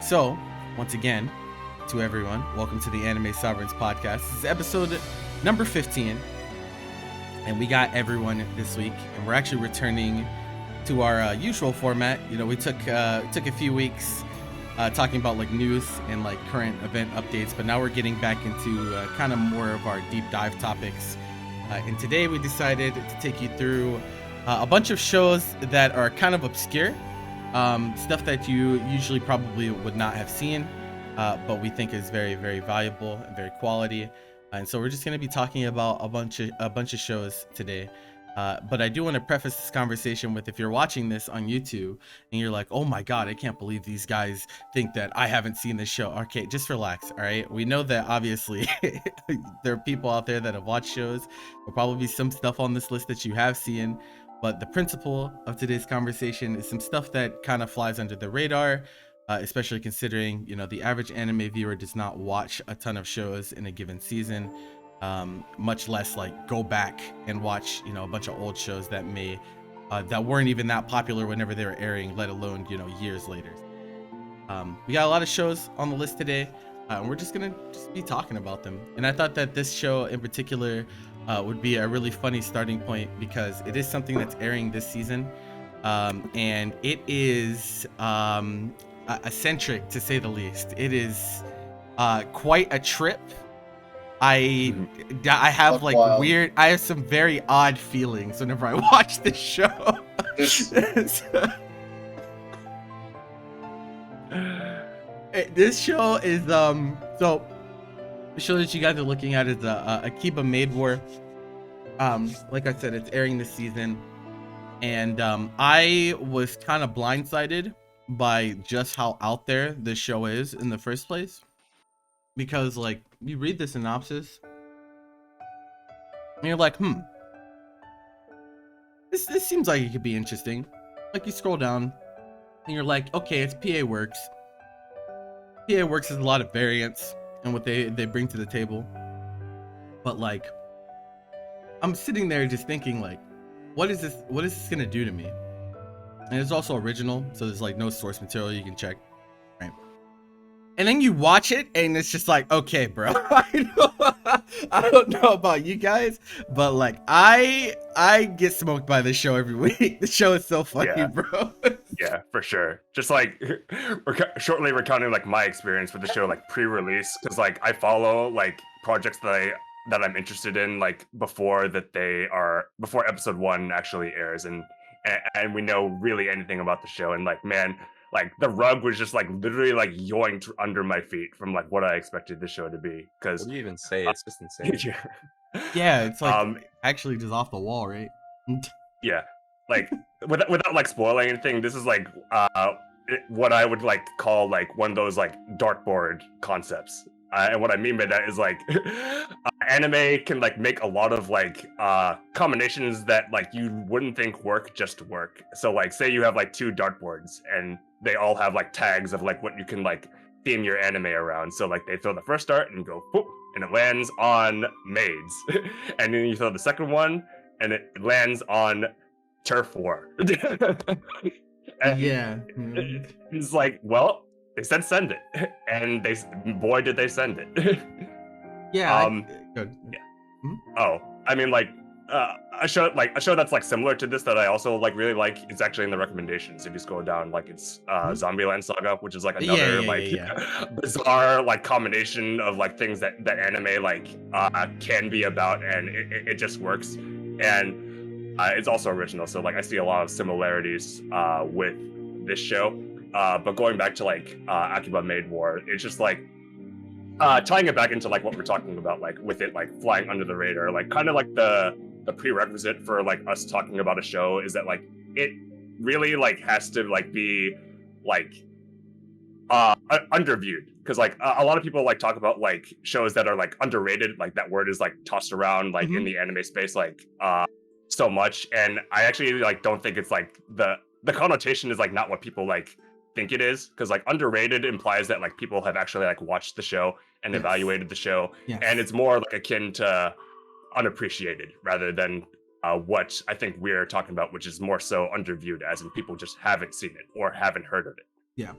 So, once again, to everyone, welcome to the Anime Sovereigns podcast. This is episode number 15, and we got everyone this week, and we're actually returning to our usual format. You know, we took a few weeks talking about like news and like current event updates, but now we're getting back into kind of more of our deep dive topics. And today we decided to take you through a bunch of shows that are kind of obscure, stuff that you usually probably would not have seen, but we think is very, very valuable and very quality. And so we're just going to be talking about a bunch of shows today. But I do want to preface this conversation with, if you're watching this on YouTube and you're like, oh my God, I can't believe these guys think that I haven't seen this show. Okay, just relax, all right? We know that obviously there are people out there that have watched shows. There'll probably be some stuff on this list that you have seen. But the principle of today's conversation is some stuff that kind of flies under the radar, especially considering, you know, the average anime viewer does not watch a ton of shows in a given season. Much less like go back and watch, you know, a bunch of old shows that that weren't even that popular whenever they were airing, let alone, you know, years later. We got a lot of shows on the list today, and we're just gonna be talking about them. And I thought that this show in particular would be a really funny starting point because it is something that's airing this season, and it is eccentric to say the least. It is quite a trip. I have like weird. I have some very odd feelings whenever I watch this show. This show is so the show that you guys are looking at is Akiba Maid War. Like I said, it's airing this season, and I was kind of blindsided by just how out there this show is in the first place. Because like you read the synopsis and you're like, this seems like it could be interesting. Like you scroll down and you're like, okay, it's PA Works. PA Works has a lot of variance in what they bring to the table. But like, I'm sitting there just thinking like, what is this gonna do to me? And it's also original, so there's like no source material you can check. Right. And then you watch it, and it's just like, okay, bro. I don't know about you guys, but like, I get smoked by this show every week. The show is so funny, bro. Yeah, for sure. Just like shortly recounting like my experience with the show, like pre-release, because like I follow like projects that I'm interested in like before episode 1 actually airs, and we know really anything about the show, and like, man. Like the rug was just like literally like yoinked under my feet from like what I expected the show to be. Because what do you even say? It's just insane. Yeah, it's like actually just off the wall, right? Yeah, like without like spoiling anything, this is like what I would like call like one of those like dartboard concepts. And what I mean by that is like anime can like make a lot of like combinations that like you wouldn't think work just to work. So like say you have like 2 dartboards and they all have like tags of like what you can like theme your anime around. So like they throw the first dart and go whoop, and it lands on Maids. And then you throw the second one and it lands on Turf War. Yeah. It's like, well, they said send it, and boy did they send it. Yeah. Good. Yeah. Oh, I mean, like a show that's like similar to this that I also like really like is actually in the recommendations. If you scroll down, like it's Zombieland Saga, which is like another bizarre like combination of like things that anime like can be about, and it just works. And it's also original, so like I see a lot of similarities with this show. But going back to like Akiba Maid War, it's just like tying it back into like what we're talking about, like with it like flying under the radar, like kind of like the prerequisite for like us talking about a show is that like it really like has to like be like underviewed, because like a lot of people like talk about like shows that are like underrated, like that word is like tossed around like in the anime space like so much, and I actually like don't think it's like the connotation is like not what people like think it is, because like underrated implies that like people have actually like watched the show and evaluated the show, and it's more like akin to unappreciated rather than what I think we're talking about, which is more so underviewed, as in people just haven't seen it or haven't heard of it. Yeah.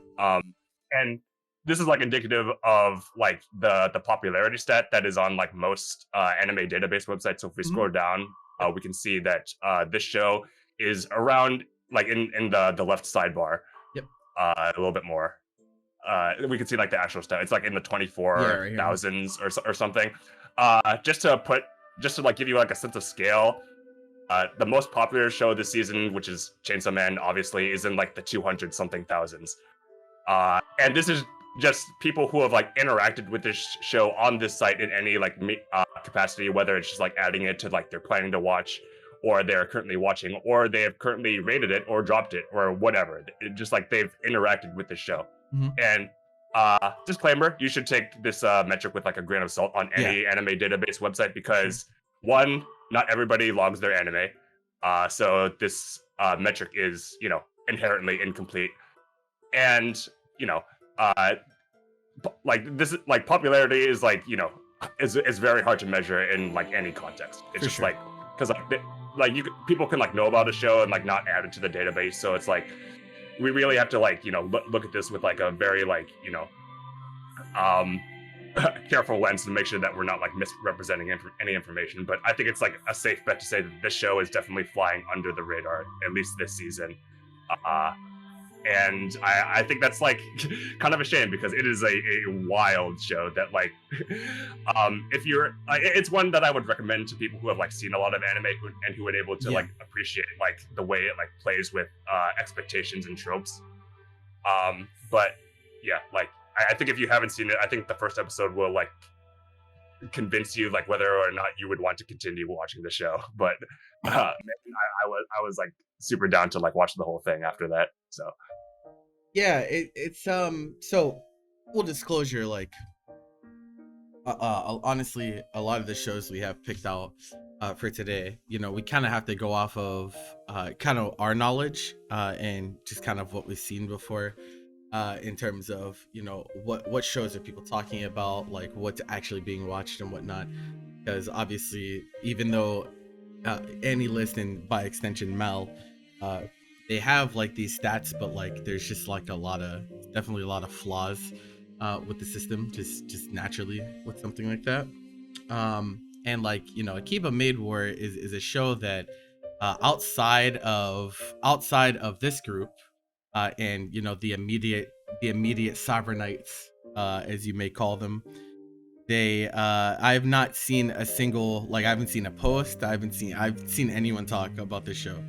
And this is like indicative of like the popularity stat that is on like most anime database websites. So if we scroll down, we can see that this show is around like in the left sidebar. Yep. A little bit more. We can see like the actual stat. It's like in the 24,000s or something. Just to like give you like a sense of scale. The most popular show this season, which is Chainsaw Man, obviously, is in like the 200 something thousands. And this is just people who have like interacted with this show on this site in any like capacity, whether it's just like adding it to like they're planning to watch, or they're currently watching, or they have currently rated it or dropped it or whatever. Just like they've interacted with the show. And disclaimer, you should take this metric with like a grain of salt on any anime database website, because one, not everybody logs their anime. So this metric is, inherently incomplete. And, like this, like popularity is like, is very hard to measure in like any context. It's just like, because like people can like know about a show and like not add it to the database. So it's like, we really have to like, look at this with like a very like, careful lens to make sure that we're not like misrepresenting any information. But I think it's like a safe bet to say that this show is definitely flying under the radar, at least this season. And I think that's like kind of a shame, because it is a wild show that like, if you're, it's one that I would recommend to people who have like seen a lot of anime and who are able to like appreciate like the way it like plays with expectations and tropes. But yeah, like I think if you haven't seen it, I think the first episode will like convince you like whether or not you would want to continue watching the show. But I was like super down to like watch the whole thing after that. So yeah, it's so full disclosure, like honestly, a lot of the shows we have picked out for today, we kind of have to go off of kind of our knowledge and just kind of what we've seen before, in terms of what shows are people talking about, like what's actually being watched and whatnot. Because obviously, even though Annie List and by extension Mel, they have like these stats, but like there's just like definitely a lot of flaws with the system, just naturally with something like that. And like Akiba Maid War is a show that outside of this group, and the immediate sovereignites, as you may call them, I have not seen a single, like I haven't seen a post, I've seen anyone talk about this show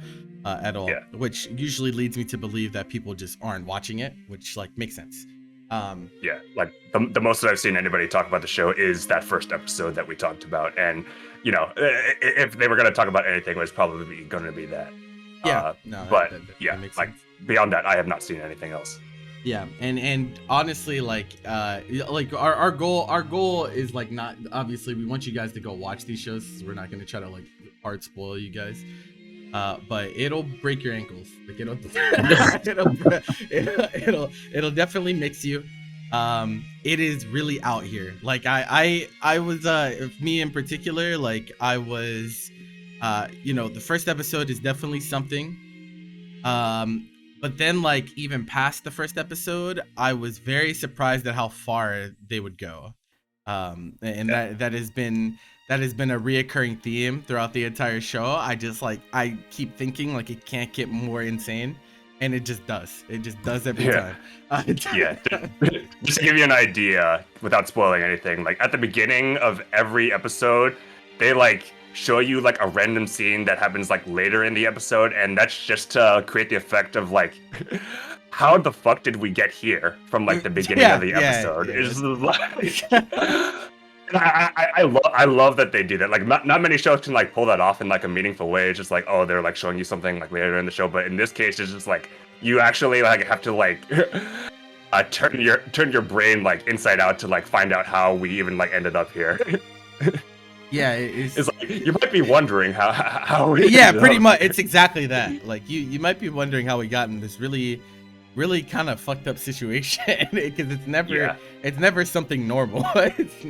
at all, which usually leads me to believe that people just aren't watching it, which like makes sense. Like the most that I've seen anybody talk about the show is that first episode that we talked about, and if they were going to talk about anything, it was probably going to be that. That makes like sense. Beyond that, I have not seen anything else. Yeah, and honestly, like our goal is like, not, obviously we want you guys to go watch these shows, so we're not going to try to like hard spoil you guys, but it'll break your ankles, like it'll definitely mix you. It is really out here. Like I was me in particular, like I was the first episode is definitely something, but then like even past the first episode, I was very surprised at how far they would go, and that has been a reoccurring theme throughout the entire show. I keep thinking like it can't get more insane, and it just does every time. Just to give you an idea without spoiling anything, like at the beginning of every episode, they like show you like a random scene that happens like later in the episode, and that's just to create the effect of like, how the fuck did we get here from like the beginning of the episode? It's like, I love that they do that. Like not many shows can like pull that off in like a meaningful way. It's just like, oh, they're like showing you something like later in the show, but in this case, it's just like you actually like have to like turn your brain like inside out to like find out how we even like ended up here. Yeah, it's like you might be wondering how we pretty much. It's exactly that. Like you might be wondering how we got in this really kind of fucked up situation, because it's never something normal. It's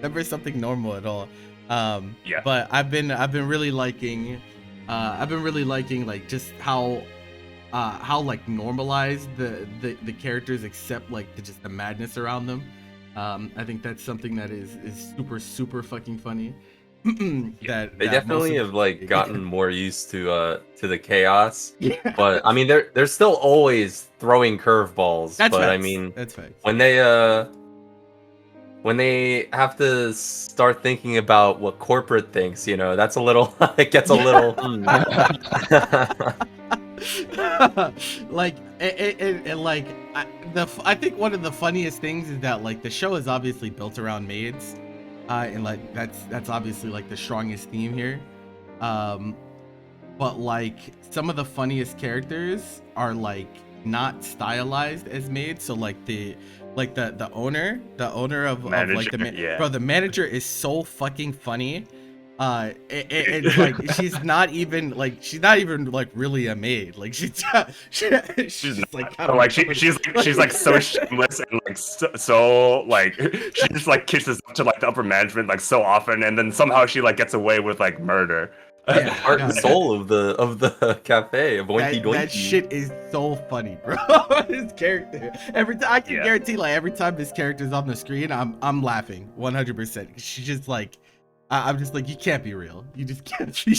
never something normal at all. But I've been really liking like just how how like normalized the characters accept like just the madness around them. I think that's something that is super fucking funny. They definitely have like gotten more used to the chaos. Yeah. But I mean they're still always throwing curveballs. That's but facts. I mean that's facts. when they have to start thinking about what corporate thinks, that's a little it gets a little like like I think one of the funniest things is that like the show is obviously built around maids, and like that's obviously like the strongest theme here, but like some of the funniest characters are like not stylized as maids. So like the owner of like bro, the manager is so fucking funny. It's like she's not even like really a maid. Like she's just like kind of like she's like so shameless and like so like she just like kisses up to like the upper management like so often, and then somehow she like gets away with like murder. Yeah, heart and soul of the cafe of Oinky Doinky. That shit is so funny, bro. His character I can guarantee like every time this character's on the screen, I'm laughing 100%. She's just like. I'm just like, you can't be real. You just can't. You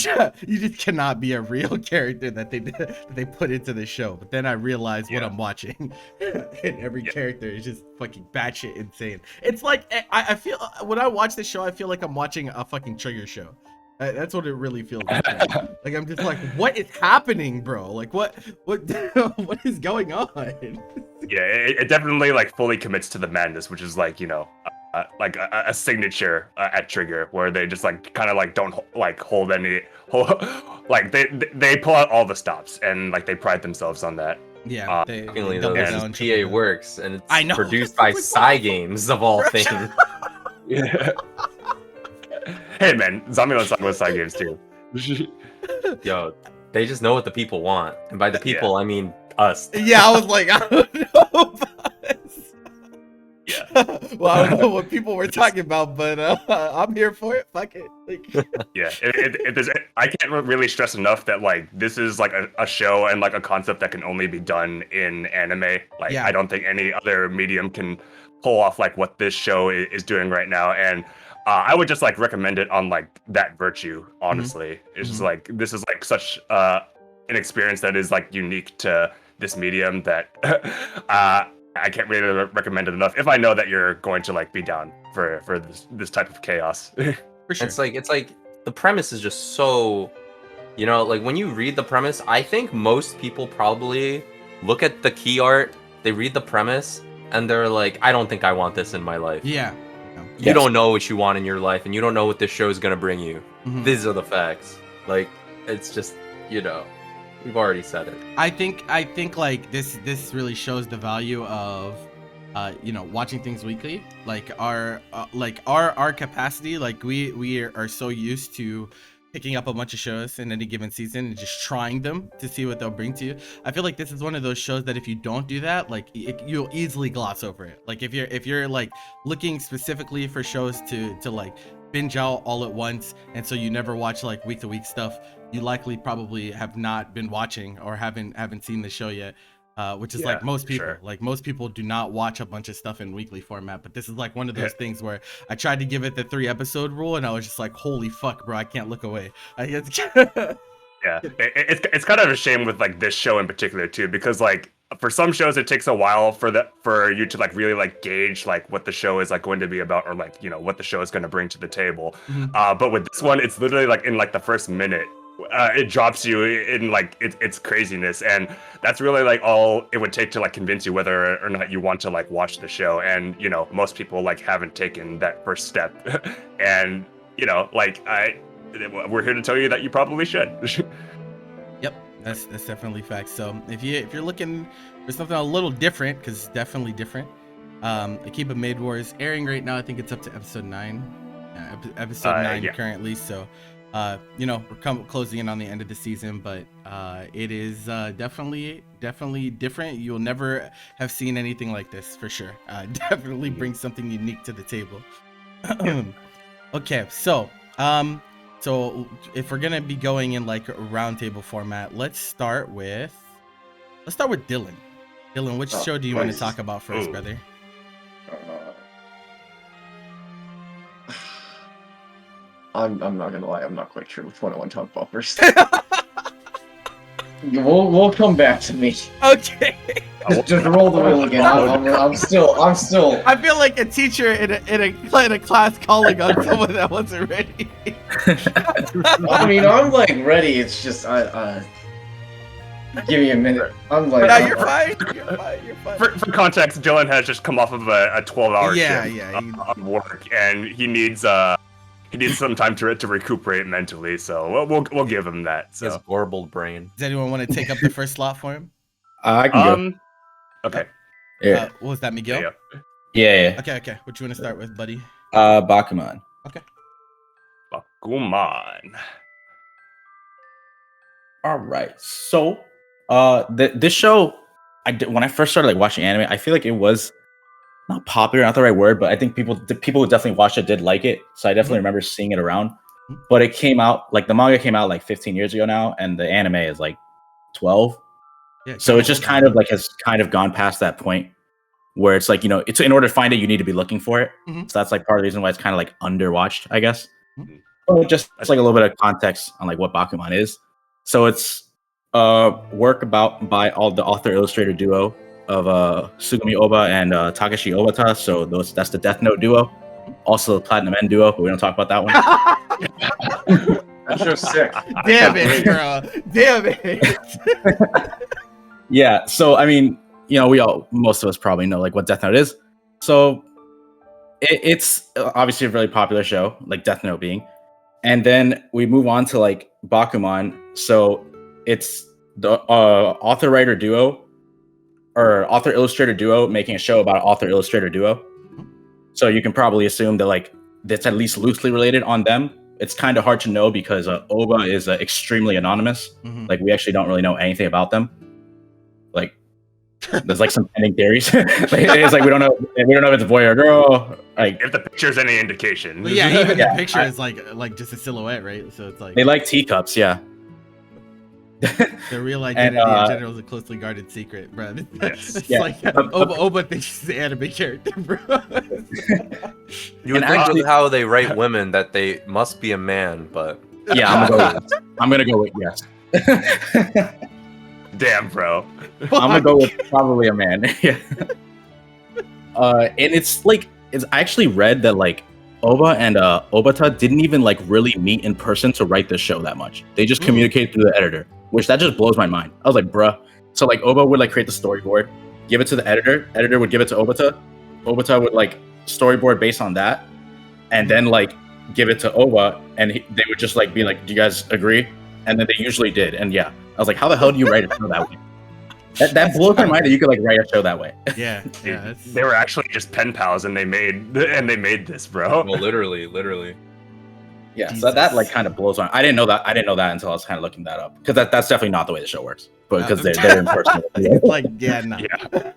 just cannot be a real character that they put into the show. But then I realized what I'm watching, and every character is just fucking batshit insane. It's like I feel when I watch this show, I feel like I'm watching a fucking Trigger show. That's what it really feels like. Like I'm just like, what is happening, bro? Like what is going on? Yeah, it definitely like fully commits to the madness, which is like like a signature at Trigger, where they just like kind of like don't like hold like they pull out all the stops and like they pride themselves on that. Yeah, this PA works, and it's produced by Cygames of all things. Yeah. Hey man, Zombieland was Cygames too. Yo, they just know what the people want, and by the people I mean us. Yeah, I was like, I don't know about this. Yeah. Well, I don't know what people were talking about, but I'm here for it. Fuck it. Like... Yeah, I can't really stress enough that like this is like a show and like a concept that can only be done in anime. Like I don't think any other medium can pull off like what this show is doing right now, and I would just like recommend it on like that virtue. Honestly, it's just like this is like such an experience that is like unique to this medium that I can't really recommend it enough. If I know that you're going to like be down for this type of chaos. For sure. It's like the premise is just so, like when you read the premise, I think most people probably look at the key art, they read the premise, and they're like, I don't think I want this in my life. Yeah. You don't know what you want in your life, and you don't know what this show is gonna bring you. These are the facts. Like, it's just, we've already said it. I think like this really shows the value of watching things weekly. Like our capacity, like we are so used to picking up a bunch of shows in any given season and just trying them to see what they'll bring to you. I feel like this is one of those shows that if you don't do that, like you'll easily gloss over it. Like if you're like looking specifically for shows to like binge out all at once, and so you never watch like week to week stuff, you likely probably have not been watching or haven't seen the show yet. Which is like most people. Like most people do not watch a bunch of stuff in weekly format, but this is like one of those things where I tried to give it the 3 episode rule, and I was just like, holy fuck, bro, I can't look away. Yeah, it's kind of a shame with like this show in particular too, because like for some shows it takes a while for you to like really like gauge like what the show is like going to be about, or like what the show is going to bring to the table. But with this one, it's literally like in like the first minute. It drops you in like its craziness, and that's really like all it would take to like convince you whether or not you want to like watch the show. And most people like haven't taken that first step, and like we're here to tell you that you probably should. Yep, that's definitely facts. So if you're looking for something a little different, because it's definitely different, Akiba Maid Wars airing right now. I think it's up to episode 9. Episode 9 currently. So. We're closing in on the end of the season, but it is definitely different. You'll never have seen anything like this for sure. Definitely brings something unique to the table. Okay, so if we're gonna be going in like a roundtable format, let's start with Let's start with Dylan. Dylan, which show do you want to talk about first, brother? I'm not gonna lie, I'm not quite sure which one I want to talk about first. We'll come back to me. Okay. Just roll the wheel again. I'm still. I feel like a teacher in a class calling on someone that wasn't ready. I mean, I'm like ready. It's just give me a minute. I'm like. No, you're fine. You're fine. For context, Dylan has just come off of a 12-hour shift of work, and he needs some time to recuperate mentally. So we'll give him that. So. His warbled brain. Does anyone want to take up the first slot for him? I can go. Okay. Yeah. What was that, Miguel? Yeah. Okay. What you want to start with, buddy? Bakuman. Okay. Bakuman. All right. So, this show, when I first started like watching anime, I feel like it was not popular, not the right word, but I think people who definitely watched it did like it. So I definitely remember seeing it around. But it came out like the manga came out like 15 years ago now, and the anime is like 12. Yeah, so it's just kind of like has kind of gone past that point where it's like, it's in order to find it, you need to be looking for it. So that's like part of the reason why it's kind of like underwatched, I guess. But just like a little bit of context on like what Bakuman is. So it's work by all the author illustrator duo of Sugumi Oba and Takeshi Obata. So that's the Death Note duo. Also the Platinum End duo, but we don't talk about that one. That's just sick. Damn it, bro. Damn it. Yeah, so I mean, most of us probably know like what Death Note is. So it's obviously a really popular show, like Death Note being. And then we move on to like Bakuman. So it's the author-writer duo or author-illustrator duo making a show about an author-illustrator duo. So you can probably assume that like that's at least loosely related on them. It's kind of hard to know because Oba is extremely anonymous. Like we actually don't really know anything about them. Like there's like some pending theories. It's like we don't know if it's a boy or a girl. Like if the picture's any indication. But yeah, even the picture is like just a silhouette, right? So it's like they like teacups, yeah. Their real identity in general is a closely guarded secret, bro. It's like Oba thinks she's an anime character, bro. You would think with how they write women that they must be a man, but yeah, I'm gonna go with yes. Damn, bro. I'm gonna go with probably a man. Yeah. And it's like I actually read that like Oba and Obata didn't even like really meet in person to write this show that much. They just communicated through the editor, which that just blows my mind. I was like, bruh. So like Oba would like create the storyboard, give it to the editor would give it to Obata would like storyboard based on that, and then like give it to Oba, and they would just like be like, do you guys agree? And then they usually did. And yeah, I was like, how the hell do you write a show that way? That blows my mind that you could like write a show that way. Yeah. They were actually just pen pals, and they made this, bro. Well, literally. Yeah, Jesus. So that like kind of blows my. I didn't know that until I was kind of looking that up, because that's definitely not the way the show works. But because they're in person. Like no. Yeah.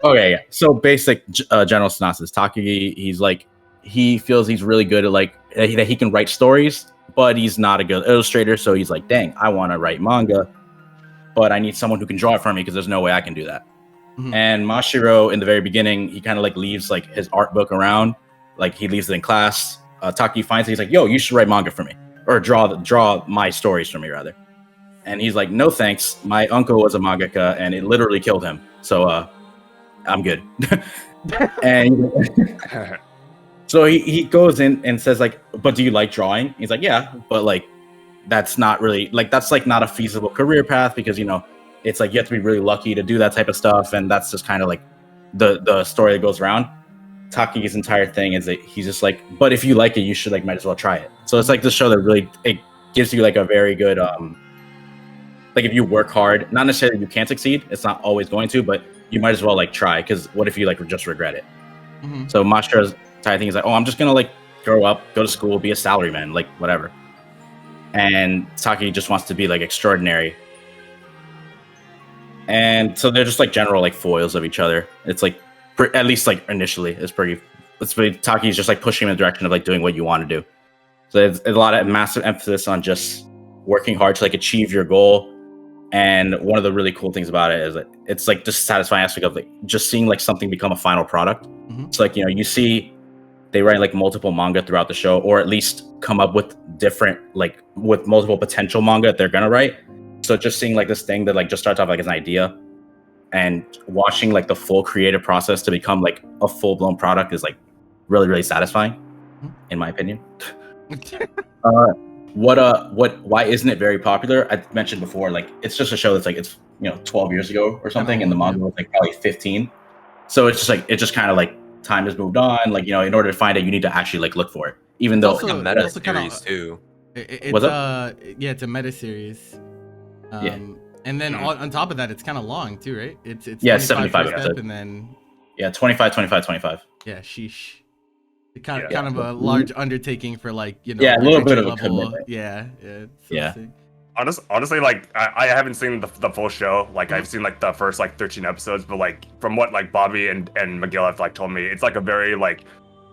Okay, yeah. So basic general synopsis: Takagi, he feels he's really good at like that he can write stories, but he's not a good illustrator. So he's like, dang, I want to write manga, but I need someone who can draw it for me because there's no way I can do that. And Mashiro, in the very beginning, he kind of like leaves like his art book around, like he leaves it in class. Taki finds it, he's like, yo, you should write manga for me, or draw my stories for me rather. And he's like, no thanks, my uncle was a mangaka and it literally killed him, so I'm good. And so he goes in and says like, but do you like drawing? He's like, yeah, but like that's not really like, that's like not a feasible career path, because it's like you have to be really lucky to do that type of stuff, and that's just kind of like the story that goes around. Taki's entire thing is that he's just like, but if you like it, you should like might as well try it. So it's like this show that really, it gives you like a very good like if you work hard, not necessarily you can't succeed, it's not always going to, but you might as well like try, because what if you like just regret it? So Mashiro's entire thing is like, oh, I'm just gonna like grow up, go to school, be a salaryman, like whatever. And Taki just wants to be like extraordinary. And so they're just like general like foils of each other. It's like, at least like initially, it's pretty Taki's just like pushing him in the direction of like doing what you want to do. So there's a lot of massive emphasis on just working hard to like achieve your goal, And one of the really cool things about it is that it's like just satisfying aspect of like just seeing like something become a final product. It's like, you know, you see they write like multiple manga throughout the show, or at least come up with different, like with multiple potential manga that they're gonna write. So just seeing like this thing that like just starts off like as an idea and watching like the full creative process to become like a full-blown product is like really, really satisfying, in my opinion. Why isn't it very popular? I mentioned before, like it's just a show that's like it's 12 years ago or something, and the manga was like probably 15. So it's just like it just kind of like time has moved on. Like, you know, in order to find it, you need to actually like look for it. Even though it's like a meta series too. It's it's a meta series. And then on top of that, it's kind of long too, right? It's 75 episodes, and then 25. Yeah, sheesh. Kind of a large undertaking for like, you know, a little bit of a commitment. Yeah. Honestly, like I haven't seen the full show. Like I've seen like the first like 13 episodes, but like from what like Bobby and Miguel have like told me, it's like a very like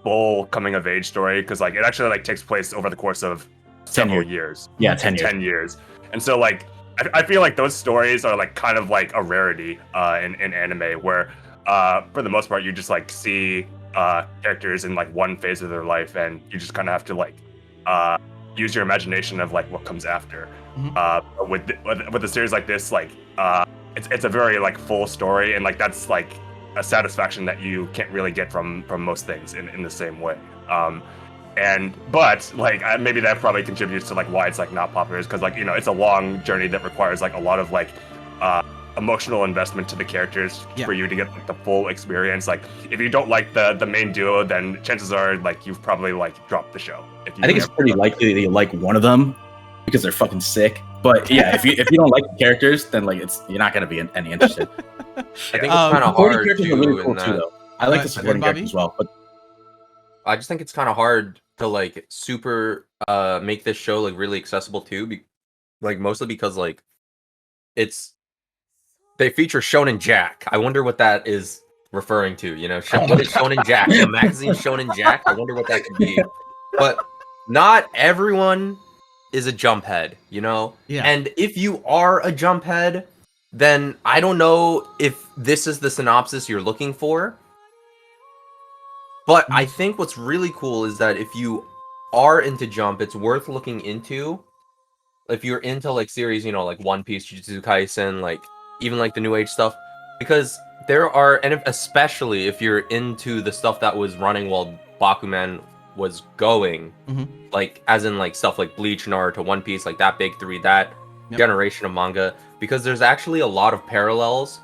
full coming of age story, because like it actually like takes place over the course of several years. Yeah, 10 years. And so like I feel like those stories are like kind of like a rarity in anime, where for the most part you just like see characters in like one phase of their life, and you just kind of have to like use your imagination of like what comes after. With a series like this, like it's a very like full story, and like that's like a satisfaction that you can't really get from most things in the same way. But like maybe that probably contributes to like why it's like not popular, is because like, you know, it's a long journey that requires like a lot of like emotional investment to the characters for you to get like the full experience. Like if you don't like the main duo, then chances are like you've probably like dropped the show. I think it's pretty likely that you like one of them because they're fucking sick. But yeah, if you don't like the characters, then like you're not gonna be any interested. I think it's kind of hard to really cool too, though. I like the supporting characters as well, but I just think it's kind of hard to like super make this show like really accessible too, like mostly because like they feature Shonen Jack. I wonder what that is referring to. You know, what is Shonen Jack? The magazine Shonen Jack. I wonder what that could be. But not everyone is a jump head, you know? Yeah. And if you are a jump head, then I don't know if this is the synopsis you're looking for. But I think what's really cool is that if you are into Jump, it's worth looking into. If you're into like series, you know, like One Piece, Jujutsu Kaisen, like even like the New Age stuff, because there are, and especially if you're into the stuff that was running while Bakuman was going, like as in like stuff like Bleach, Naruto, One Piece, like that big three, that generation of manga, because there's actually a lot of parallels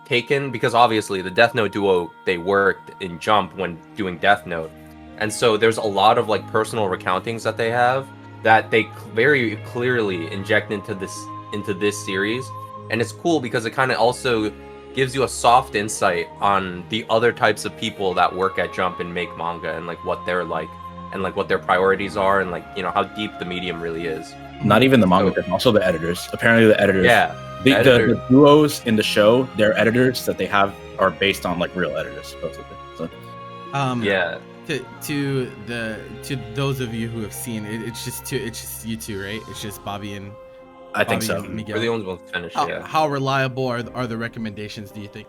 taken, because obviously the Death Note duo, they worked in Jump when doing Death Note, and so there's a lot of like personal recountings that they have that they very clearly inject into this series. And it's cool because it kind of also gives you a soft insight on the other types of people that work at Jump and make manga, and like what they're like, and like what their priorities are, and like, you know, how deep the medium really is. Not even the manga, but also the editors. Apparently the editors. Yeah. The duos in the show, their editors that they have are based on like real editors, supposedly. So. Yeah. To those of you who have seen it, it's just you two, right? It's just Bobby and I think so. Miguel. We're the only ones finished. How reliable are the recommendations, do you think?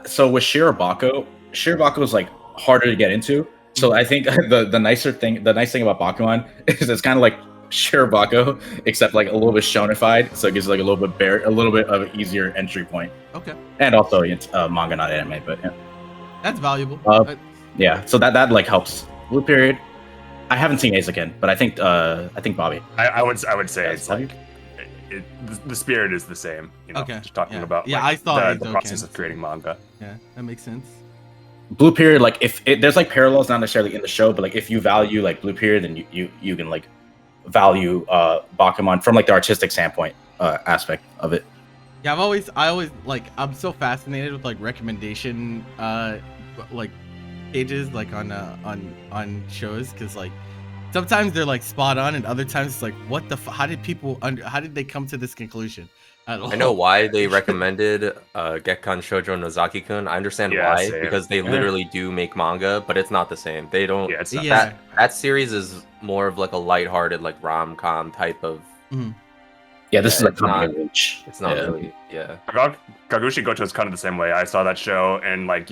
So with Shirobako is like harder to get into. So I think the nice thing about Bakuman is it's kind of like Shirobako, except like a little bit shonified, so it gives like a little bit of an easier entry point. Okay. And also it's manga, not anime, but yeah. That's valuable. Yeah, so that like helps. Blue Period. I haven't seen Ace again, but I think Bobby. I would say it's like the spirit is the same. You know, okay. Just talking about I thought the process of creating manga. Yeah, that makes sense. Blue Period, like if there's like parallels, not necessarily in the show, but like if you value like Blue Period, then you can like value Bakuman from like the artistic standpoint aspect of it. Yeah, I always like, I'm so fascinated with like recommendation like pages like on shows, because like sometimes they're like spot on, and other times it's like, what the how did they come to this conclusion? I know why they recommended Gekkan Shoujo Nozaki-kun. I understand why, because they literally do make manga, but it's not the same. They don't. Yeah, it's not. That series is more of like a lighthearted, like rom-com type of Yeah, this is a it's not- coming of age. It's not Yeah. really. Yeah. Kagushi Goto is kind of the same way. I saw that show, and like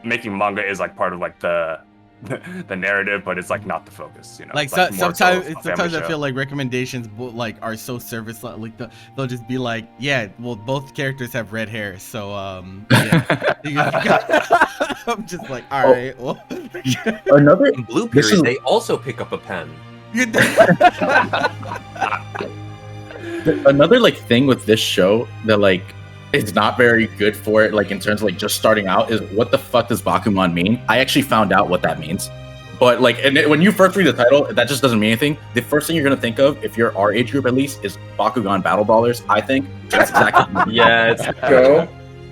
making manga is like part of like the narrative, but it's like not the focus. Like it's, like, more so sometimes a family sometimes I show. feel like recommendations like are so service like they'll just be like, yeah, well both characters have red hair, so yeah. I'm just like, all right, well. Another In Blue This Period, is- they also pick up a pen. another like thing with this show that like is not very good for it, like in terms of like just starting out, is what the fuck does Bakuman mean? I actually found out what that means. But like, when you first read the title, that just doesn't mean anything. The first thing you're gonna think of, if you're our age group at least, is Bakugan Battle Brawlers. I think that's exactly. Yeah, it's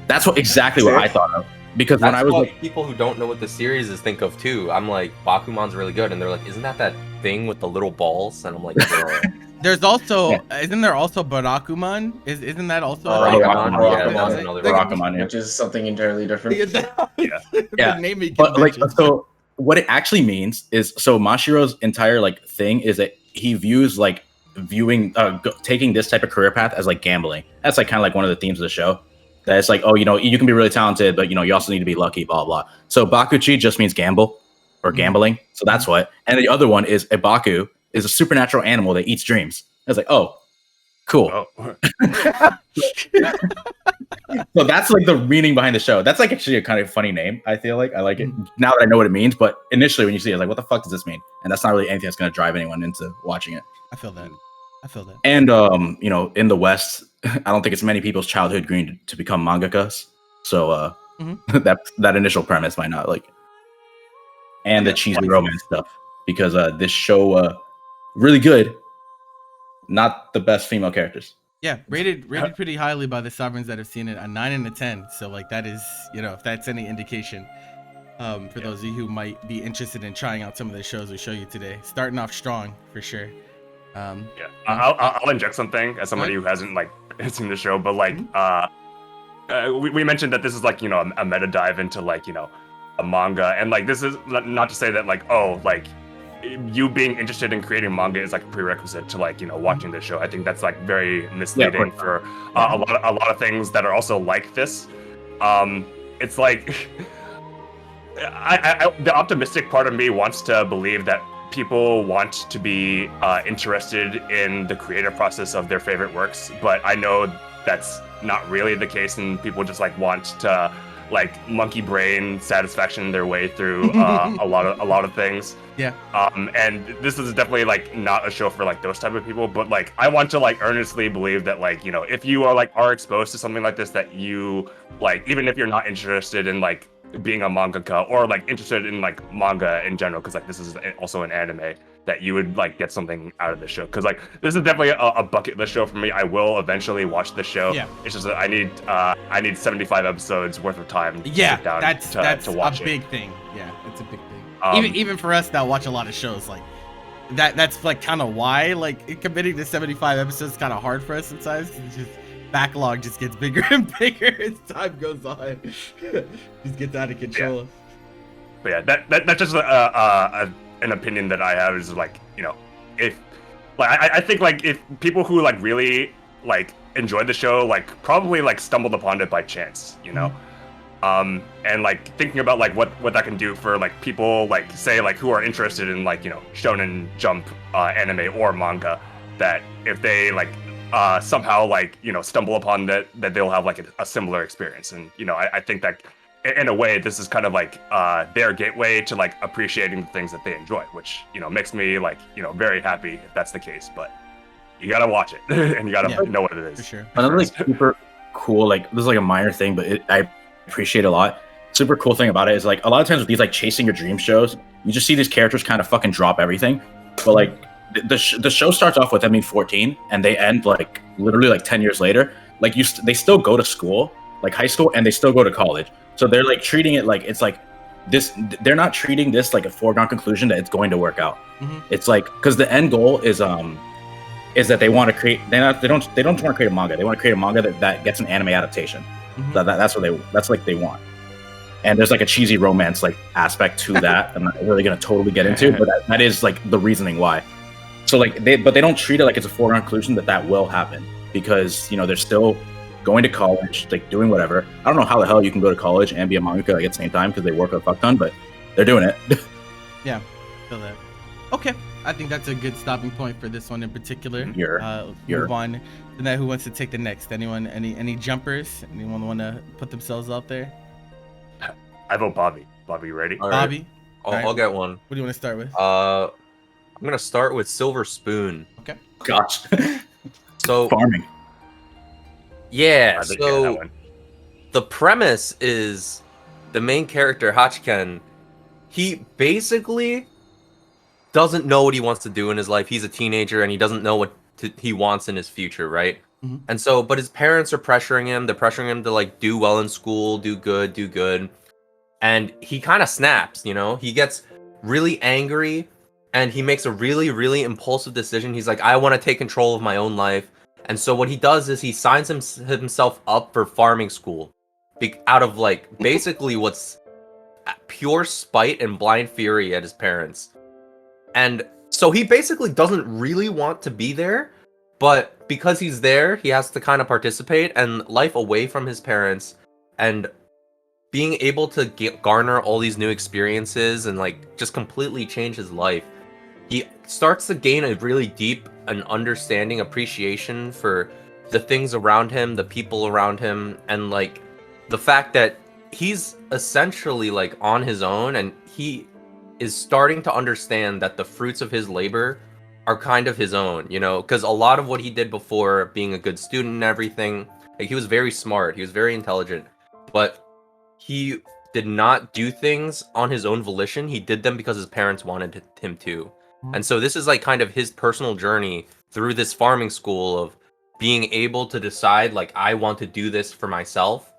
That's exactly what I thought of. Because when That's I was what like, people who don't know what the series is think of too. I'm like, Bakuman's really good, and they're like, isn't that thing with the little balls? And I'm like, bro. There's also isn't there also Barakuman? Isn't that also Barakuman, yeah, that was another Barakuman, yeah. Which is something entirely different. Yeah. Naming But like, convention. so what it actually means is, so Mashiro's entire like thing is that he views like taking this type of career path as like gambling. That's like kind of like one of the themes of the show. That it's like, oh, you can be really talented, but you also need to be lucky, blah blah. So Bakuchi just means gamble or gambling. So that's what. And the other one is a Baku is a supernatural animal that eats dreams. I was like, oh, cool. Oh. So that's like the meaning behind the show. That's like actually a kind of funny name. I feel like I like it now that I know what it means. But initially, when you see it, like, what the fuck does this mean? And that's not really anything that's going to drive anyone into watching it. I feel that. And in the West, I don't think it's many people's childhood dream to become mangakas. So that initial premise might not like. And the cheesy romance stuff, because this show really good, not the best female characters. Yeah, rated pretty highly by the sovereigns that have seen it, a 9 and a 10. So like that is, if that's any indication, for those of you who might be interested in trying out some of the shows we show you today, starting off strong for sure. I'll inject something as somebody who hasn't like seen the show, but like we mentioned that this is like a meta dive into like a manga, and like this is not to say that like you being interested in creating manga is like a prerequisite to like watching this show. I think that's like very misleading for a lot of things that are also like this. It's like the optimistic part of me wants to believe that people want to be interested in the creative process of their favorite works, but I know that's not really the case, and people just like want to like monkey brain satisfaction their way through a lot of things. Yeah. And this is definitely like not a show for like those type of people, but like I want to like earnestly believe that like if you are exposed to something like this, that you like, even if you're not interested in like being a mangaka or like interested in like manga in general, because like this is also an anime, that you would like get something out of the show, because like this is definitely a bucket list show for me. I will eventually watch the show. Yeah. It's just that I need 75 episodes worth of time to Yeah, sit down that's to watch a big thing. Yeah, it's a big thing. Even for us that watch a lot of shows, like that's like kind of why like committing to 75 episodes is kind of hard for us sometimes. It's just backlog just gets bigger and bigger as time goes on. Just gets out of control. Yeah. But yeah, that's just an opinion that I have, is like if like I think like if people who like really like enjoyed the show like probably like stumbled upon it by chance, and like thinking about like what that can do for like people like say like who are interested in like Shonen Jump anime or manga, that if they like somehow like stumble upon that they'll have like a similar experience. And I think that in a way this is kind of like their gateway to like appreciating the things that they enjoy, which makes me like very happy if that's the case. But you gotta watch it and you gotta know what it is. For sure. Another like super cool, like this is like a minor thing, but I appreciate a lot. Super cool thing about it is like a lot of times with these like chasing your dream shows, you just see these characters kind of fucking drop everything. But like the show starts off with them being 14 and they end like literally like 10 years later. Like they still go to school, like high school, and they still go to college. So they're like treating it like it's like this. They're not treating this like a foregone conclusion that it's going to work out. It's like, because the end goal is that they want to create. They don't want to create a manga. They want to create a manga that gets an anime adaptation. That's what they want. And there's like a cheesy romance like aspect to that. I'm not really gonna totally get into, but that is like the reasoning why. So like they don't treat it like it's a foregone conclusion that will happen. because they're still going to college, like doing whatever. I don't know how the hell you can go to college and be a mangaka at the same time because they work a fuck ton, but they're doing it. Yeah, feel that. Okay, I think that's a good stopping point for this one in particular. Move on. And then who wants to take the next? Anyone? Any jumpers? Anyone want to put themselves out there? I vote Bobby. Bobby, you ready? All Bobby. right. I'll get one. What do you want to start with? I'm gonna start with Silver Spoon. Okay. Gosh. So farming. Yeah. So the premise is the main character Hachiken. He basically doesn't know what he wants to do in his life. He's a teenager and he doesn't know what he wants in his future, right? Mm-hmm. And so, but his parents are pressuring him. They're pressuring him to like do well in school, do good. And he kind of snaps, He gets really angry and he makes a really, really impulsive decision. He's like, I want to take control of my own life. And so what he does is he signs himself up for farming school out of like basically what's pure spite and blind fury at his parents. And so he basically doesn't really want to be there, but because he's there, he has to kind of participate, and life away from his parents and being able to garner all these new experiences and like just completely change his life. He starts to gain a really deep and understanding appreciation for the things around him, the people around him, and like the fact that he's essentially like on his own, and he is starting to understand that the fruits of his labor are kind of his own, because a lot of what he did before, being a good student and everything, like he was very smart, he was very intelligent, but he did not do things on his own volition. He did them because his parents wanted him to. And so this is like kind of his personal journey through this farming school of being able to decide like, I want to do this for myself.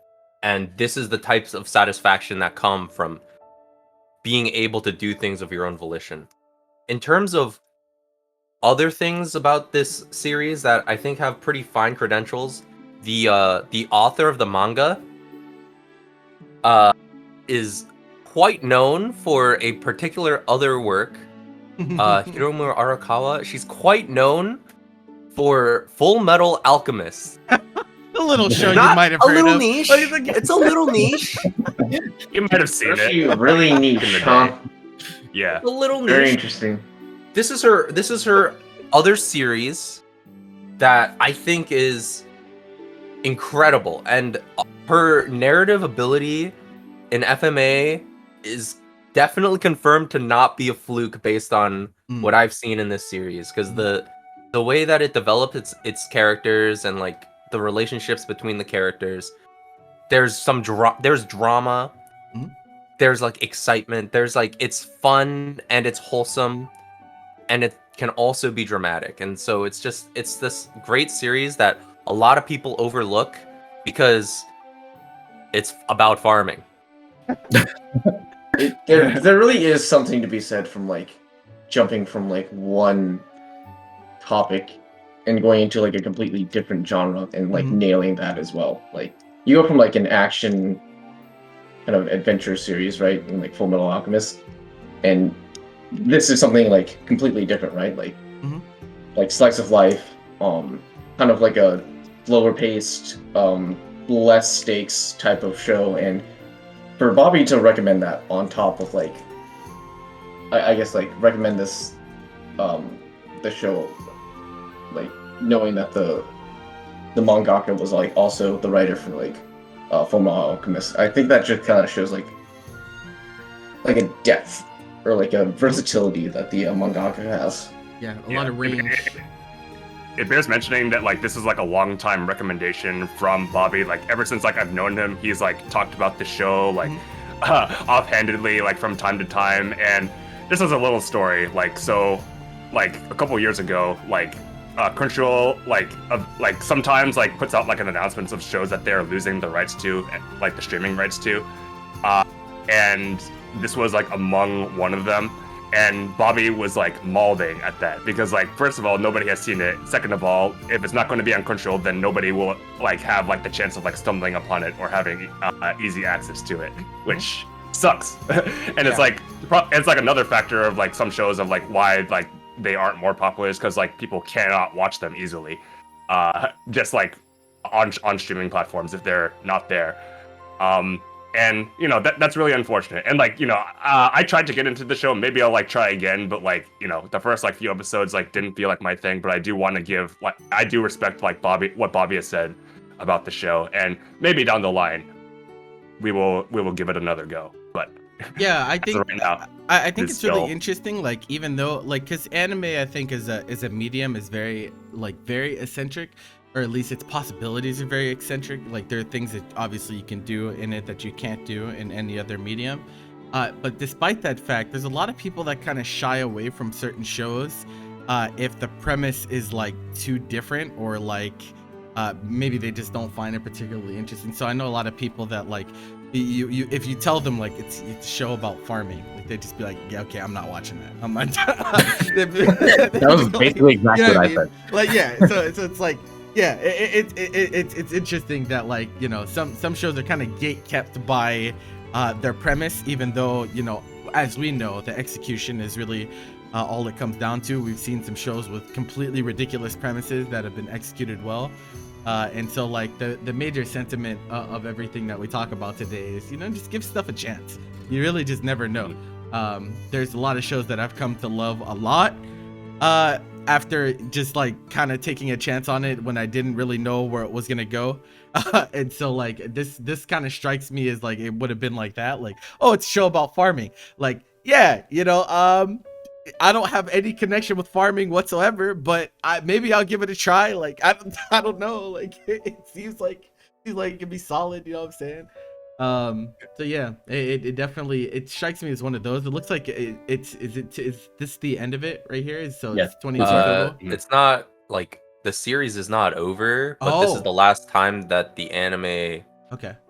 And this is the types of satisfaction that come from being able to do things of your own volition. In terms of other things about this series that I think have pretty fine credentials, the author of the manga is quite known for a particular other work. Hiromu Arakawa, she's quite known for Full Metal Alchemist. A little show you might have heard of. Niche. It's a little niche. You might have seen it. Really niche, huh? Yeah. A little niche. Very interesting. This is her other series that I think is incredible, and her narrative ability in FMA is definitely confirmed to not be a fluke based on what I've seen in this series, because the way that it develops its characters and like the relationships between the characters, there's there's drama, there's like excitement, there's like it's fun and it's wholesome, and it can also be dramatic. And so it's this great series that a lot of people overlook because it's about farming. There really is something to be said from like jumping from like one topic and going into like a completely different genre and like nailing that as well. Like you go from like an action kind of adventure series, right? And like Full Metal Alchemist, and this is something like completely different, right? Like like slice of life, kind of like a slower paced, less stakes type of show. And for Bobby to recommend that on top of like, I guess like recommend this, the show, like knowing that the mangaka was like also the writer for like Full Metal Alchemist. I think that just kind of shows like a depth or like a versatility that the mangaka has. Yeah, a lot of range. It bears mentioning that like this is like a long time recommendation from Bobby. Like ever since like I've known him, he's like talked about the show like offhandedly, like from time to time. And this is a little story. Like so, like a couple years ago, like Crunchyroll like sometimes like puts out like an announcement of shows that they're losing the rights to, like the streaming rights to, and this was like among one of them. And Bobby was like mauling at that because like first of all nobody has seen it, second of all if it's not going to be on Crunchyroll then nobody will like have like the chance of like stumbling upon it or having easy access to it, which sucks. And it's like another factor of like some shows of like why like they aren't more popular is because like people cannot watch them easily. just like on streaming platforms if they're not there. And you know that's really unfortunate. And like, you know, I tried to get into the show. Maybe I'll like try again, but like, you know, the first like few episodes like didn't feel like my thing. But I do want to give, like, I do respect like what Bobby has said about the show, and maybe down the line we will give it another go. But yeah, I think right now, I think it's really still interesting. Like, even though like, because anime, I think as a medium is very eccentric, or at least its possibilities are very eccentric. Like, there are things that obviously you can do in it that you can't do in any other medium. But despite that fact, there's a lot of people that kind of shy away from certain shows if the premise is like too different, or like maybe they just don't find it particularly interesting. So I know a lot of people that like, you if you tell them like it's a show about farming, like they just be like, yeah, okay, I'm not watching that. I'm not. That was basically exactly you know what I mean? said. Like, yeah, so it's like, yeah, it's interesting that, like, you know, some shows are kind of gate kept by their premise, even though, you know, as we know, the execution is really all it comes down to. We've seen some shows with completely ridiculous premises that have been executed well. And so like the major sentiment of everything that we talk about today is, you know, just give stuff a chance. You really just never know. There's a lot of shows that I've come to love a lot after just like kind of taking a chance on it when I didn't really know where it was gonna go. And so like this kind of strikes me as like it would have been like that, like, oh, it's a show about farming. Like, yeah, you know, I don't have any connection with farming whatsoever, but maybe I'll give it a try. Like, I don't know. Like, it seems like it can be solid. You know what I'm saying? So yeah, it definitely strikes me as one of those. It looks like is this the end of it right here? So Yes. it's 22 total. It's not like the series is not over, but this is the last time that the anime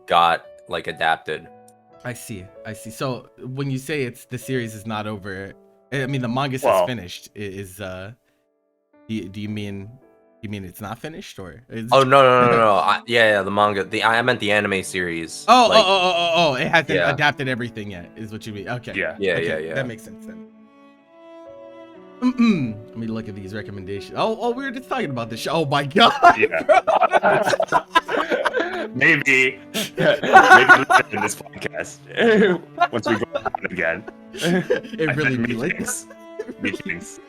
got like adapted. I see. So when you say the series is not over, I mean the manga is finished. Do you mean it's not finished, or? Oh no. Yeah, the manga. I meant the anime series. Oh! It hasn't adapted everything yet, is what you mean? Okay. Yeah. That makes sense then. Let me look at these recommendations. Oh, we were just talking about this show. Oh my god. Yeah. maybe in this podcast once we go on again. It really be like meetings.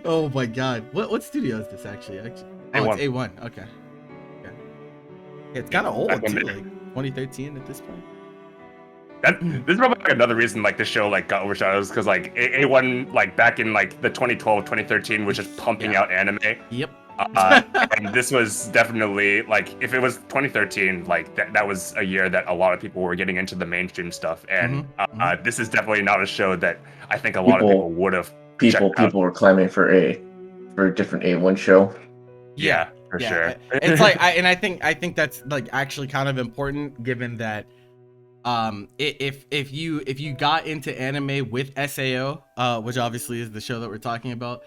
Oh my god. What studio is this actually? Oh, A1. It's A1. Okay. Yeah. It's kind of old too, like 2013 at this point. This is probably like another reason like the show like got overshadowed, because like A1 like back in like the 2012 2013 was just pumping out anime. Yep. And this was definitely like, if it was 2013, like that was a year that a lot of people were getting into the mainstream stuff, and this is definitely not a show that I think a lot of people would have. People were clamoring for a different A1 show. Yeah, for sure. It's like I think that's like actually kind of important, given that if you got into anime with SAO, which obviously is the show that we're talking about,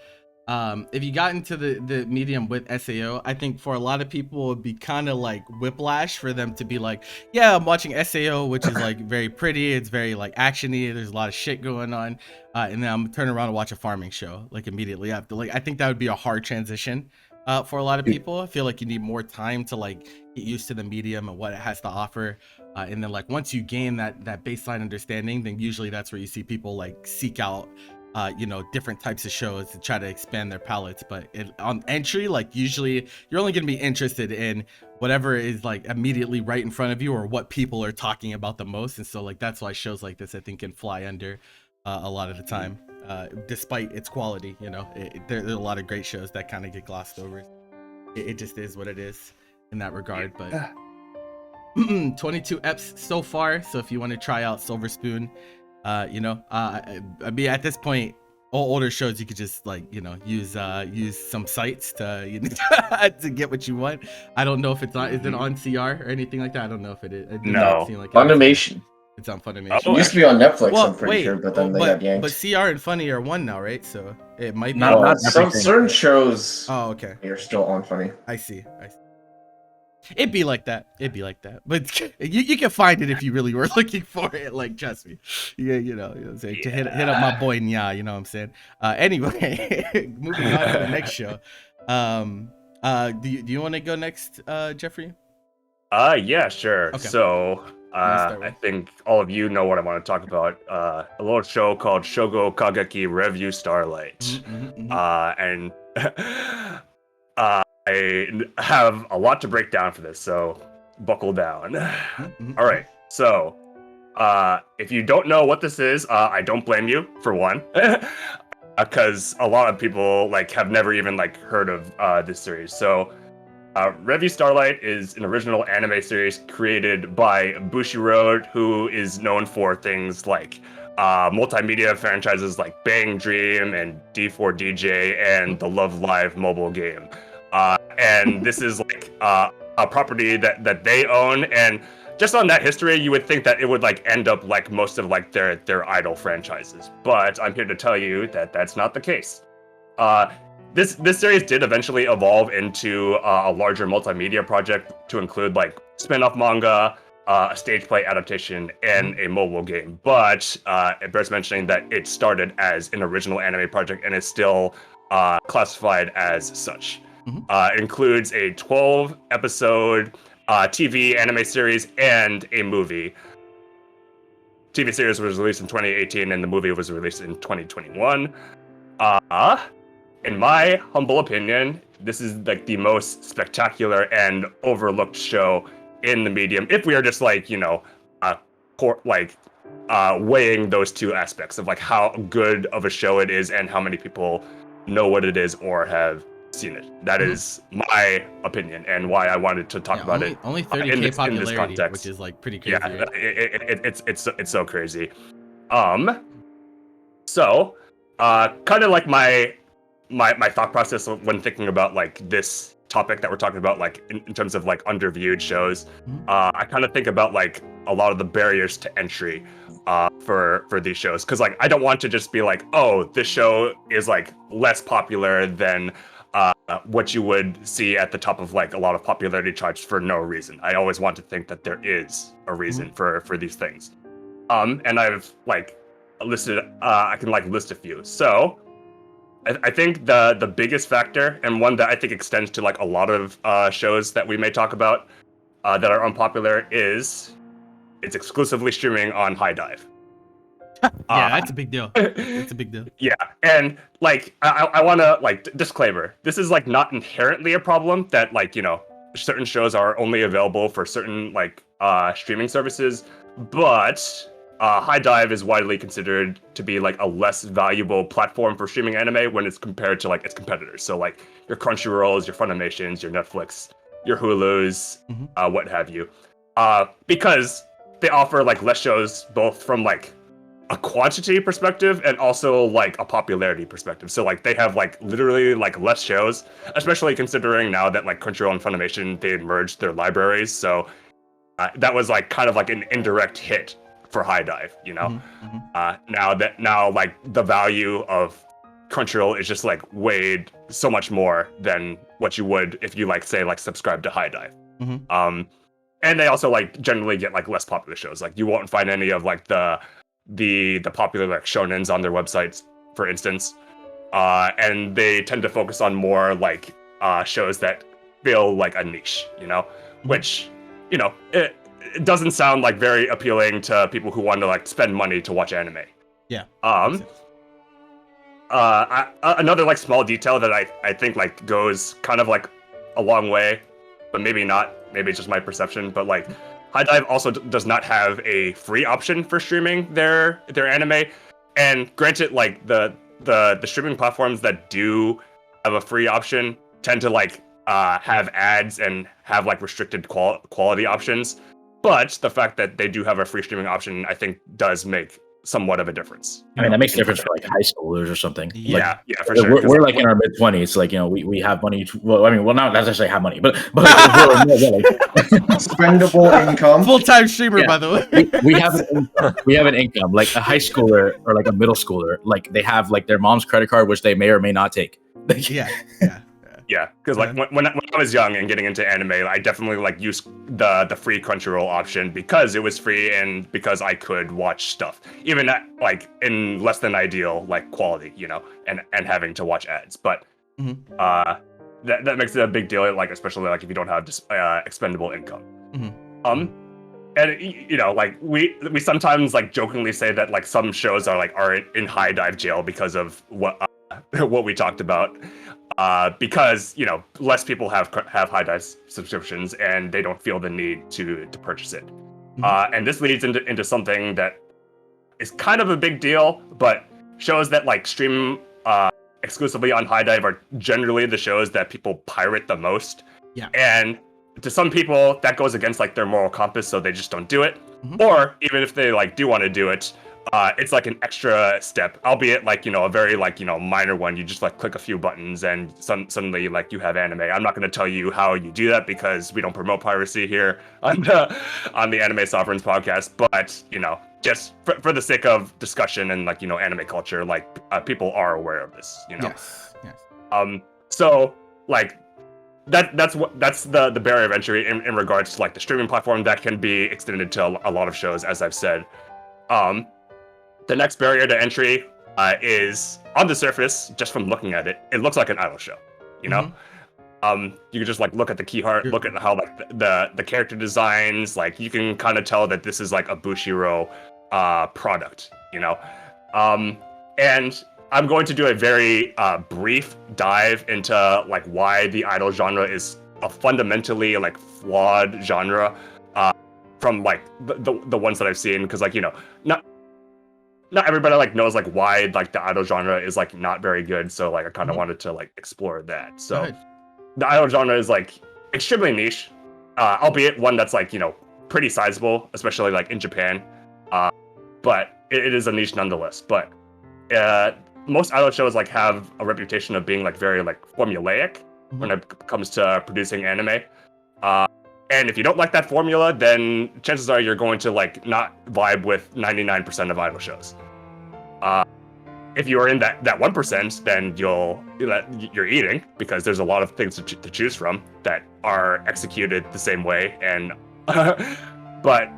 if you got into the medium with SAO, I think for a lot of people it would be kind of like whiplash for them to be like, yeah, I'm watching SAO, which is like very pretty, it's very like actiony, there's a lot of shit going on, and then I'm turning around to watch a farming show like immediately after. Like, I think that would be a hard transition for a lot of people. I feel like you need more time to like get used to the medium and what it has to offer, and then like once you gain that baseline understanding, then usually that's where you see people like seek out different types of shows to try to expand their palettes. But on entry, like usually you're only going to be interested in whatever is like immediately right in front of you, or what people are talking about the most. And so like that's why shows like this I think can fly under a lot of the time, despite its quality. There are a lot of great shows that kind of get glossed over. It just is what it is in that regard. But 22 eps so far, so if you want to try out Silver Spoon, I mean, at this point, all older shows you could just like use some sites to to get what you want. I don't know if it's on. Is it on CR or anything like that? I don't know if it is. It does not seem like Funimation. It's on Funimation. It used to be on Netflix. I'm pretty sure, but then they got yanked. But CR and Funny are one now, right? So it might be. Not some certain shows. Oh, okay. Are still on Funny. I see. It'd be like that. But you can find it if you really were looking for it. Like, trust me. Yeah, you know what I'm saying? To hit up my boy Nya, you know what I'm saying? Anyway, moving on to the next show. Do you want to go next, Jeffrey? Yeah, sure. Okay. So, I think all of you know what I want to talk about. A little show called Kageki Revue Starlight. And I have a lot to break down for this, so buckle down. All right. So, if you don't know what this is, I don't blame you, for one. Because a lot of people like have never even like heard of this series. So, Revue Starlight is an original anime series created by Bushiroad, who is known for things like multimedia franchises like Bang Dream and D4DJ and the Love Live mobile game. And this is like a property that they own, and just on that history, you would think that it would like end up like most of like their idol franchises. But I'm here to tell you that that's not the case. This series did eventually evolve into a larger multimedia project to include like spin-off manga, a stage play adaptation, and a mobile game. But it bears mentioning that it started as an original anime project and is still classified as such. It includes a 12-episode TV anime series and a movie. TV series was released in 2018 and the movie was released in 2021. In my humble opinion, this is like the most spectacular and overlooked show in the medium. If we are just like, you know, weighing those two aspects of like how good of a show it is and how many people know what it is or have seen it. That is my opinion and why I wanted to talk about it. Only 30K popularity, in this context. which is like pretty crazy. Yeah, it's so crazy. So, kind of like my thought process when thinking about like this topic that we're talking about, like in terms of like underviewed shows, I kind of think about like a lot of the barriers to entry for these shows, because like I don't want to just be like, oh, this show is like less popular than what you would see at the top of like a lot of popularity charts for no reason. I always want to think that there is a reason for these things. And I've like listed, I can like list a few. So I think the biggest factor, and one that I think extends to like a lot of shows that we may talk about that are unpopular, is it's exclusively streaming on High Dive. Yeah, that's a big deal. It's a big deal. Yeah, and like I want to like disclaimer, this is like not inherently a problem that like, you know, certain shows are only available for certain like streaming services, but High Dive is widely considered to be like a less valuable platform for streaming anime when it's compared to like its competitors. So like your Crunchyrolls, your Funimations, your Netflix, your Hulus, what have you, because they offer like less shows both from like a quantity perspective and also like a popularity perspective. So like they have like literally like less shows, especially considering now that like Crunchyroll and Funimation, they merged their libraries. So that was like kind of like an indirect hit for High Dive, you know. Now like the value of Crunchyroll is just like weighed so much more than what you would if you like say like subscribe to High Dive. And they also like generally get like less popular shows. Like you won't find any of like the popular like shonens on their websites, for instance. And they tend to focus on more like shows that feel like a niche, you know, which, you know, it doesn't sound like very appealing to people who want to like spend money to watch anime. Yeah. Another like small detail that I think like goes kind of like a long way, but maybe not. Maybe it's just my perception. But like High Dive also does not have a free option for streaming their anime. And granted, like the streaming platforms that do have a free option tend to like have ads and have like restricted quality options. But the fact that they do have a free streaming option, I think, does make somewhat of a difference. I mean, that makes a difference for like high schoolers or something. Yeah, like, for sure. We're like in our mid-20s. Like, you know, we have money. Well, not necessarily have money, but spendable income. Full-time streamer, by the way. we have an income. We have an income. Like a high schooler or like a middle schooler, like they have like their mom's credit card, which they may or may not take. Yeah. Yeah, because like when I was young and getting into anime, I definitely like used the free Crunchyroll option because it was free and because I could watch stuff even at like in less than ideal like quality, and having to watch ads. But that makes it a big deal, like especially like if you don't have expendable income. And like we sometimes like jokingly say that like some shows are in high dive jail because of what we talked about. Because less people have high dive subscriptions and they don't feel the need to purchase it. And this leads into something that is kind of a big deal, but shows that like stream exclusively on high dive are generally the shows that people pirate the most. Yeah. And to some people that goes against like their moral compass, so they just don't do it. Or even if they like do want to do it, it's like an extra step, albeit like a very like minor one. You just like click a few buttons and suddenly like you have anime. I'm not going to tell you how you do that because we don't promote piracy here on the Anime Sovereigns podcast. But just for the sake of discussion and like anime culture, like people are aware of this. Yes. So like that's the barrier of entry in regards to like the streaming platform that can be extended to a lot of shows, as I've said. The next barrier to entry is on the surface, just from looking at it, it looks like an idol show. You can just like look at the key art, look at how like the character designs, like you can kind of tell that this is like a Bushiroad product. And I'm going to do a very brief dive into like why the idol genre is a fundamentally like flawed genre from like the ones that I've seen, because like not everybody like knows like why like the idol genre is like not very good, so like I kind of wanted to like explore that. So the idol genre is like extremely niche, albeit one that's like pretty sizable, especially like in Japan, but it is a niche nonetheless. But most idol shows like have a reputation of being like very like formulaic when it comes to producing anime. And if you don't like that formula, then chances are you're going to like not vibe with 99% of idol shows. If you are in that 1%, then you're eating, because there's a lot of things to choose from that are executed the same way. And but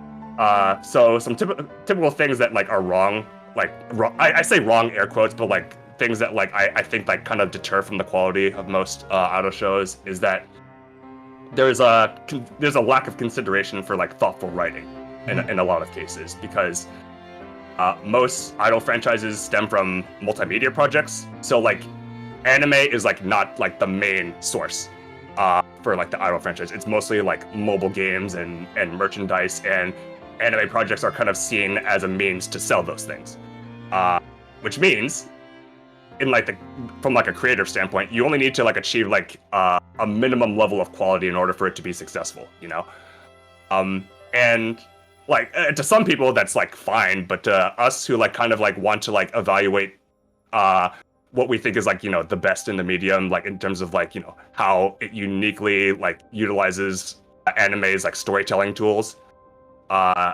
so some typical things that like are wrong, like I say wrong air quotes, but like things that like I think like kind of deter from the quality of most idol shows is that there's a lack of consideration for like thoughtful writing in a lot of cases, because most idol franchises stem from multimedia projects. So like anime is like not like the main source for like the idol franchise. It's mostly like mobile games and merchandise, and anime projects are kind of seen as a means to sell those things, which means in like from like a creative standpoint, you only need to like achieve like a minimum level of quality in order for it to be successful, and like to some people that's like fine, but to us who like kind of like want to like evaluate what we think is like the best in the medium, like in terms of like how it uniquely like utilizes anime's like storytelling tools,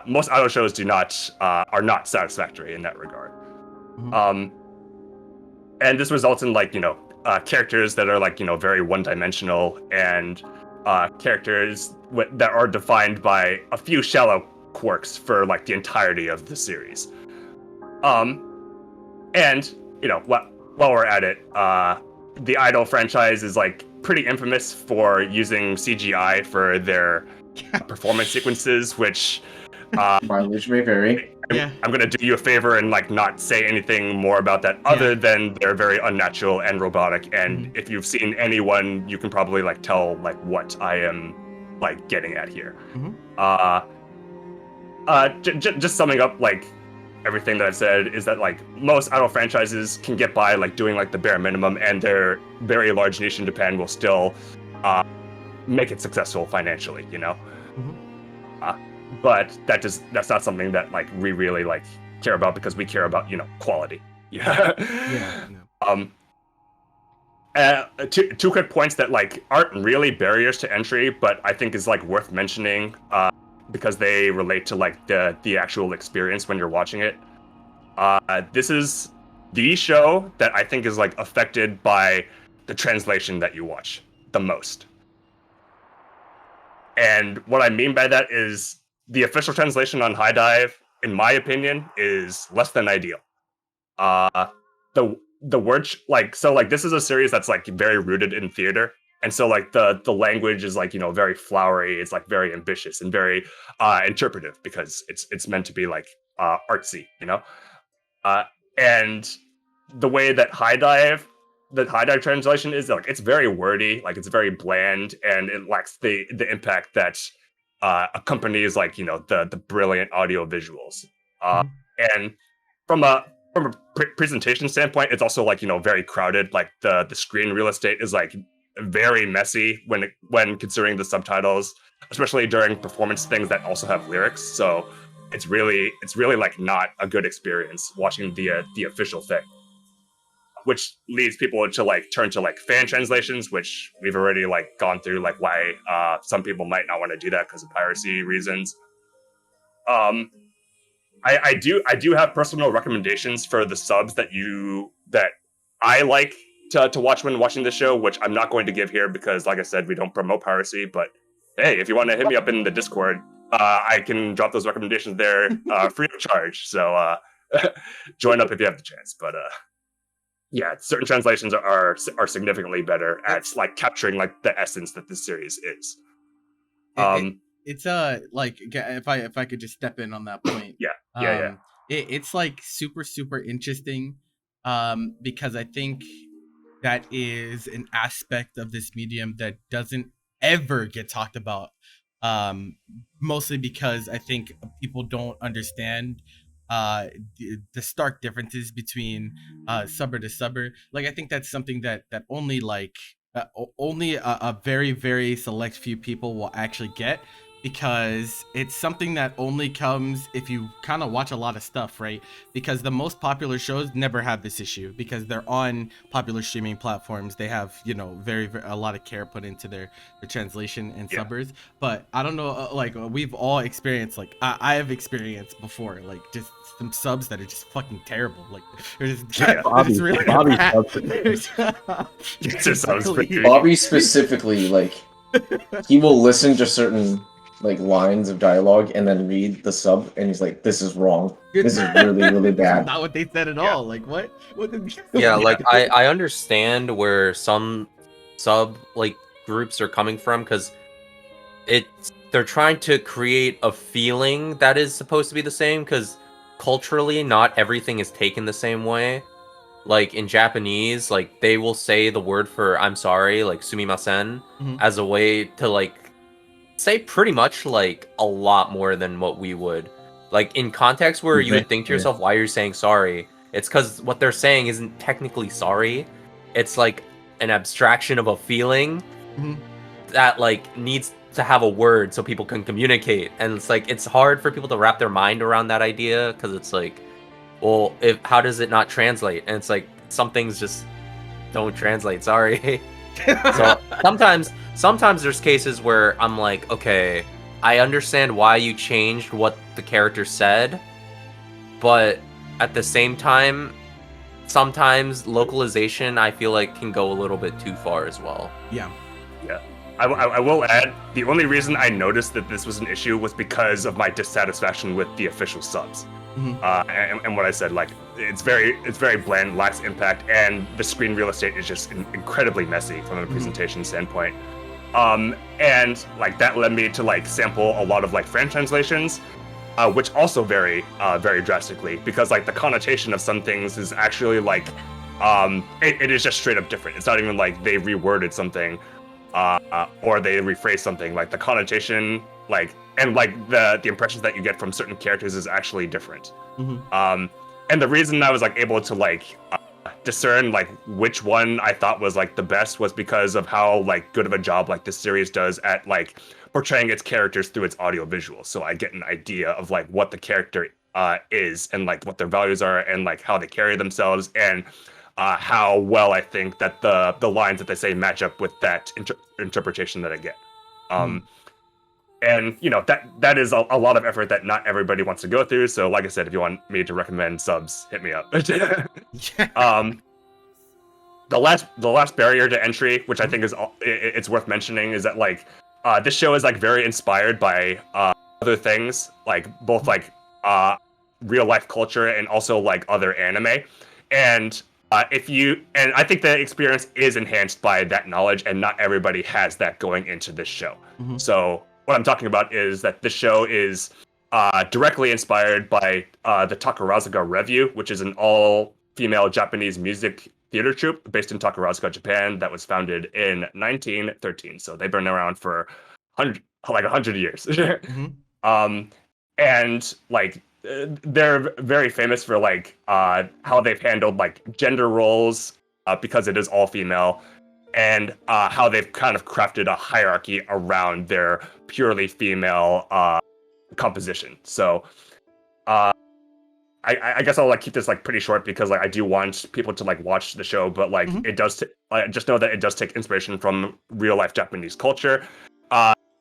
most idol shows are not satisfactory in that regard. And this results in like characters that are like very one-dimensional, and characters that are defined by a few shallow quirks for like the entirety of the series. And while we're at it, the idol franchise is like pretty infamous for using CGI for their performance sequences, which mileage may vary. I'm gonna do you a favor and like not say anything more about that other than they're very unnatural and robotic. And if you've seen anyone, you can probably like tell like what I am like getting at here. Just summing up like everything that I've said is that like most idol franchises can get by like doing like the bare minimum, and their very large niche in Japan will still make it successful financially, but that's not something that like we really like care about, because we care about quality. Two quick points that like aren't really barriers to entry, but I think is like worth mentioning because they relate to like the actual experience when you're watching it. This is the show that I think is like affected by the translation that you watch the most. And what I mean by that is the official translation on High Dive, in my opinion, is less than ideal. The word this is a series that's like very rooted in theater, and so like the language is like, you know, very flowery. It's like very ambitious and very interpretive because it's meant to be like artsy, you know. And the way that the High Dive translation is, like, it's very wordy, like it's very bland, and it lacks the impact that accompanies, like, you know, the brilliant audio visuals. And from a presentation standpoint, it's also like, you know, very crowded. Like the screen real estate is like very messy when considering the subtitles, especially during performance things that also have lyrics. So it's really like not a good experience watching the official thing, which leads people to like turn to like fan translations, which we've already like gone through, like why some people might not want to do that because of piracy reasons. I do have personal recommendations for the subs that I like to watch when watching this show, which I'm not going to give here because, like I said, we don't promote piracy. But hey, if you want to hit me up in the Discord, I can drop those recommendations there free of charge. So join up if you have the chance. But yeah, certain translations are significantly better at like capturing like the essence that this series is. It's like, if I could just step in on that point. Yeah. It's like super interesting, because I think that is an aspect of this medium that doesn't ever get talked about, mostly because I think people don't understand the stark differences between subber to subber. Like, I think that's something that only like only a very very select few people will actually get, because it's something that only comes if you kind of watch a lot of stuff, right? Because the most popular shows never have this issue because they're on popular streaming platforms. They have, you know, a lot of care put into their translation and subbers. But I don't know, like we've all experienced, like I have experienced before, like just some subs that are just fucking terrible. Like they're just really Bobby specifically, like he will listen to certain like lines of dialogue and then read the sub, and he's like, "This is wrong. This is really bad." Not what they said at all. Like what? Yeah, like I understand where some sub like groups are coming from, because they're trying to create a feeling that is supposed to be the same, because culturally not everything is taken the same way. Like in Japanese, like they will say the word for I'm sorry, like sumimasen, as a way to like say pretty much like a lot more than what we would. Like in context where you would think to yourself, why are you saying sorry? It's because what they're saying isn't technically sorry. It's like an abstraction of a feeling that like needs to have a word so people can communicate. And it's like, it's hard for people to wrap their mind around that idea, because it's like, well, how does it not translate? And it's like, some things just don't translate, sorry. So sometimes there's cases where I'm like, okay, I understand why you changed what the character said, but at the same time, sometimes localization I feel like can go a little bit too far as well. Yeah. I will add, the only reason I noticed that this was an issue was because of my dissatisfaction with the official subs. And what I said, like, it's very bland, lacks impact, and the screen real estate is just incredibly messy from a presentation standpoint. And like that led me to like sample a lot of like fan translations, which also vary very drastically, because like the connotation of some things is actually like it is just straight up different. It's not even like they reworded something or they rephrased something. Like the connotation, like, and like the impressions that you get from certain characters is actually different. And the reason I was like able to like discern like which one I thought was like the best was because of how like good of a job like this series does at like portraying its characters through its audio visuals. So I get an idea of like what the character is, and like what their values are, and like how they carry themselves, and how well I think that the lines that they say match up with that interpretation that I get. And you know, that is a lot of effort that not everybody wants to go through. So like I said, if you want me to recommend subs, hit me up. the last barrier to entry, which I think is it's worth mentioning, is that like this show is like very inspired by other things, like both like real life culture and also like other anime, and I think the experience is enhanced by that knowledge, and not everybody has that going into this show. Mm-hmm. So what I'm talking about is that this show is directly inspired by the Takarazuka Revue, which is an all-female Japanese music theater troupe based in Takarazuka, Japan, that was founded in 1913. So they've been around for 100 years. Mm-hmm. And like they're very famous for like how they've handled like gender roles because it is all female, and how they've kind of crafted a hierarchy around their purely female composition. So I guess I'll like keep this like pretty short because like I do want people to like watch the show, but like it does just know that it does take inspiration from real life Japanese culture,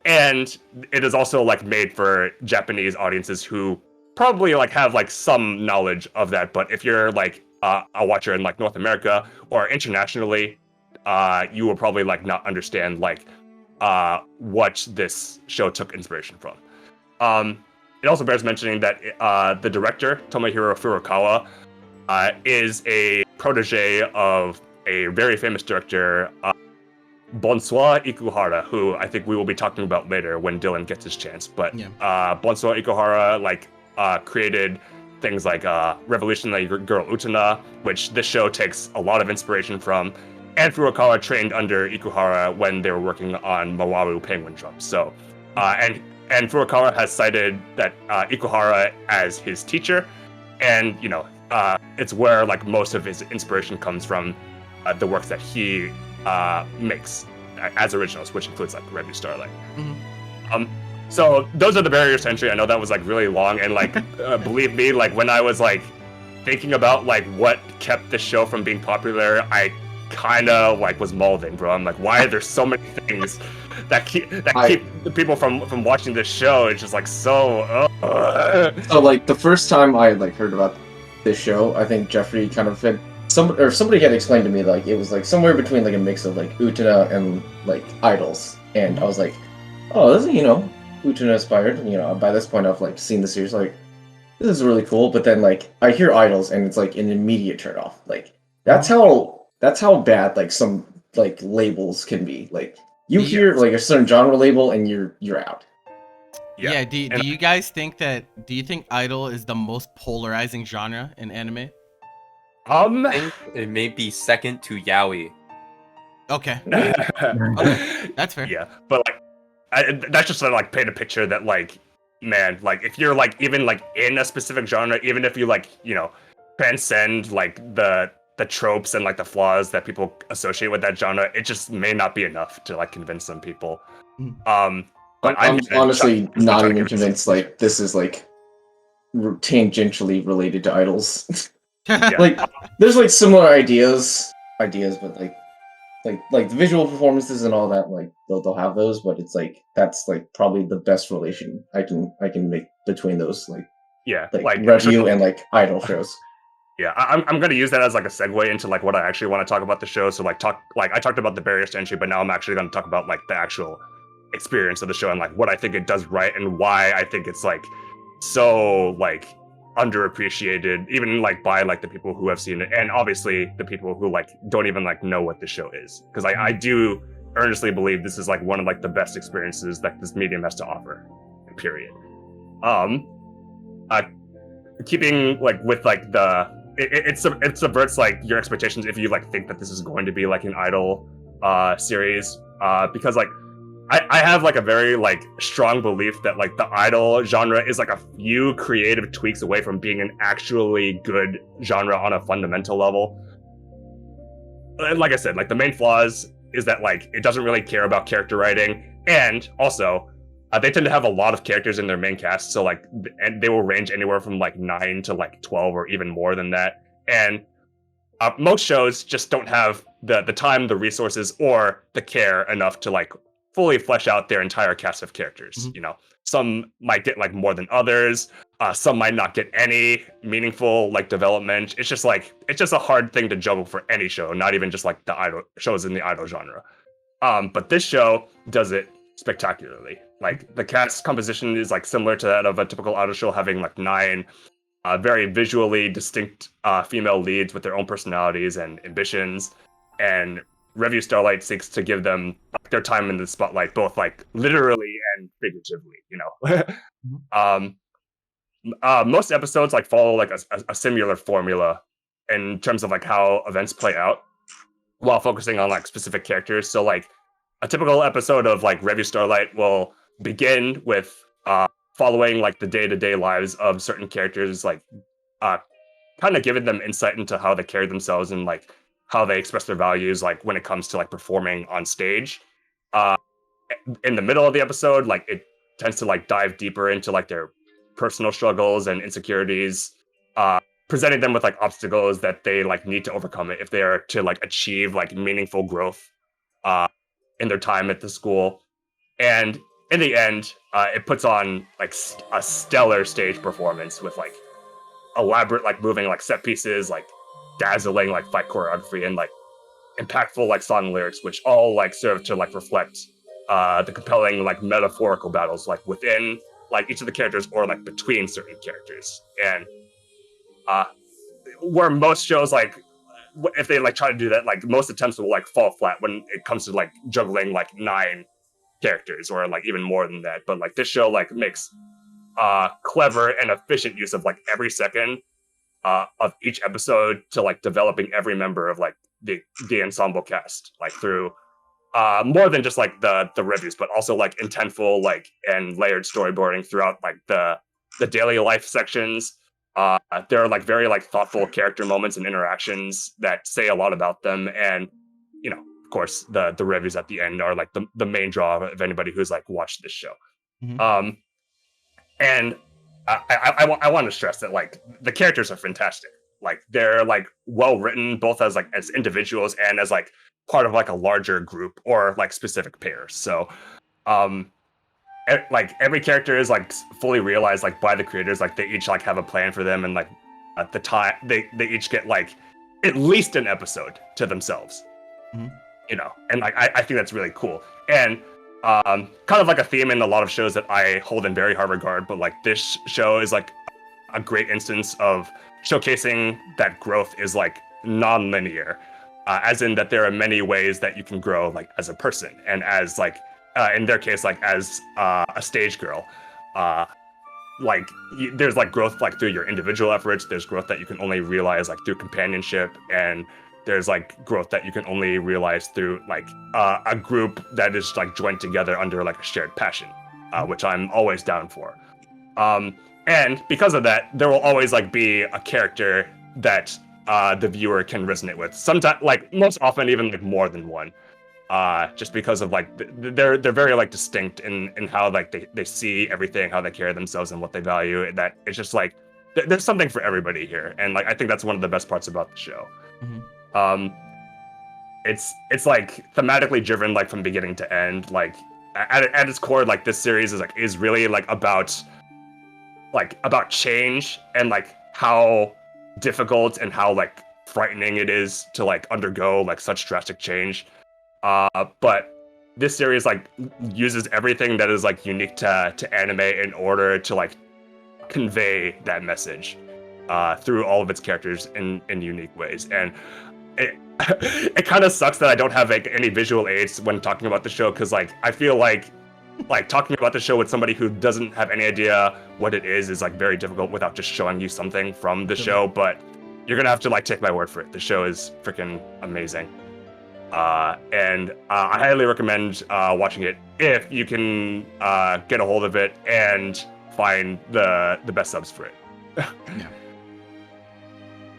and it is also like made for Japanese audiences who probably like have like some knowledge of that. But if you're like a watcher in like North America or internationally, you will probably like not understand like what this show took inspiration from. It also bears mentioning that the director, Tomohiro Furukawa, is a protege of a very famous director, Bonsoir Ikuhara, who I think we will be talking about later when Dylan gets his chance. But Bonsoir Ikuhara like created things like Revolutionary Girl Utena, which this show takes a lot of inspiration from. And Furukawa trained under Ikuhara when they were working on Mawaru Penguin Drum. So, and Furukawa has cited that Ikuhara as his teacher, and you know, it's where like most of his inspiration comes from, the works that he makes as originals, which includes like Revue, Starlight. Mm-hmm. So those are the barriers to entry. I know that was like really long, and like believe me, like when I was like thinking about like what kept the show from being popular, I kind of like was molding, bro. I'm like, why are there so many things that keep the people from watching this show? It's just like so. So like the first time I like heard about this show, I think Jeffrey kind of had somebody had explained to me like it was like somewhere between like a mix of like Utena and like idols, and I was like, oh, this is, you know, Utena inspired. You know, by this point I've like seen the series, like this is really cool. But then like I hear idols and it's like an immediate turn off. Like that's how bad like some like labels can be. Like you hear like a certain genre label and you're out. Yeah. Do you guys think that? Do you think idol is the most polarizing genre in anime? I think it may be second to yaoi. Okay. Okay, that's fair. Yeah, but like that's just to like paint a picture that like, man, like if you're like even like in a specific genre, even if you like, you know, transcend like the tropes and like the flaws that people associate with that genre, it just may not be enough to like convince some people. But I'm honestly not even convinced like this is like tangentially related to idols. Like there's like similar ideas, but like the visual performances and all that, like they'll have those, but it's like that's like probably the best relation I can make between those like Revue and like idol shows. Yeah, I'm gonna use that as like a segue into like what I actually want to talk about the show. So like I talked about the barriers to entry, but now I'm actually gonna talk about like the actual experience of the show and like what I think it does right and why I think it's like so like underappreciated, even like by like the people who have seen it, and obviously the people who like don't even like know what the show is, because I do earnestly believe this is like one of like the best experiences that this medium has to offer, period. Keeping like with like it subverts like your expectations if you like think that this is going to be like an idol series, because like I have like a very like strong belief that like the idol genre is like a few creative tweaks away from being an actually good genre on a fundamental level. And like I said, like the main flaws is that like it doesn't really care about character writing, and also they tend to have a lot of characters in their main cast, so like and they will range anywhere from like 9 to like 12 or even more than that. And most shows just don't have the time, the resources, or the care enough to like fully flesh out their entire cast of characters. You know, some might get like more than others. Some might not get any meaningful like development. It's just a hard thing to juggle for any show, not even just like the idol shows in the idol genre. But this show does it spectacularly. Like the cast composition is like similar to that of a typical idol show, having like 9 very visually distinct female leads with their own personalities and ambitions. And Revue Starlight seeks to give them like, their time in the spotlight, both like literally and figuratively. You know, most episodes like follow like a similar formula in terms of like how events play out, while focusing on like specific characters. So like a typical episode of like Revue Starlight will begin with following like the day-to-day lives of certain characters, like kind of giving them insight into how they carry themselves and like how they express their values, like when it comes to like performing on stage. In the middle of the episode, like it tends to like dive deeper into like their personal struggles and insecurities, presenting them with like obstacles that they like need to overcome it if they are to like achieve like meaningful growth in their time at the school. And in the end, it puts on like a stellar stage performance with like elaborate like moving like set pieces, like dazzling like fight choreography, and like impactful like song lyrics, which all like serve to like reflect the compelling like metaphorical battles like within like each of the characters or like between certain characters. And where most shows like if they like try to do that, like most attempts will like fall flat when it comes to like juggling like 9 characters or like even more than that. But like this show like makes clever and efficient use of like every second of each episode to like developing every member of like the ensemble cast, like through more than just like the reviews, but also like intentful like and layered storyboarding throughout like the daily life sections. There are like very like thoughtful character moments and interactions that say a lot about them, and you know, of course, the reviews at the end are like the main draw of anybody who's like watched this show. And I want to stress that like the characters are fantastic. Like they're like well written, both as like as individuals and as like part of like a larger group or like specific pairs. So like every character is like fully realized like by the creators. Like they each like have a plan for them, and like at the time they each get like at least an episode to themselves. You know, and like I think that's really cool. And kind of like a theme in a lot of shows that I hold in very high regard, but like this show is like a great instance of showcasing that growth is like non-linear, as in that there are many ways that you can grow like as a person, and as like in their case like as a stage girl, like there's like growth like through your individual efforts. There's growth that you can only realize like through companionship, and there's like growth that you can only realize through like a group that is like joined together under like a shared passion, which I'm always down for. And because of that, there will always like be a character that the viewer can resonate with. Sometimes, like most often, even like more than one. Just because of like they're very like distinct in how like they see everything, how they carry themselves, and what they value. That it's just like there's something for everybody here, and like I think that's one of the best parts about the show. It's like thematically driven like from beginning to end. Like at its core, like this series is really like about change, and like how difficult and how like frightening it is to like undergo like such drastic change. But this series like uses everything that is like unique to anime in order to like convey that message through all of its characters in unique ways. And it kind of sucks that I don't have like any visual aids when talking about the show, because like I feel like talking about the show with somebody who doesn't have any idea what it is like very difficult without just showing you something from the show. But you're gonna have to like take my word for it. The show is freaking amazing. And I highly recommend watching it if you can get a hold of it and find the best subs for it. Yeah.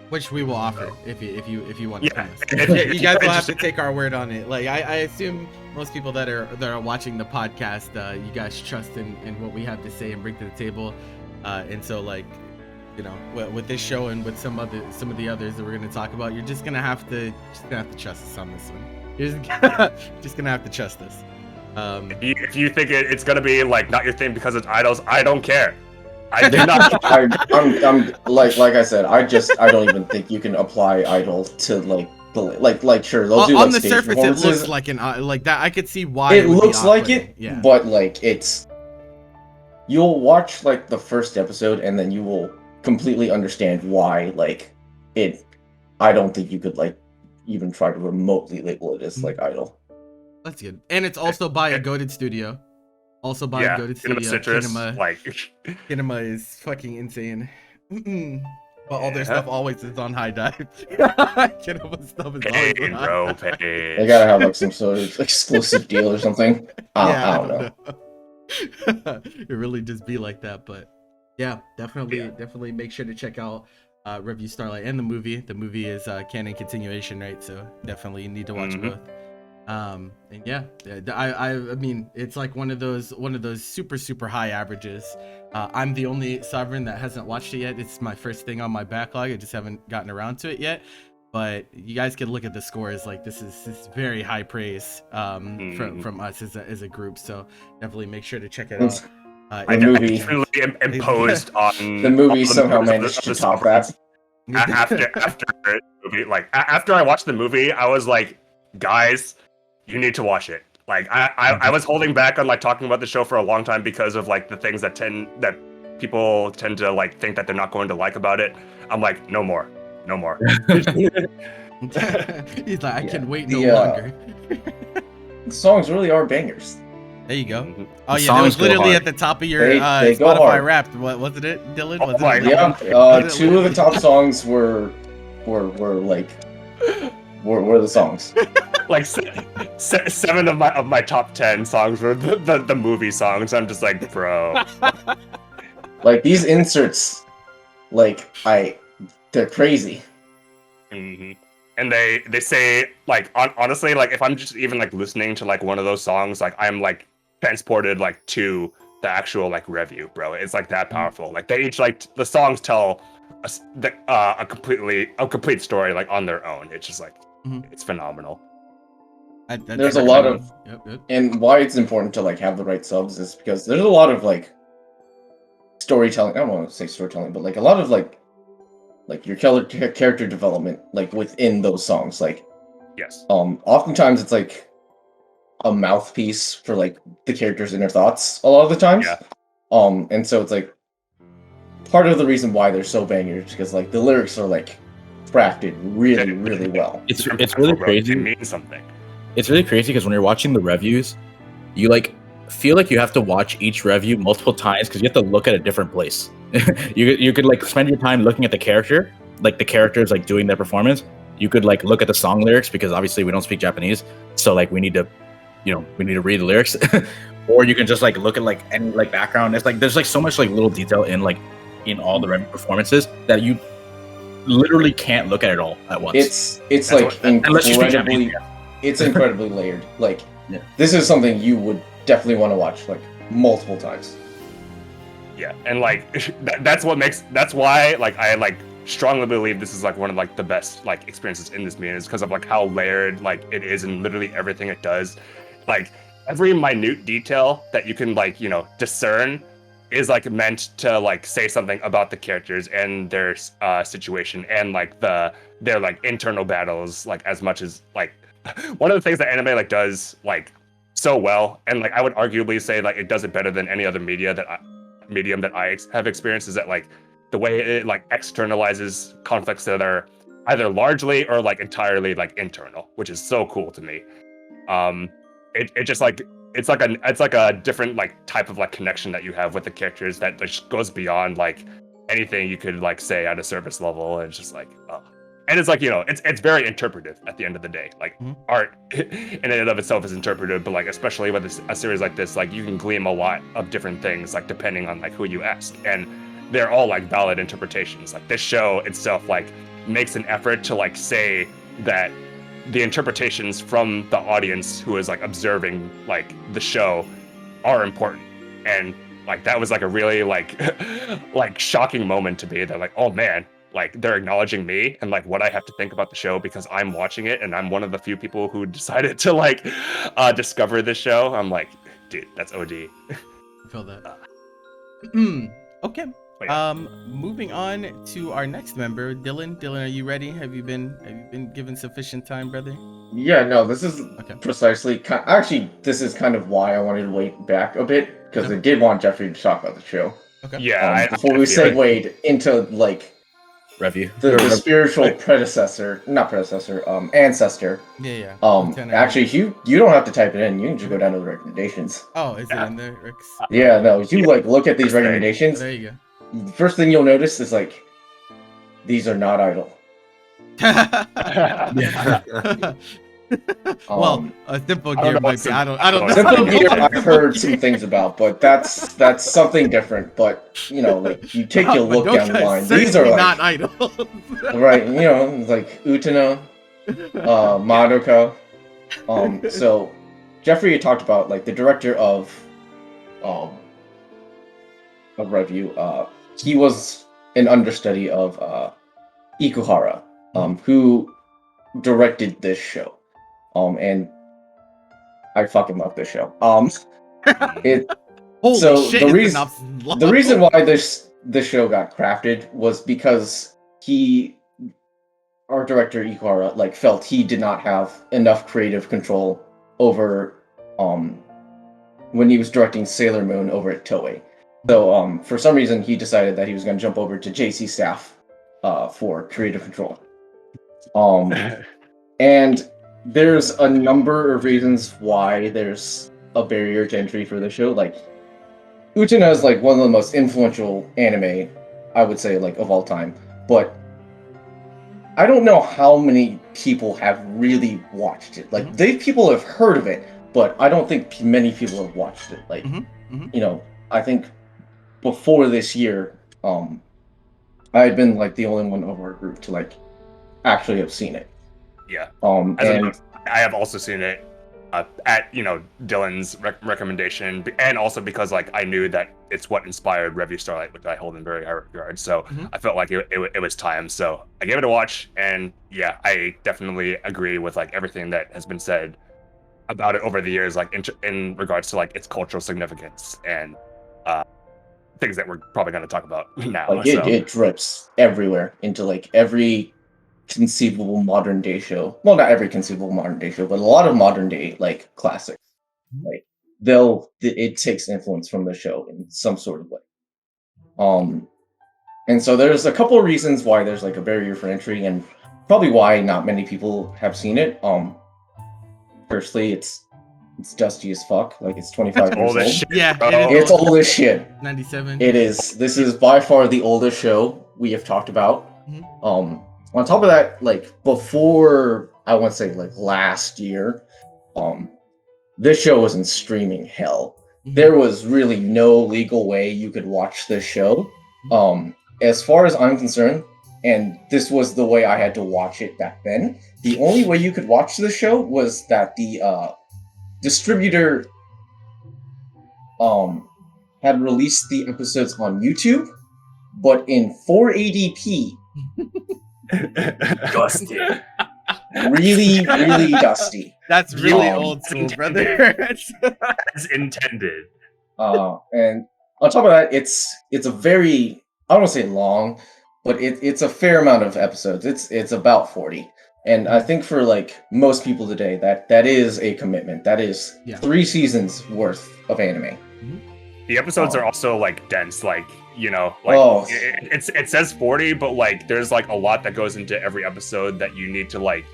Which we will offer if you want to come us. You guys will have to take our word on it. Like I assume most people that are watching the podcast, you guys trust in what we have to say and bring to the table. And so like, you know, with this show and with some of the others that we're going to talk about, you're just gonna have to trust us on this one. You're just gonna have to trust us. If you think it's gonna be like not your thing because it's idols, I don't care. I do not. I'm like I said, I don't even think you can apply idol to like sure they'll do on like the stage surface it performances. looks like like that. I could see why It would be looks like it, off-putting. Yeah. but like you'll watch like the first episode and then you will completely understand why I don't think you could like even try to remotely label it as like idol. That's good. And it's also by a goated studio. Also by a goated studio. Citrus, Kinema is fucking insane. But all their stuff always is on high dive. Kinema stuff is always on high dive. They gotta have like some sort of exclusive deal or something. I don't know. It really just be like that, but yeah, definitely make sure to check out Revue Starlight and the movie. The movie is canon continuation, right? So definitely you need to watch both. And yeah, I mean it's like one of those super high averages. I'm the only sovereign that hasn't watched it yet. It's my first thing on my backlog. I just haven't gotten around to it yet. But you guys can look at the scores. Like this is very high praise from us as a group. So definitely make sure to check it out. The movie imposed on the movie somehow managed to top that. After I watched the movie, I was like, guys, you need to watch it. Like I was holding back on like talking about the show for a long time because of like the things that people tend to like think that they're not going to like about it. I'm like, no more. He's like, I can't wait no longer. The songs really are bangers. There you go. Oh yeah, that was literally at the top of your Spotify Wrapped. What wasn't it, Dylan? Two of the top songs were the songs. Like 7 of my top 10 songs were the movie songs. I'm just like, bro. Like these inserts, they're crazy. Mm-hmm. And they say like honestly, like if I'm just even like listening to like one of those songs, like I'm like transported like to the actual like Revue, bro. It's like that powerful. Like they each like the songs tell a complete story like on their own. It's just like it's phenomenal. There's a lot of and why it's important to like have the right subs is because there's a lot of like storytelling. I don't want to say storytelling, but like a lot of like your character development like within those songs. Like yes, oftentimes it's like a mouthpiece for like the character's inner thoughts a lot of the times. Yeah. And so it's like part of the reason why they're so bangers because like the lyrics are like crafted really well. It's really crazy. It means something. It's really crazy because when you're watching the reviews, you like feel like you have to watch each review multiple times because you have to look at a different place. you could like spend your time looking at the character, like the characters like doing their performance. You could like look at the song lyrics because obviously we don't speak Japanese, so like we need to read the lyrics. Or you can just like look at like any like background. It's like there's like so much like little detail in all the review performances that you literally can't look at it all at once. It's like incredibly. It's incredibly layered. Like, this is something you would definitely want to watch like multiple times. Yeah, and like that's why like I like strongly believe this is like one of like the best like experiences in this media is because of like how layered like it is and literally everything it does. Like every minute detail that you can like discern is like meant to like say something about the characters and their situation and like their like internal battles like as much as like. One of the things that anime like does like so well, and like I would arguably say like it does it better than any other medium that I have experienced is that like the way it like externalizes conflicts that are either largely or like entirely like internal, which is so cool to me. It just like it's like a different like type of like connection that you have with the characters that just goes beyond like anything you could like say at a surface level. And it's just like and it's like it's very interpretive at the end of the day. Like art in and of itself is interpretive, but like especially with a series like this, like you can glean a lot of different things like depending on like who you ask, and they're all like valid interpretations. Like this show itself like makes an effort to like say that the interpretations from the audience who is like observing like the show are important, and like that was like a really like like shocking moment to me that like, oh man, like they're acknowledging me and like what I have to think about the show because I'm watching it and I'm one of the few people who decided to like discover this show. I'm like, dude, that's OD. I feel that. Okay. But yeah. Moving on to our next member, Dylan. Dylan, are you ready? Have you been given sufficient time, brother? Yeah, no, this is Okay. precisely. Actually, this is kind of why I wanted to wait back a bit because I did want Jeffrey to talk about the show. Okay. Yeah. Before we segued into like Revue. the spiritual ancestor. Yeah. Actually, you don't have to type it in. You can just go down to the recommendations. Oh, is it in there, Rex? Yeah, no, you like look at these recommendations. There you The first thing you'll notice is like these are not idle. Well, a Simple Gear might be. I don't know. Simple Gear, I've heard some things about, but that's something different. But you know, like you take a look down the line, these are like, not idle. right? You know, like Utena, Madoka. So Jeffrey had talked about like the director of Revue. He was an understudy of Ikuhara, who directed this show. And I fucking love this show. Holy shit! The reason why this show got crafted was because our director Ikuhara, like felt he did not have enough creative control over when he was directing Sailor Moon over at Toei. So for some reason he decided that he was going to jump over to JC staff for creative control. And there's a number of reasons why there's a barrier to entry for the show. Like, Utena is like one of the most influential anime, I would say, like of all time. But I don't know how many people have really watched it. Like, people have heard of it, but I don't think many people have watched it. Like, you know, I think before this year, I had been like the only one over our group to like actually have seen it. Yeah. And I have also seen it at Dylan's recommendation, and also because like I knew that it's what inspired Revue Starlight, which I hold in very high regard. So I felt like it was time. So I gave it a watch, and yeah, I definitely agree with like everything that has been said about it over the years, like in regards to like its cultural significance and things that we're probably going to talk about now. Like it drips everywhere into like every conceivable modern day show. Well, not every conceivable modern day show, but a lot of modern day like classics. Like it takes influence from the show in some sort of way. And so there's a couple of reasons why there's like a barrier for entry, and probably why not many people have seen it. Firstly, it's dusty as fuck. Like it's 25 years old. Shit, yeah, it's old as shit. 97. It is. This is by far the oldest show we have talked about. On top of that, like before, I want to say like last year, this show was in streaming hell. There was really no legal way you could watch this show. As far as I'm concerned, and this was the way I had to watch it back then, the only way you could watch this show was that the distributor had released the episodes on YouTube, but in 480p. Dusty. Really, really dusty. That's really old school, brother. As intended. And on top of that, it's a very, I don't want to say long, but it's a fair amount of episodes. It's about 40. And I think for like most people today, that is a commitment. That is 3 seasons worth of anime. The episodes are also like dense, like it says 40, but like there's like a lot that goes into every episode that you need to like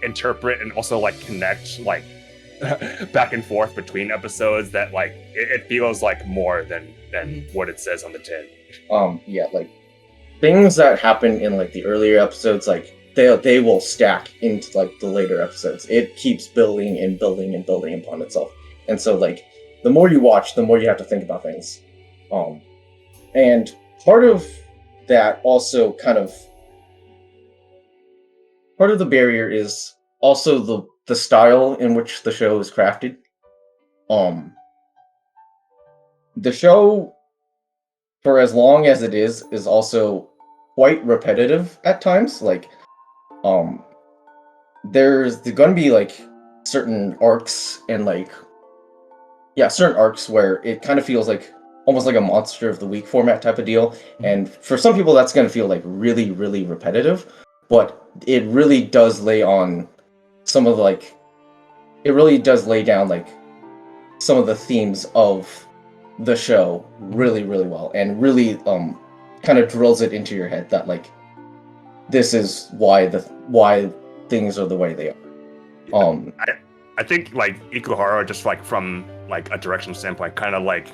interpret and also like connect like back and forth between episodes. That like it feels like more than what it says on the tin. Like things that happen in like the earlier episodes, like they will stack into like the later episodes. It keeps building and building and building upon itself, and so like the more you watch, the more you have to think about things. And part of that also kind of part of the barrier is also the style in which the show is crafted. The show, for as long as it is also quite repetitive at times. Like, there's going to be like certain arcs and like certain arcs where it kind of feels like almost like a monster of the week format type of deal. And for some people, that's going to feel like really, really repetitive. But it really does lay on some of like, it really does lay down like some of the themes of the show really, really well, and really kind of drills it into your head that like this is why things are the way they are. I think like Ikuhara, just like from like a direction standpoint, kind of like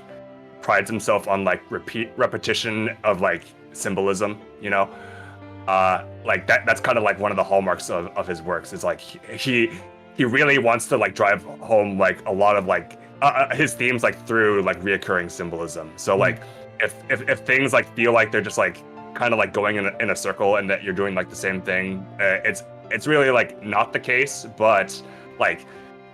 prides himself on like repetition of like symbolism, you know. Like that's kind of like one of the hallmarks of his works. Is like he really wants to like drive home like a lot of like his themes like through like reoccurring symbolism. So like if things like feel like they're just like kind of like going in a circle and that you're doing like the same thing, it's really like not the case, but like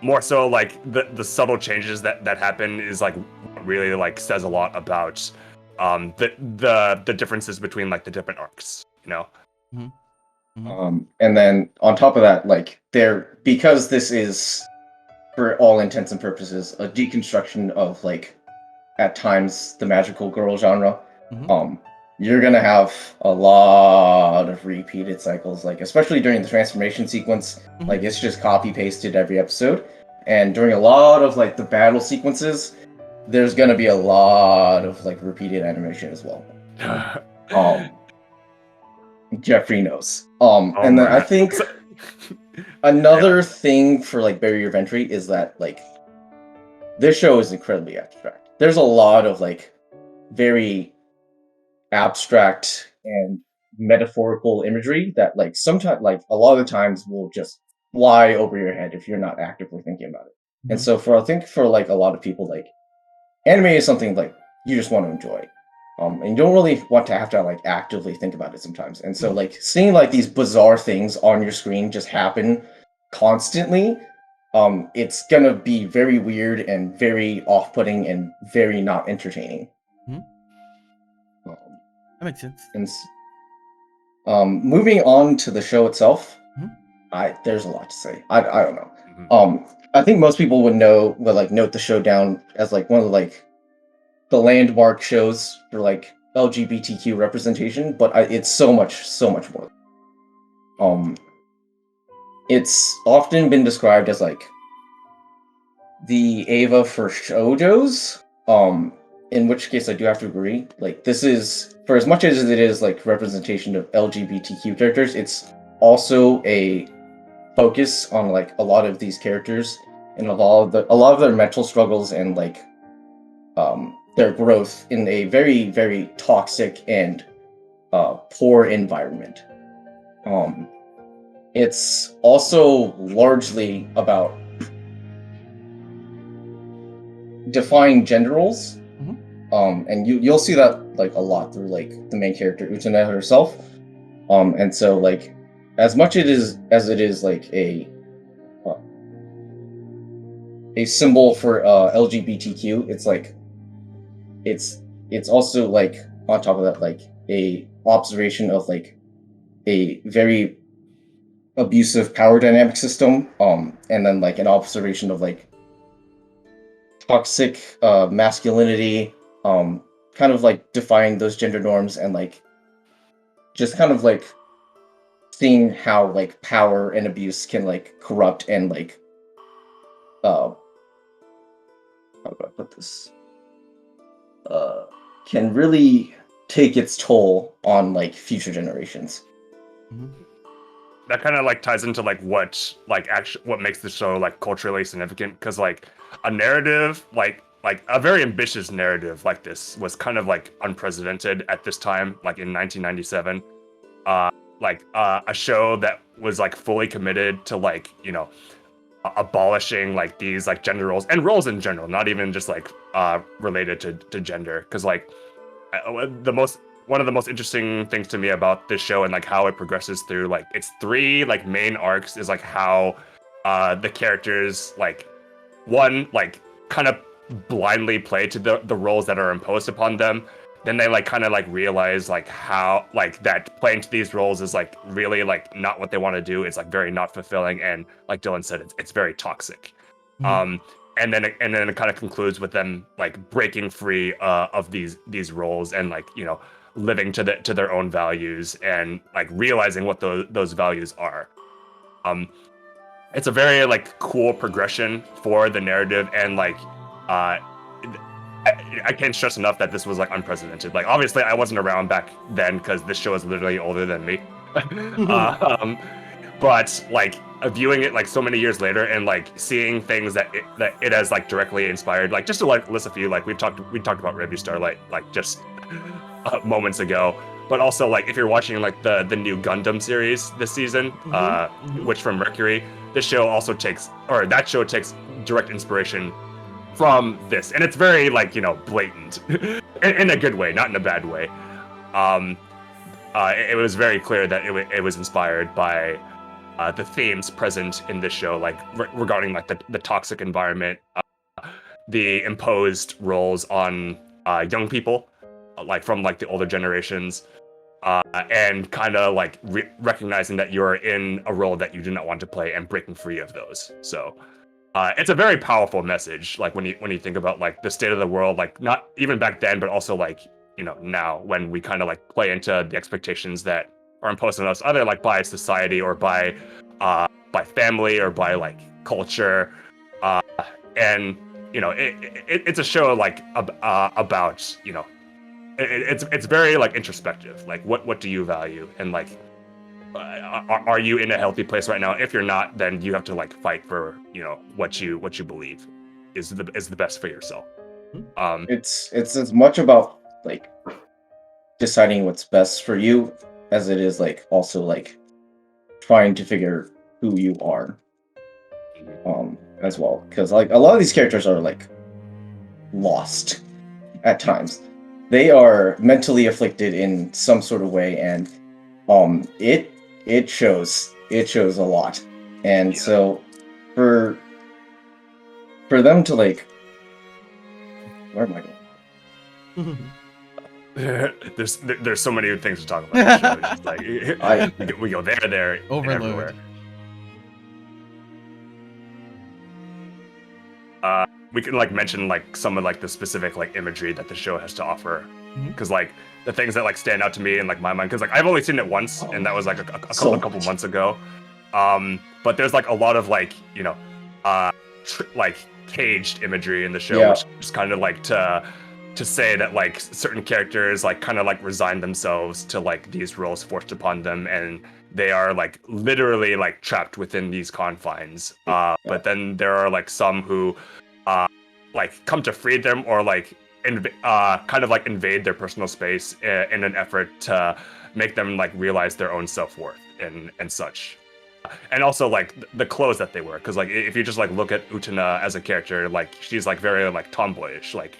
more so like the subtle changes that happen is like really like says a lot about the differences between like the different arcs, you know. And then on top of that, like because this is for all intents and purposes a deconstruction of like at times the magical girl genre, you're gonna have a lot of repeated cycles, like especially during the transformation sequence. Like it's just copy pasted every episode, and during a lot of like the battle sequences there's gonna be a lot of like repeated animation as well. Jeffrey knows. And then I think another thing for like barrier of entry is that like this show is incredibly abstract. There's a lot of like very abstract and metaphorical imagery that like sometimes like a lot of the times will just fly over your head if you're not actively thinking about it. And so I think for like a lot of people, like anime is something like you just want to enjoy. And you don't really want to have to like actively think about it sometimes. And so like seeing like these bizarre things on your screen just happen constantly, it's gonna be very weird and very off-putting and very not entertaining. That makes sense. And moving on to the show itself, there's a lot to say. I don't know. I think most people would like note the show down as like one of like the landmark shows for like LGBTQ representation, but it's so much more. It's often been described as like the Eva for shoujos, in which case I do have to agree. Like this is, for as much as it is like representation of LGBTQ characters, it's also a focus on like a lot of these characters and a lot of their mental struggles and like their growth in a very, very toxic and poor environment. It's also largely about defying gender roles, and you'll see that like a lot through like the main character Utena herself. And so like as much as it is like a symbol for LGBTQ, it's like it's also like on top of that like a observation of like a very abusive power dynamic system, and then like an observation of like toxic masculinity, kind of like defying those gender norms and like just kind of like seeing how like power and abuse can like corrupt and like how do I put this? Can really take its toll on like future generations. That kind of like ties into like what makes the show like culturally significant, because like a narrative like a very ambitious narrative like this was kind of like unprecedented at this time, like in 1997. A show that was like fully committed to like, you know, abolishing like these like gender roles and roles in general, not even just like related to gender, because like one of the most interesting things to me about this show and like how it progresses through like its three like main arcs is like how the characters like one like kind of blindly play to the roles that are imposed upon them. then they like kind of like realize like how like that playing to these roles is like really like not what they want to do. It's like very not fulfilling, and like Dylan said, it's very toxic. And then it kind of concludes with them like breaking free of these roles and like living to their own values and like realizing what those values are. It's a very like cool progression for the narrative, and like I can't stress enough that this was like unprecedented. Like obviously I wasn't around back then because this show is literally older than me. But like viewing it like so many years later and like seeing things that it has like directly inspired, like just to like list a few, like we talked about Revue Starlight like just moments ago, but also like if you're watching like the new Gundam series this season, which from Mercury, that show takes direct inspiration from this, and it's very like blatant in a good way, not in a bad way. It was very clear that it was inspired by the themes present in this show, like regarding like the toxic environment, the imposed roles on young people, like from like the older generations, and kind of like recognizing that you're in a role that you do not want to play and breaking free of those. So it's a very powerful message, like when you think about like the state of the world, like not even back then, but also like now when we kind of like play into the expectations that are imposed on us, either like by society or by family or by like culture, and it's a show like about it's very like introspective, like what do you value, and like are you in a healthy place right now? If you're not, then you have to like fight for what you believe is the best for yourself. It's as much about like deciding what's best for you as it is like also like trying to figure who you are as well, because like a lot of these characters are like lost at times. They are mentally afflicted in some sort of way, and it shows a lot. And so for them to like, where am I going? There's so many things to talk about. It's like we go there, overload. Everywhere. We can like mention like some of like the specific like imagery that the show has to offer, because like the things that like stand out to me in like my mind, because like I've only seen it once, and that was like a couple months ago. But there's like a lot of like like caged imagery in the show, which is kind of like to say that like certain characters like kind of like resign themselves to like these roles forced upon them, and they are like literally like trapped within these confines. But then there are like some who like come to free them, or like kind of like invade their personal space in an effort to make them like realize their own self-worth and such. And also like the clothes that they wear, because like if you just like look at Utena as a character, like she's like very like tomboyish. Like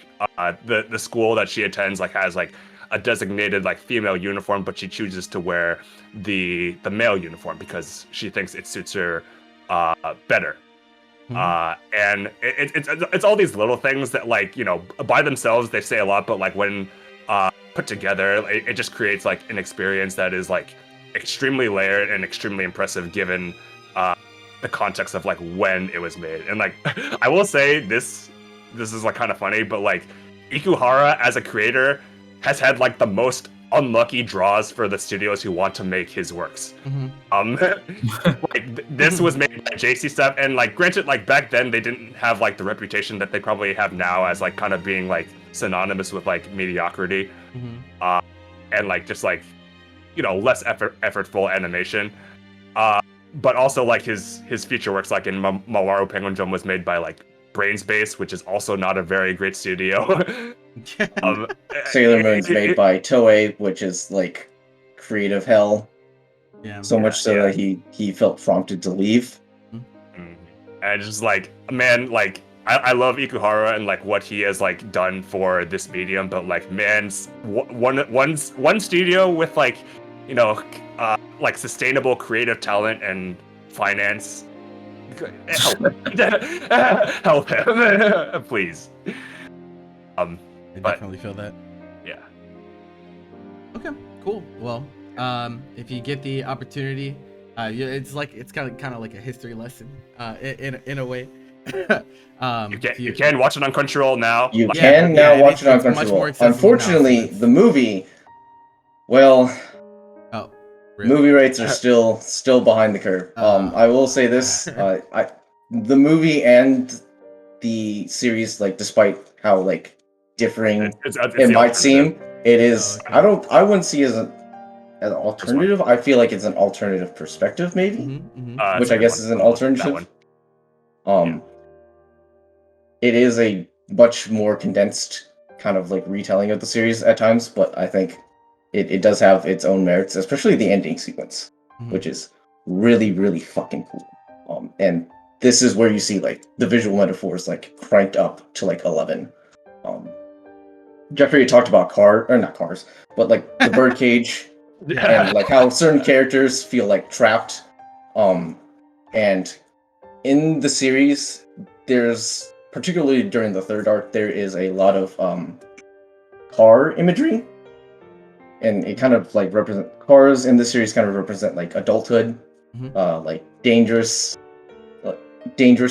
the school that she attends like has like a designated like female uniform, but she chooses to wear the male uniform because she thinks it suits her better. And it's all these little things that like by themselves they say a lot, but like when put together, it just creates like an experience that is like extremely layered and extremely impressive given the context of like when it was made. And like I will say this is like kind of funny, but like Ikuhara as a creator has had like the most unlucky draws for the studios who want to make his works. Like this was made by JC stuff, and like granted, like back then they didn't have like the reputation that they probably have now as like kind of being like synonymous with like mediocrity, and like just like less effortful animation. But also like his feature works like in Mawaru Penguin Drum was made by like Brainspace, which is also not a very great studio. Sailor Moon's made by Toei, which is like creative hell. So much so that he felt prompted to leave. And just like, man, like I love Ikuhara and like what he has like done for this medium, but like man, one studio with like like sustainable creative talent and finance, help him, please. I definitely feel that. Yeah. Okay, cool. Well, if you get the opportunity, it's kind of like a history lesson, in a way. You can watch it on Crunchyroll now. You Like, can now watch it on it's much more Crunchyroll. accessible now, so Unfortunately, that's- the movie, well, Oh, really? movie rates are still behind the curve. I will say this: the movie and the series, like, despite how like differing it's it the might seem, alternative. it is. Oh, okay. I wouldn't see it as an alternative. I feel like it's an alternative perspective, maybe, Mm-hmm. which That's a I good guess one. is an That alternative. one. It is a much more condensed kind of like retelling of the series at times, but I think it does have its own merits, especially the ending sequence, which is really, really fucking cool. And this is where you see like the visual metaphors like cranked up to like 11. Jeffrey talked about not cars, but like the birdcage and like how certain characters feel like trapped. And in the series, there's particularly during the third arc, there is a lot of car imagery, and it kind of like represent cars in the series kind of represent like adulthood, like dangerous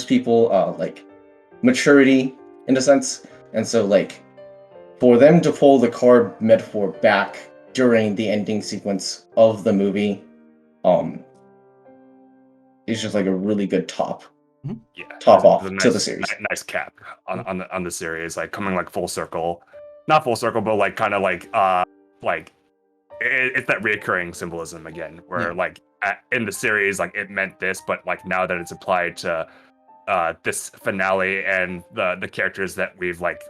people, like maturity in a sense. And so like for them to pull the car metaphor back during the ending sequence of the movie, is just like a really good top off to the series. Nice cap on the series, like coming like full circle, not full circle, but like kind of like it's that reoccurring symbolism again, where like in the series like it meant this, but like now that it's applied to this finale and the characters that we've like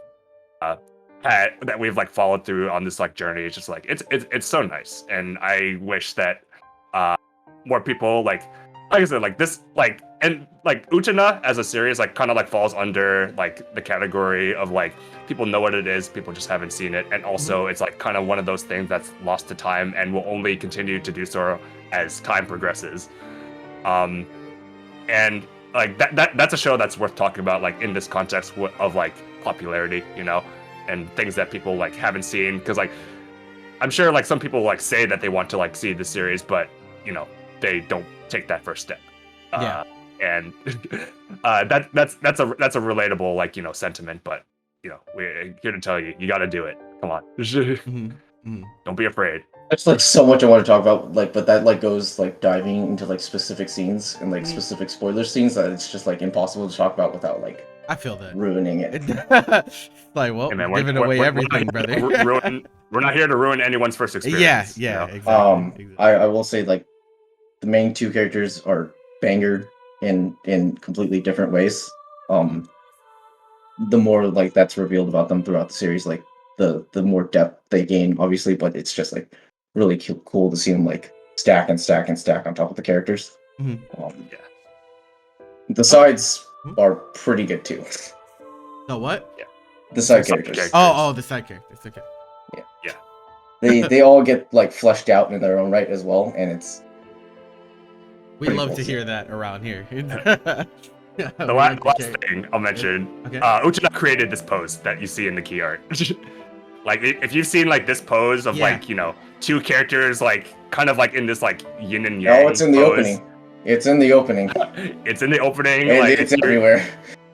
that we've like followed through on this like journey, it's just like it's so nice, and I wish that more people like I said, like this, like, and like Utena as a series, like kind of like falls under like the category of like people know what it is, people just haven't seen it, and also it's like kind of one of those things that's lost to time and will only continue to do so as time progresses. And like that's a show that's worth talking about, like in this context of like popularity, you know, and things that people like haven't seen, because like I'm sure like some people like say that they want to like see the series, but you know they don't take that first step. And that's a relatable like, you know, sentiment, but you know, we're here to tell you, you got to do it. Come on. Don't be afraid. There's like so much I want to talk about, like, but that like goes like diving into like specific scenes and like specific spoiler scenes that it's just like impossible to talk about without like I feel that ruining it. Like, well, Hey man, giving away everything, brother. We're not here to ruin anyone's first experience. Yeah, you know? exactly. I will say like the main two characters are banger in completely different ways. The more like that's revealed about them throughout the series, like the more depth they gain, obviously, but it's just like really cool to see them like stack and stack and stack on top of the characters. The sides are pretty good too. The what? Yeah. The side characters. Oh, the side characters. Okay. Yeah. They all get like fleshed out in their own right as well, and it's. We love to hear that around here. The last thing I'll mention, Utena created this pose that you see in the key art. Like if you've seen like this pose of like, you know, two characters like kind of like in this like yin and yang. Oh, it's in the opening. It's in the opening. It's in the opening. And like it's everywhere.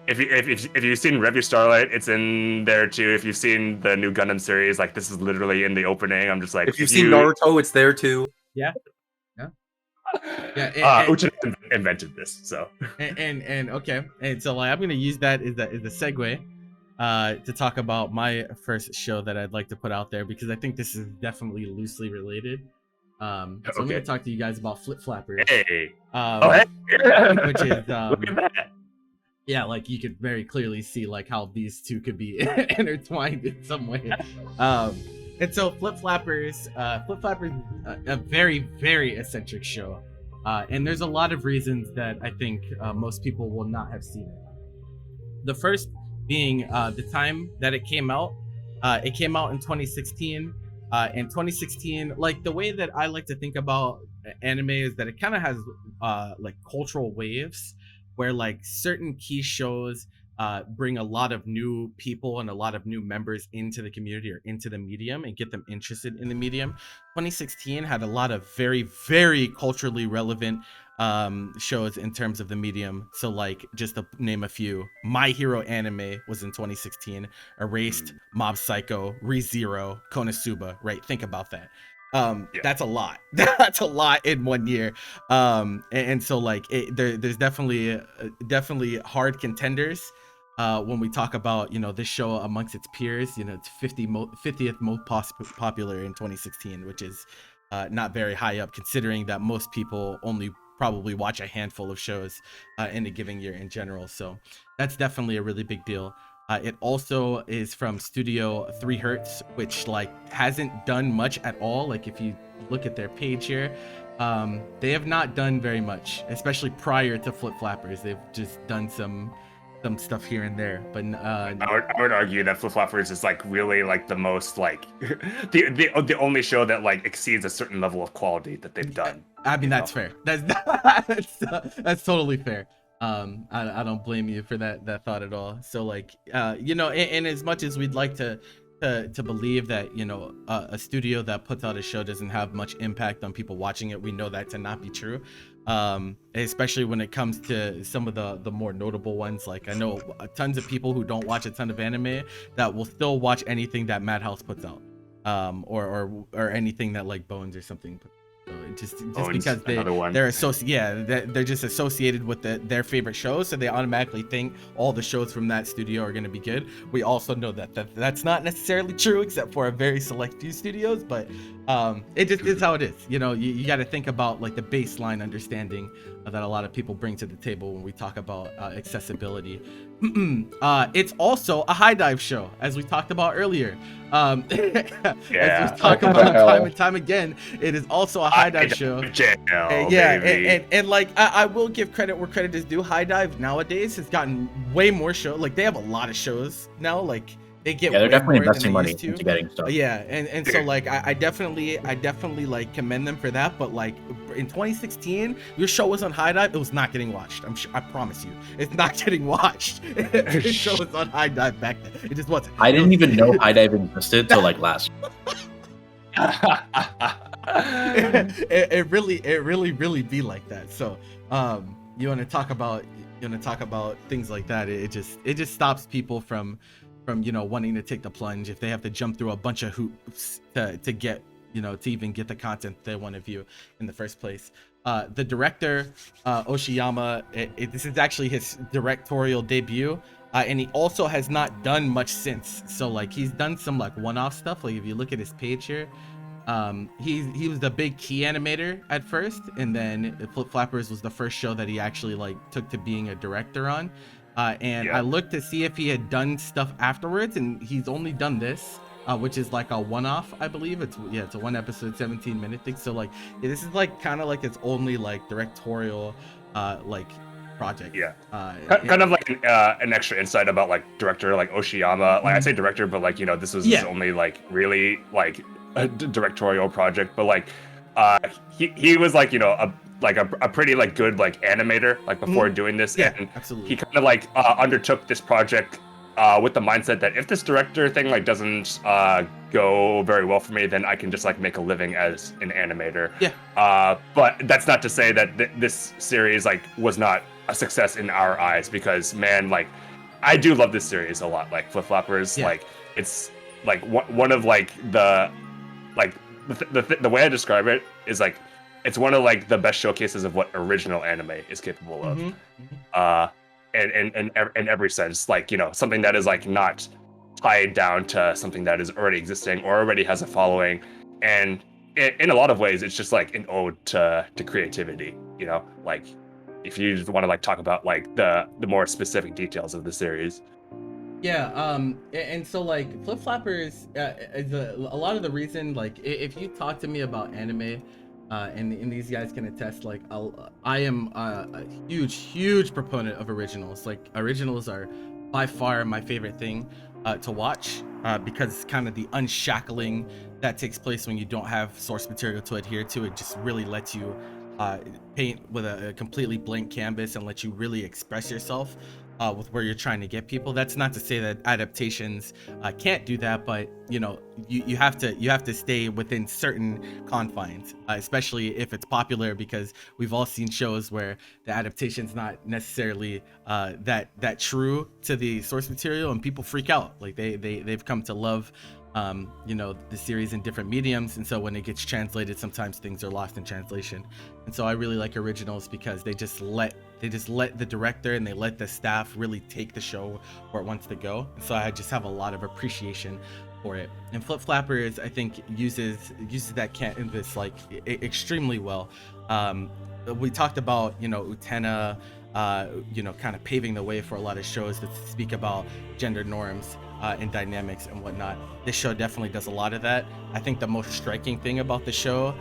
If you've seen Revue Starlight, it's in there too. If you've seen the new Gundam series, like this is literally in the opening. I'm just like, if you've seen Naruto, it's there too. Yeah. Uchuu invented this, so and okay, and so like I'm gonna use that as the segue to talk about my first show that I'd like to put out there, because I think this is definitely loosely related. So I'm gonna talk to you guys about Flip Flappers. Hey. Which is look at that. Yeah, like you could very clearly see like how these two could be intertwined in some way. And so Flip Flappers, a very, very eccentric show. And there's a lot of reasons that I think most people will not have seen it. The first being the time that it came out. It came out in 2016. In 2016, like the way that I like to think about anime is that it kind of has like cultural waves, where like certain key shows bring a lot of new people and a lot of new members into the community or into the medium and get them interested in the medium. 2016 had a lot of very, very culturally relevant shows in terms of the medium. So like, just to name a few, My Hero Anime was in 2016, Erased, Mob Psycho, ReZero, Konosuba, right? Think about that. That's a lot. That's a lot in 1 year. And so like there's definitely hard contenders when we talk about, you know, this show amongst its peers. You know, it's 50th most popular in 2016, which is not very high up, considering that most people only probably watch a handful of shows in a given year in general. So that's definitely a really big deal. It also is from Studio 3 Hertz, which like hasn't done much at all. Like if you look at their page here, they have not done very much, especially prior to Flip Flappers. They've just done some stuff here and there. But I would argue that Flip Flappers is like really like the most like the only show that like exceeds a certain level of quality that they've done. I mean, that's fair. That's totally fair. I don't blame you for that thought at all. So like, you know, and as much as we'd like to believe that, you know, a studio that puts out a show doesn't have much impact on people watching it, we know that to not be true. Especially when it comes to some of the more notable ones. Like I know tons of people who don't watch a ton of anime that will still watch anything that Madhouse puts out, or anything that like Bones or something puts. So just because they're just associated with their favorite shows, so they automatically think all the shows from that studio are going to be good. We also know that's not necessarily true, except for a very select few studios, but it just is how it is. You know, you got to think about like the baseline understanding that a lot of people bring to the table when we talk about accessibility. It's also a high dive show, as we talked about earlier. As we talk about time and time again, it is also a high dive show. And like I will give credit where credit is due. High dive nowadays has gotten way more shows. Like they have a lot of shows now. Like they get they're way definitely more investing than they money used to. into getting stuff. And so like I definitely like commend them for that. But like in 2016, your show was on High Dive. It was not getting watched. I promise you, it's not getting watched. Your show was on High Dive back then. It just wasn't. I didn't even know High Dive existed till like last. It really be like that. So you want to talk about things like that, it just stops people from you know wanting to take the plunge if they have to jump through a bunch of hoops to get, you know, to even get the content they want to view in the first place. The director, Oshiyama, this is actually his directorial debut, and he also has not done much since. So like he's done some like one-off stuff. Like if you look at his page here, he was the big key animator at first, and then Flip Flappers was the first show that he actually like took to being a director on. I looked to see if he had done stuff afterwards, and he's only done this, which is like a one-off, I believe. It's a one episode 17-minute thing. So like this is like kind of like its only like directorial like project. Kind of like an extra insight about like director like Oshiyama. Like I say director, but like, you know, this was his only like really like a directorial project. But like he was like, you know, a pretty like good like animator like before doing this, and absolutely. He kind of like undertook this project with the mindset that if this director thing like doesn't go very well for me, then I can just like make a living as an animator. But that's not to say that this series like was not a success in our eyes, because man, like I do love this series a lot. Like Flip Flappers, like it's like one of like the way I describe it is like it's one of like the best showcases of what original anime is capable of. In every sense, like, you know, something that is like not tied down to something that is already existing or already has a following, and in a lot of ways it's just like an ode to creativity, you know, like if you just want to like talk about like the more specific details of the series. And so like Flip Flappers is a lot of the reason, like if you talk to me about anime, and these guys can attest, like I am a huge proponent of originals. Like originals are by far my favorite thing to watch, because it's kind of the unshackling that takes place when you don't have source material to adhere to. It just really lets you paint with a completely blank canvas and let you really express yourself with where you're trying to get people. That's not to say that adaptations can't do that, but you have to stay within certain confines, especially if it's popular, because we've all seen shows where the adaptation's not necessarily that true to the source material, and people freak out. Like they've come to love the series in different mediums, and so when it gets translated, sometimes things are lost in translation. And so I really like originals because they just let the director and they let the staff really take the show where it wants to go. And so I just have a lot of appreciation for it. And Flip Flappers, I think, uses that canvas like extremely well. We talked about Utena kind of paving the way for a lot of shows that speak about gender norms and dynamics and whatnot. This show definitely does a lot of that. I think the most striking thing about the show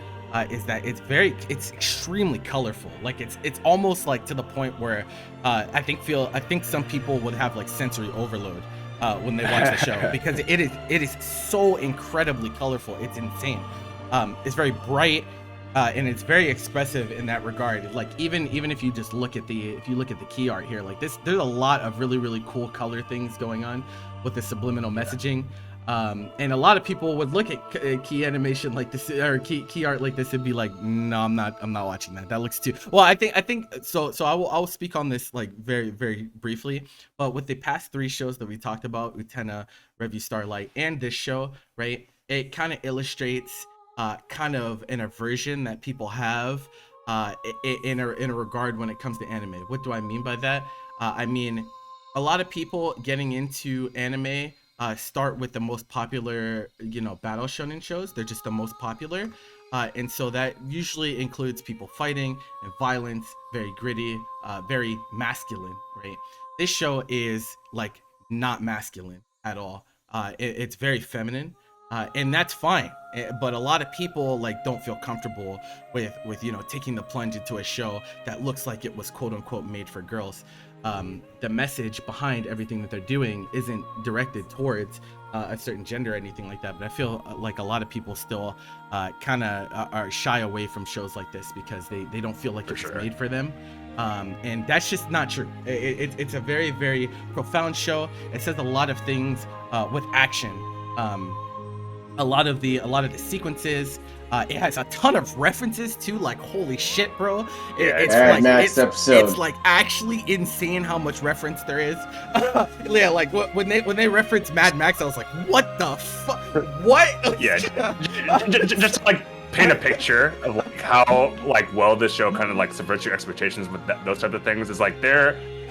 is that it's extremely colorful. Like it's almost like to the point where I think some people would have like sensory overload when they watch the show, because it is so incredibly colorful. It's insane. It's very bright. And it's very expressive in that regard. Like even if you just look at the key art here, like there's a lot of really, really cool color things going on with the subliminal messaging. And a lot of people would look at key animation like this, or key art like this, and be like, no, I'm not watching that. That looks too well. I think so. I will speak on this like very, very briefly. But with the past 3 shows that we talked about, Utena, Revue, Starlight, and this show, right? It kind of illustrates kind of an aversion that people have in a regard when it comes to anime. What do I mean by that? I mean, a lot of people getting into anime start with the most popular, battle shonen shows. They're just the most popular. And so that usually includes people fighting and violence, very gritty, very masculine, right? This show is like not masculine at all. It's very feminine. And that's fine, but a lot of people like don't feel comfortable with taking the plunge into a show that looks like it was quote unquote made for girls. The message behind everything that they're doing isn't directed towards a certain gender or anything like that, but I feel like a lot of people still kind of are shy away from shows like this because they don't feel like it's made for them. And that's just not true. It's a very, very profound show. It says a lot of things with action. A lot of the sequences, it has a ton of references to, like, holy shit, bro. It's like actually insane how much reference there is. Yeah, like when they reference Mad Max, I was like, what the fuck? What? Yeah, just to, like, paint a picture of like how like well this show kind of like subverts your expectations with those type of things. Is like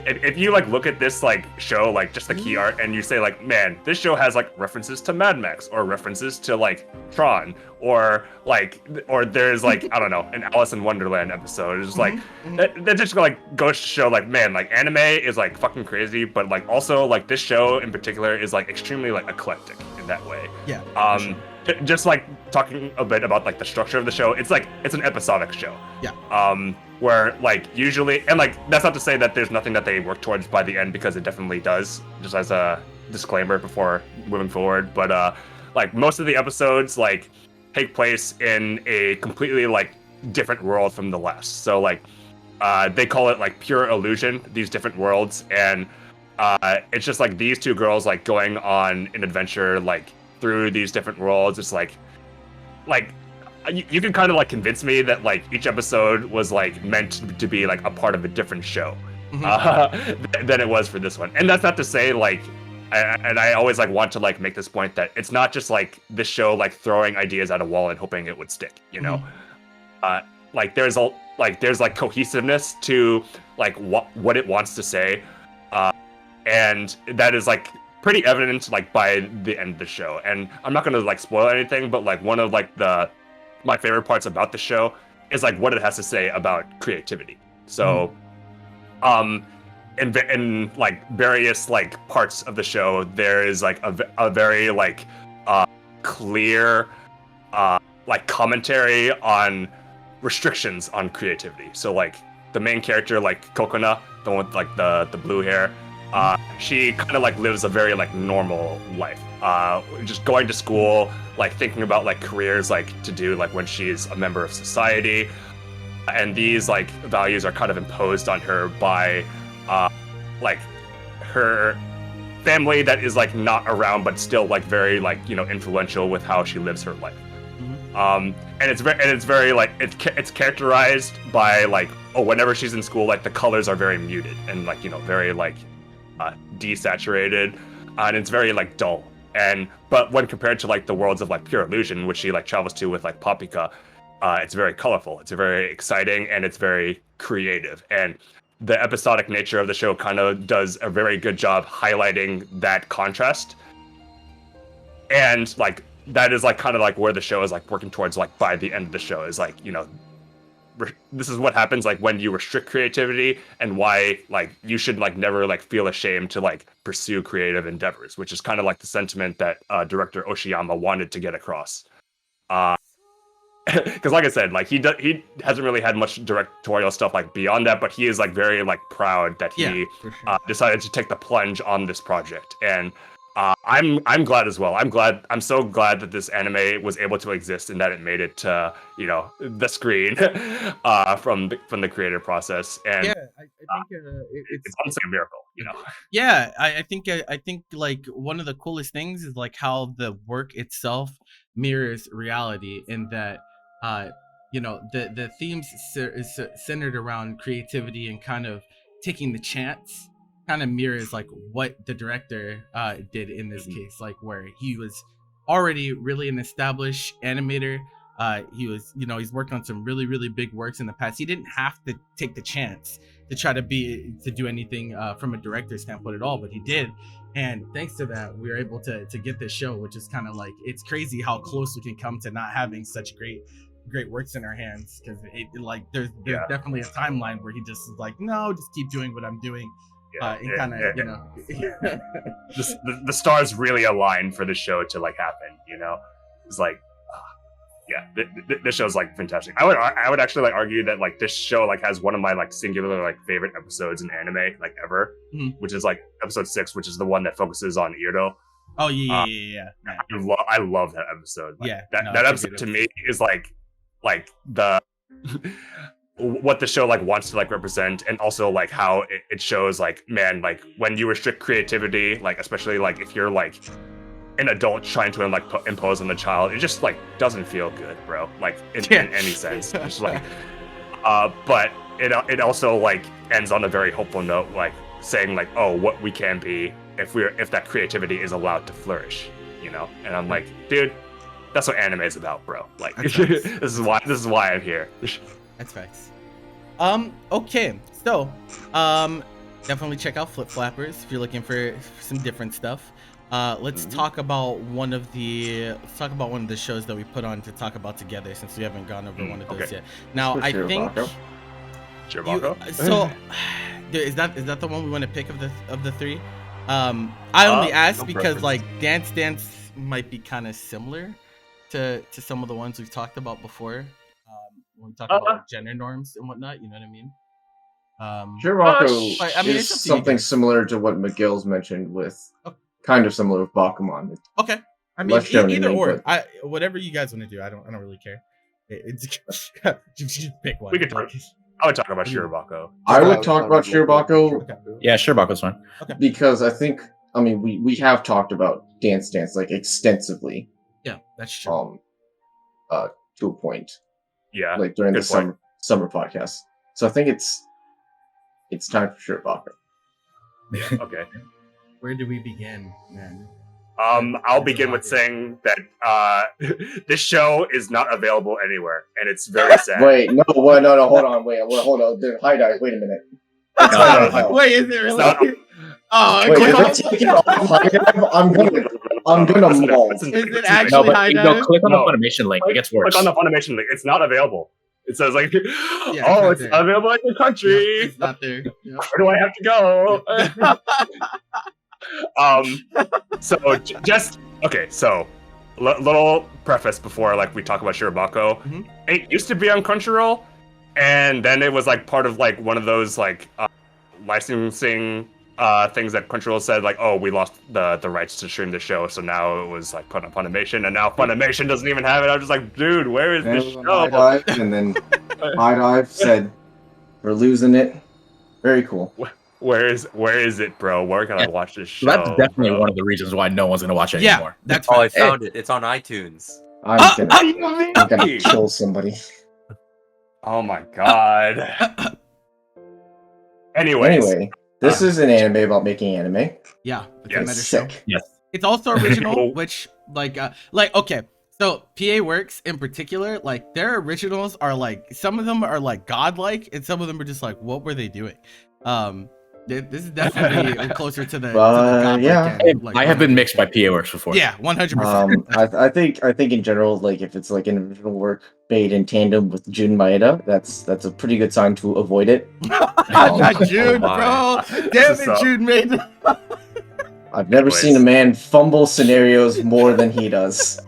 if you like look at this like show, like just the key art, and you say like, man, this show has like references to Mad Max or references to like Tron or there's like I don't know, an Alice in Wonderland episode. It's like that just like goes to show like, man, like anime is like fucking crazy, but like also like this show in particular is like extremely like eclectic in that way. Yeah. Sure. Just like talking a bit about like the structure of the show, it's an episodic show. Yeah. Where like usually, and like that's not to say that there's nothing that they work towards by the end, because it definitely does, just as a disclaimer before moving forward. But like most of the episodes like take place in a completely like different world from the last. So like they call it like pure illusion, these different worlds, and it's just like these two girls like going on an adventure like through these different worlds. It's like you can kind of like convince me that like each episode was like meant to be like a part of a different show than it was for this one. And that's not to say like, and I always like want to like make this point that it's not just like this show like throwing ideas at a wall and hoping it would stick, you know. Like there's like cohesiveness to like what it wants to say, and that is like pretty evident like by the end of the show. And I'm not gonna like spoil anything, but like one of like my favorite parts about the show is like what it has to say about creativity. So in like various like parts of the show, there is like a very like clear like commentary on restrictions on creativity. So like the main character, like Kokona, the one with like the blue hair, she kind of like lives a very like normal life, just going to school, like thinking about like careers like to do like when she's a member of society, and these like values are kind of imposed on her by like her family that is like not around but still like very like, you know, influential with how she lives her life. And it's very like it's characterized by like, oh, whenever she's in school, like the colors are very muted and like, you know, very like desaturated, and it's very like dull. But when compared to like the worlds of like pure illusion, which she like travels to with like Paprika, it's very colorful, it's very exciting, and it's very creative. And the episodic nature of the show kind of does a very good job highlighting that contrast. And like that is like kind of like where the show is like working towards, like by the end of the show, is like, you know, this is what happens like when you restrict creativity, and why like you should like never like feel ashamed to like pursue creative endeavors, which is kind of like the sentiment that director Oshiyama wanted to get across. Because like I said, like he hasn't really had much directorial stuff like beyond that, but he is like very like proud that he decided to take the plunge on this project. And I'm glad as well. I'm so glad that this anime was able to exist and that it made it to, you know, the screen from the creative process. And yeah, I think it's honestly a miracle, you know. Yeah, I think like one of the coolest things is like how the work itself mirrors reality, in that you know, the themes is centered around creativity and kind of taking the chance, kind of mirrors like what the director did in this case, like where he was already really an established animator. He was, you know, he's worked on some really, really big works in the past. He didn't have to take the chance to try to do anything from a director standpoint at all, but he did. And thanks to that, we were able to get this show, which is kind of like, it's crazy how close we can come to not having such great works in our hands, because it like there's definitely a timeline where he just is like, no, just keep doing what I'm doing. And kind of, you know, the stars really aligned for the show to like happen, you know. It's like, this show's like fantastic. I would actually like argue that like this show like has one of my like singular like favorite episodes in anime like ever, which is like episode 6, which is the one that focuses on Iro. Oh yeah. I love that episode. Like, yeah, that episode to me is like the what the show like wants to like represent, and also like how it shows like, man, like when you restrict creativity, like especially like if you're like an adult trying to like impose on the child, it just like doesn't feel good, bro, like in any sense. It's like but it also like ends on a very hopeful note, like saying like, oh, what we can be if that creativity is allowed to flourish, you know. And I'm like, dude, that's what anime is about, bro. Like this is why I'm here. That's facts. Okay, so definitely check out Flip Flappers if you're looking for some different stuff. Let's talk about one of the shows that we put on to talk about together, since we haven't gone over one of those yet. Now, I think SHIROBAKO? So is that the one we want to pick of the three? I only asked because like Dance might be kind of similar to some of the ones we've talked about before. When we talk about like, gender norms and whatnot, you know what I mean? SHIROBAKO is something similar to what Miguel's mentioned with, kind of similar with Bakuman. Okay, I mean either or, whatever you guys want to do. I don't really care. Just pick one. I would talk about SHIROBAKO. I would talk about SHIROBAKO. Okay. Yeah, SHIROBAKO's fine. Okay. Because I think, I mean, we have talked about Dance like extensively. Yeah, that's true. To a point. Yeah. Like during the summer podcast. So I think it's time for SHIROBAKO. Okay. Where do we begin, man? I'll begin with saying that this show is not available anywhere, and it's very sad. Wait, no, hold on. Hi, Dive, wait a minute. Wait, is it really? I'm gonna maul. Is it actually High Dive? Click on the Funimation link. It gets worse. Click on the Funimation link. It's not available. It says like, it's available in your country. No, it's not there. Yep. Where do I have to go? So just okay. So little preface before like we talk about SHIROBAKO. It used to be on Crunchyroll, and then it was like part of like one of those like licensing things that Crunchyroll said like, oh, we lost the rights to stream the show, so now it was like put on Funimation, and now Funimation doesn't even have it. I'm just like, dude, where is this show? High Dive, and then High Dive said, we're losing it. Very cool. Where is it, bro? Where can I watch this show? So that's definitely bro? one of the reasons why no one's gonna watch it Yeah, anymore. that's Oh, I right. found it. It's on iTunes. I'm gonna kill somebody. Oh my god. Anyways, Anyway, this is an anime about making anime. Yeah, it's a Yes. meta show. Sick. Yes. It's also original, which okay. So PA Works in particular, like their originals are like some of them are like godlike, and some of them are just like, what were they doing? This is definitely closer to the godlike yeah. end, like, I have been 100%. mixed by PA Works before. Yeah, 100%. I think in general, like if it's like an original work made in tandem with Jun Maeda, that's a pretty good sign to avoid it. Not June, bro. Damn it, June made. I've never seen a man fumble scenarios more than he does.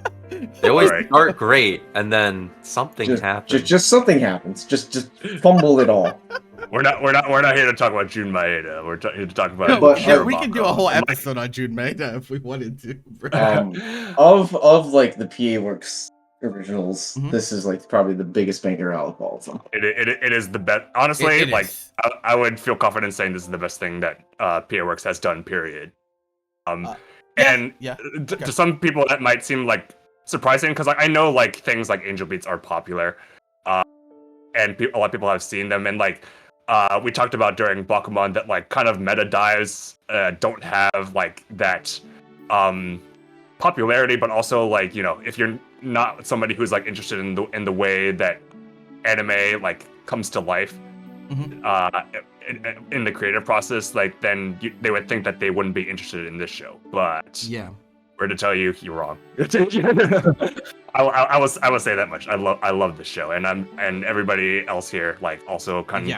They always Alright. start great, and then something happens. Just something happens. Just fumble it all. we're not here to talk about Jun Maeda. We're here to talk about. No, But, we can do a whole Shirobako. episode on June Maeda if we wanted to, bro. Of like the PA Works originals, Mhm. this is like probably the biggest banger out of all of them. It is the best. Honestly, It like is. I would feel confident saying this is the best thing that PA Works has done. Period. And yeah. to some people that might seem like surprising because I know like things like Angel Beats are popular, and a lot of people have seen them, and like we talked about during Bakuman that like kind of meta dives don't have like that popularity, but also like, you know, if you're not somebody who's like interested in the way that anime like comes to life in the creative process, like then they would think that they wouldn't be interested in this show. But Yeah. we're to tell you, you're wrong. I will say that much. I love this show, and everybody else here like also kind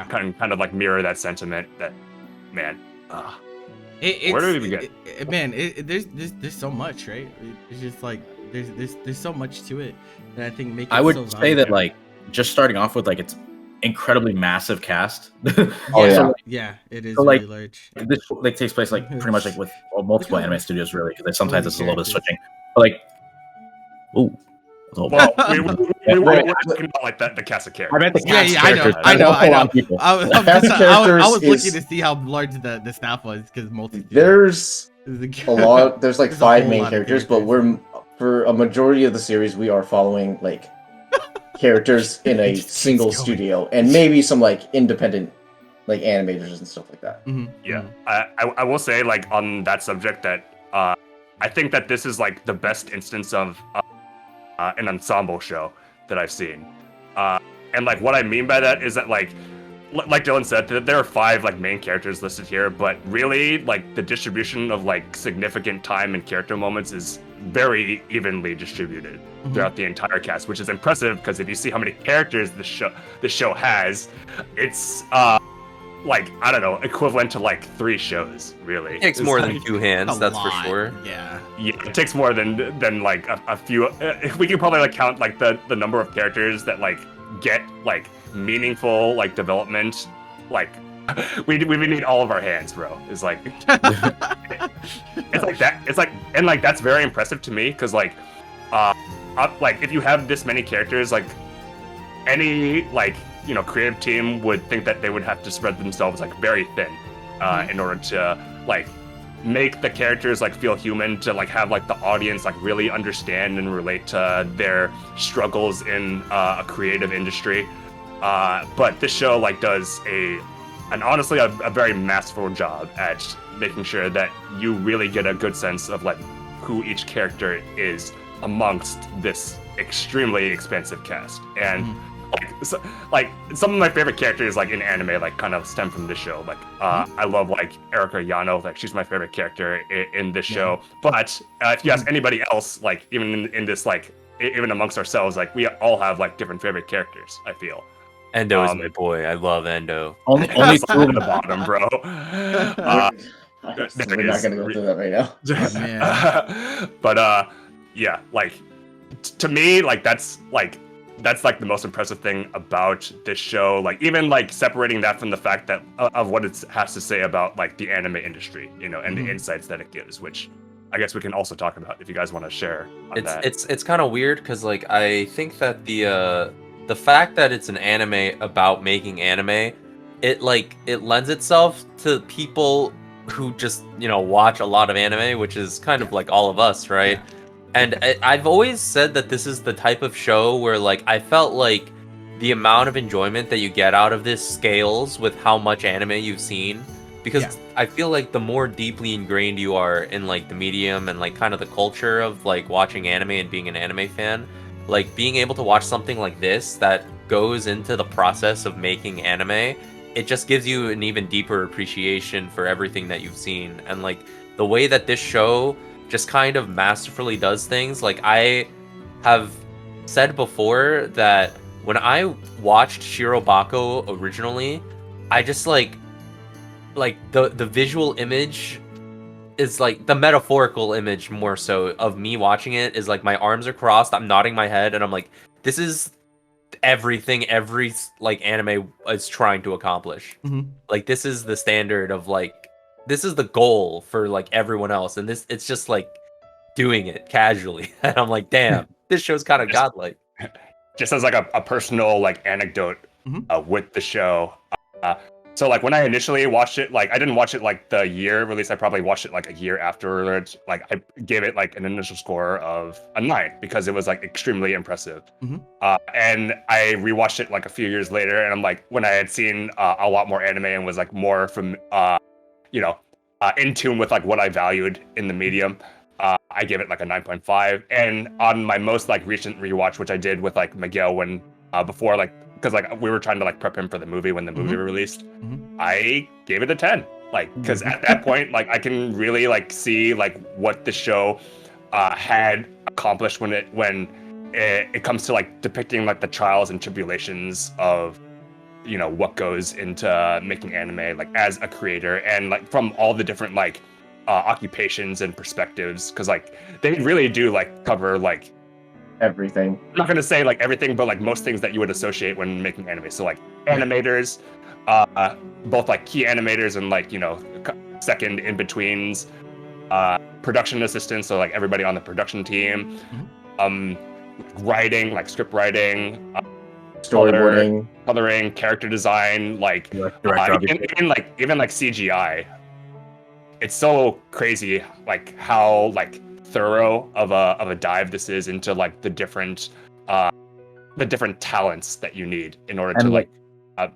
of like mirror that sentiment. That man, where do we begin? There's so much, right? It's just like there's so much to it that I think makes. I would so say that valuable. like just starting off with like it's incredibly massive cast. Yeah, it is So, like, really large. This like takes place like pretty much like with multiple anime studios really, because sometimes Holy it's a little bit of characters. switching. But like, Well, we're talking about like the cast of I characters. meant the cast Yeah, I know, characters. I know, There's a lot of people. I was characters looking is- to see how large the staff was because There's a lot. There's like There's a 5 whole main lot of characters, but characters. for a majority of the series, we are following like characters in a It just keeps single going. studio, and maybe some like independent like animators and stuff like that. Yeah, I will say like on that subject that I think that this is like the best instance of an ensemble show that I've seen, and like what I mean by that is that like Dylan said, that there are 5 like main characters listed here, but really like the distribution of like significant time and character moments is very evenly distributed throughout the entire cast, which is impressive because if you see how many characters the show has, it's like I don't know, equivalent to like 3 shows really. It takes more than 2 hands, that's for sure. Yeah. Yeah, it takes more than like a few. We can probably like count like the number of characters that like get like meaningful like development. Like we need all of our hands, bro. It's like it's like that. It's like and like that's very impressive to me because like like if you have this many characters, like any like you know creative team would think that they would have to spread themselves like very thin in order to like make the characters like feel human, to like have like the audience like really understand and relate to their struggles in a creative industry. But this show like does honestly a very masterful job at making sure that you really get a good sense of like who each character is amongst this extremely expansive cast. And like some of my favorite characters like in anime like kind of stem from this show. Like I love like Erika Yano, like she's my favorite character in this show. But if you ask anybody else, like even in this like even amongst ourselves, like we all have like different favorite characters, I feel. Endo is my boy. I love Endo. Only Only 2 two of in the them. bottom, bro. We're not gonna go through that right now. Man. But yeah, like to me, like that's like the most impressive thing about this show. Like even like separating that from the fact that of what it has to say about like the anime industry, you know, and the insights that it gives, which I guess we can also talk about if you guys want to share on that. It's kind of weird because like I think that the fact that it's an anime about making anime it lends itself to people who just, watch a lot of anime, which is kind of like all of us, right? And I've always said that this is the type of show where like I felt like the amount of enjoyment that you get out of this scales with how much anime you've seen, because I feel like the more deeply ingrained you are in like the medium and like kind of the culture of like watching anime and being an anime fan, like being able to watch something like this that goes into the process of making anime, it just gives you an even deeper appreciation for everything that you've seen. And like the way that this show just kind of masterfully does things, like I have said before that when I watched SHIROBAKO originally, I just like the visual image is like the metaphorical image more so of me watching it is like my arms are crossed, I'm nodding my head, and I'm like, this is everything every like anime is trying to accomplish. Like this is the standard of like, this is the goal for like everyone else, and this it's just like doing it casually. And I'm like, damn, this show's kind of godlike. Just as like a personal like anecdote with the show. So like when I initially watched it, like I didn't watch it like the year release. I probably watched it like a year afterwards. Like I gave it like an initial score of a 9 because it was like extremely impressive. And I rewatched it like a few years later, and I'm like, when I had seen a lot more anime and was like more from in tune with like what I valued in the medium, I gave it like a 9.5. And on my most like recent rewatch, which I did with like Miguel when before like, because like we were trying to like prep him for the movie when the movie released, I gave it a 10. Like, because at that point, like I can really like see like what the show had accomplished when it comes to like depicting like the trials and tribulations of what goes into making anime, like as a creator, and like from all the different like occupations and perspectives, because like they really do like cover like everything. I'm not gonna say like everything, but like most things that you would associate when making anime. So like animators, both like key animators and like second in betweens, production assistants, so like everybody on the production team, writing, like script writing, storyboarding, coloring, character design, like even like CGI. It's so crazy like how like thorough of a dive this is into like the different talents that you need in order to like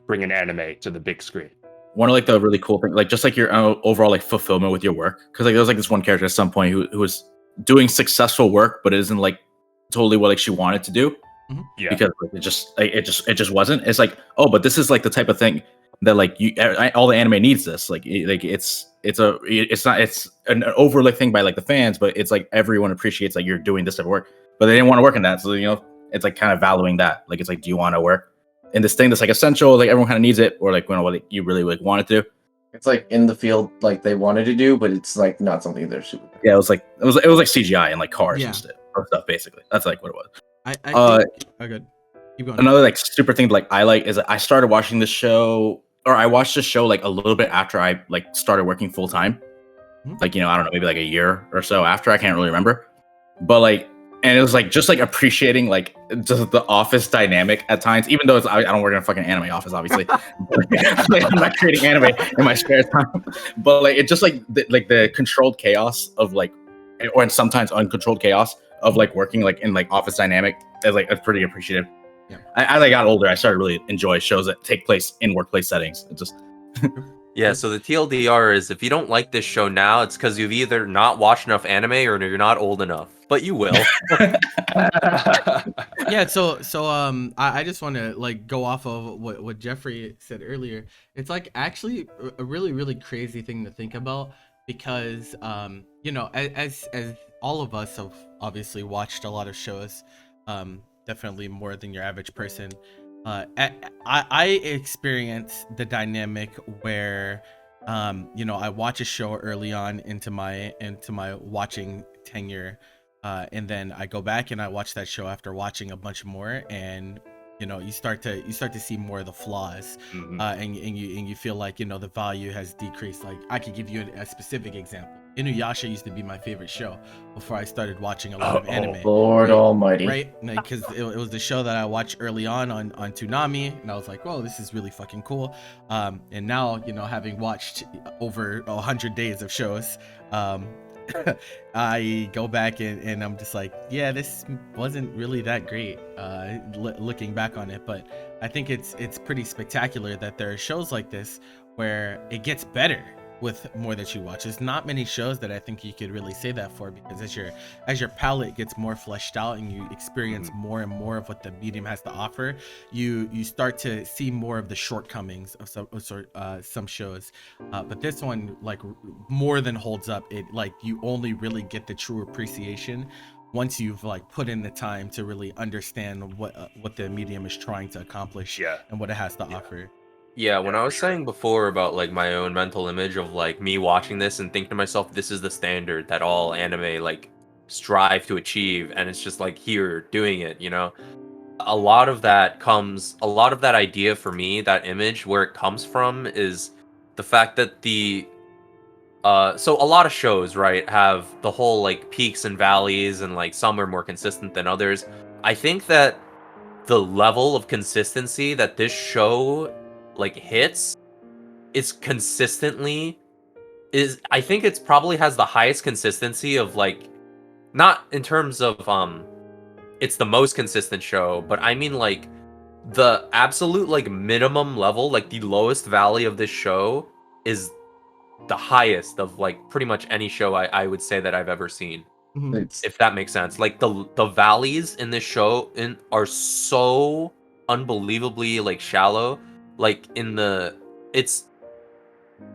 bring an anime to the big screen. One of like the really cool things, like just like your overall like fulfillment with your work, because like there was like this one character at some point who was doing successful work, but it isn't like totally what like she wanted to do. Because like, it just wasn't. It's like, oh, but this is like the type of thing that like all the anime needs this. Like it's an overlooked thing by like the fans, but it's like everyone appreciates like you're doing this type of work, but they didn't want to work in that. So it's like kind of valuing that. Like it's like, do you want to work in this thing that's like essential? Like everyone kind of needs it, or like what you really like want to do. It's like in the field like they wanted to do, but it's like not something they're super. Yeah, it was like CGI and like cars and stuff. Basically, that's like what it was. I think, good. Keep going. Another like super thing like I like is that I started watching this show, or I watched the show like a little bit after I like started working full time. Like I don't know, maybe like a year or so after. I can't really remember, but like, and it was like just like appreciating like just the office dynamic at times, even though I don't work in a fucking anime office, obviously. Like, I'm not creating anime in my spare time, but like it just like the controlled chaos of like, or sometimes uncontrolled chaos of like working like in like office dynamic is like it's pretty appreciative. As I got older, I started really enjoy shows that take place in workplace settings. It just yeah. So the TLDR is, if you don't like this show now, it's because you've either not watched enough anime or you're not old enough. But you will. Yeah. So I just want to like go off of what Jeffrey said earlier. It's like actually a really really crazy thing to think about, because as all of us have obviously watched a lot of shows, definitely more than your average person. I experience the dynamic where I watch a show early on into my watching tenure, and then I go back and I watch that show after watching a bunch more, and you start to see more of the flaws, and you feel like the value has decreased. Like I could give you a specific example. Inuyasha used to be my favorite show before I started watching a lot of anime. Lord Almighty! Right, because it was the show that I watched early on Toonami, and I was like, "Whoa, this is really fucking cool." And now, having watched over 100 days of shows, I go back and I'm just like, yeah, this wasn't really that great. Looking back on it, but I think it's pretty spectacular that there are shows like this where it gets better with more that you watch. There's not many shows that I think you could really say that for, because as your palette gets more fleshed out and you experience more and more of what the medium has to offer, you start to see more of the shortcomings of some shows. But this one, like, more than holds up. It, like, you only really get the true appreciation once you've like put in the time to really understand what the medium is trying to accomplish and what it has to offer. Yeah, when I was saying before about like my own mental image of like me watching this and thinking to myself, this is the standard that all anime like strive to achieve, and it's just like here doing it, a lot of that idea for me, that image, where it comes from is the fact that so a lot of shows, right, have the whole like peaks and valleys, and like some are more consistent than others. I think that the level of consistency that this show like hits is I think it's probably has the highest consistency of like, not in terms of it's the most consistent show, but I mean like the absolute like minimum level, like the lowest valley of this show is the highest of like pretty much any show I would say that I've ever seen. If that makes sense. Like the valleys in this show are so unbelievably like shallow. Like it's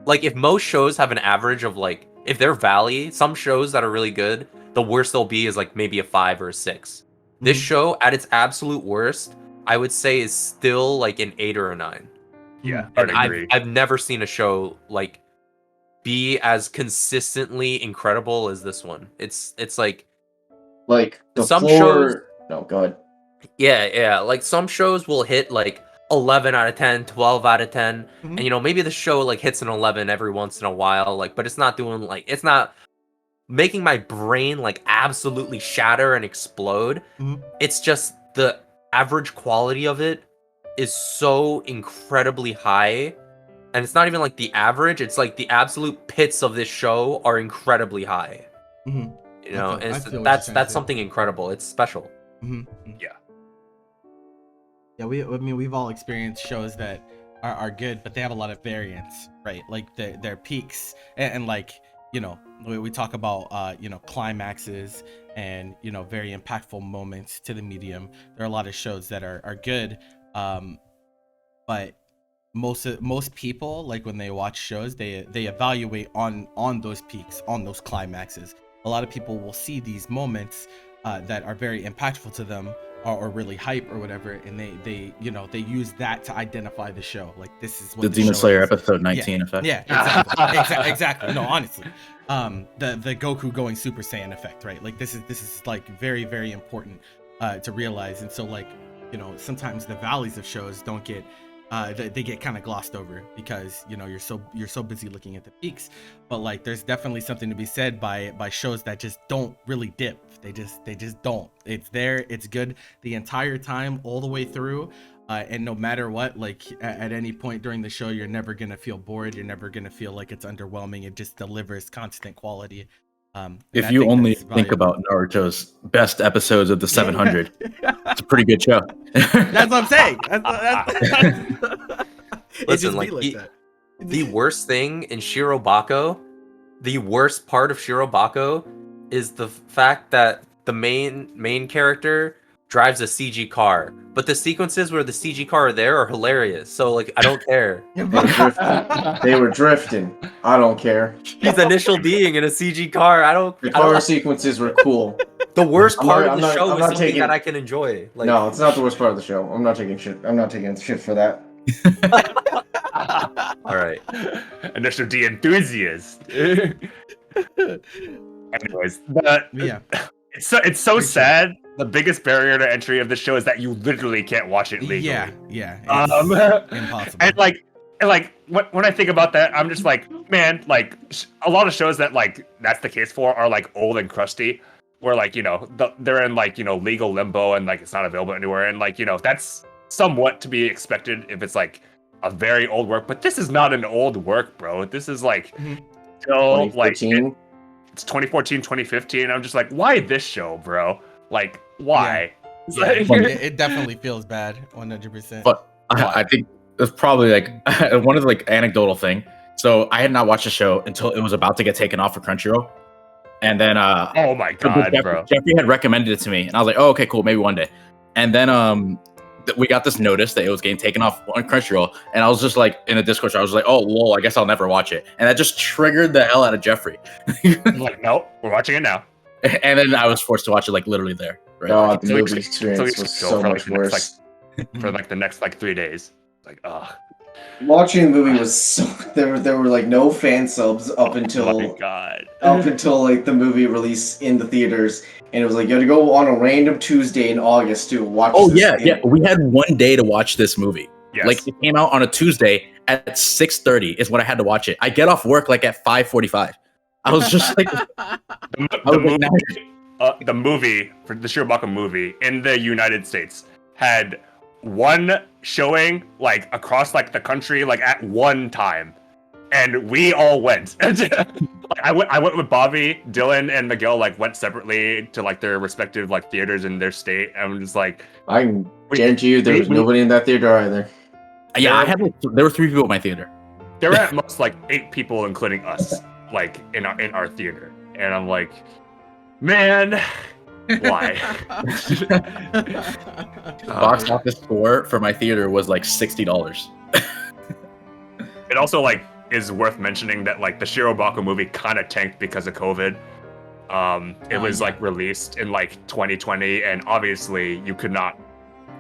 like if most shows have an average of like, if they're valley, some shows that are really good, the worst they'll be is like maybe a 5 or a 6. This show at its absolute worst, I would say, is still like an 8 or a 9. Yeah, and I'd agree. I've never seen a show like be as consistently incredible as this one. It's like the some floor... shows. No, go ahead. Yeah. Like some shows will hit like 11 out of 10, 12 out of 10. And maybe the show like hits an 11 every once in a while, like, but it's not doing like, it's not making my brain like absolutely shatter and explode. It's just the average quality of it is so incredibly high. And it's not even like the average, it's like the absolute pits of this show are incredibly high. And that's something incredible. It's special. Yeah, we've all experienced shows that are good, but they have a lot of variance, right? Like their peaks and like, we talk about climaxes and very impactful moments to the medium. There are a lot of shows that are good, but most people, like when they watch shows, they evaluate on those peaks, on those climaxes. A lot of people will see these moments that are very impactful to them, or really hype or whatever, and they use that to identify the show. Like, this is what the Demon Slayer is. episode 19 effect. Yeah, exactly. Exactly. No, honestly, the Goku going Super Saiyan effect, right? Like, this is like very, very important to realize. And so, like, sometimes the valleys of shows don't get they get kind of glossed over because you're so busy looking at the peaks. But like, there's definitely something to be said by shows that just don't really dip. They just don't. It's there, it's good the entire time, all the way through, and no matter what, like at any point during the show, you're never gonna feel bored, you're never gonna feel like it's underwhelming. It just delivers constant quality. If you only think about Naruto's best episodes of the 700, it's a pretty good show. That's what I'm saying. Listen, like the worst thing in SHIROBAKO, the worst part of SHIROBAKO is the fact that the main character drives a CG car, but the sequences where the CG car are there are hilarious. So like, I don't care. They were drifting. I don't care. He's initial D'ing in a CG car. The car sequences were cool. The worst part of the show is something that I can enjoy. Like, no, it's not the worst part of the show. I'm not taking shit. I'm not taking shit for that. All right. Initial D enthusiast. Anyways, it's so sad the biggest barrier to entry of the show is that you literally can't watch it legally. Yeah. It's impossible. And like when I think about that, I'm just like, man, like a lot of shows that like that's the case for are like old and crusty, where like they're in like legal limbo and like it's not available anywhere, and like that's somewhat to be expected if it's like a very old work. But this is not an old work, bro. This is like still like it's 2014, 2015. I'm just like, why this show, bro? Like, why? Yeah, it definitely feels bad, 100%. But I think it's probably like one of the like anecdotal thing. So I had not watched the show until it was about to get taken off for Crunchyroll, and then oh my god, bro, Jeffrey had recommended it to me, and I was like, oh okay, cool, maybe one day. And then we got this notice that it was getting taken off on Crunchyroll, and I was just like in a Discord, I was like, oh lol, I guess I'll never watch it, and that just triggered the hell out of Jeffrey. I'm like, nope, we're watching it now. And then I was forced to watch it like literally there. Right? God, the movie experience was so much worse. For like the next like 3 days. Like, watching the movie was so there were like no fan subs up until oh my god. Up until like the movie release in the theaters, and it was like you had to go on a random Tuesday in August to watch. Oh yeah. We had one day to watch this movie. Yes. Like it came out on a Tuesday at 6:30 is when I had to watch it. I get off work like at 5:45. I was just like, the movie for the SHIROBAKO movie in the United States had one showing like across like the country like at one time, and we all went. I went with Bobby, Dylan, and Miguel. Like went separately to like their respective like theaters in their state. And I'm just like, I can guarantee you there was nobody in that theater either. Yeah, I had there were 3 people at my theater. There were at most like 8 people, including us, like in our theater, and I'm like, man. Why? Box office score for my theater was like $60. It also like is worth mentioning that like the SHIROBAKO movie kind of tanked because of COVID. It was like released in like 2020, and obviously you could not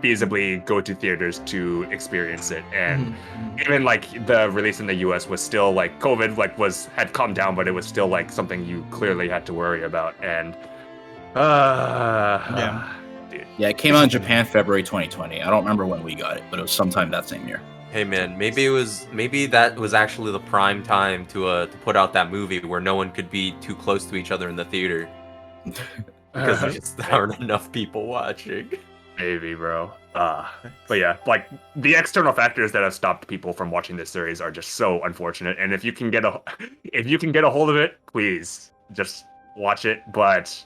feasibly go to theaters to experience it. And even like the release in the US was still like COVID like had calmed down, but it was still like something you clearly had to worry about. And dude. Yeah, it came out in Japan February 2020. I don't remember when we got it, but it was sometime that same year. Hey man, maybe that was actually the prime time to put out that movie where no one could be too close to each other in the theater because there aren't enough people watching. Maybe, bro. But yeah, like the external factors that have stopped people from watching this series are just so unfortunate. And if you can get a hold of it, please just watch it. But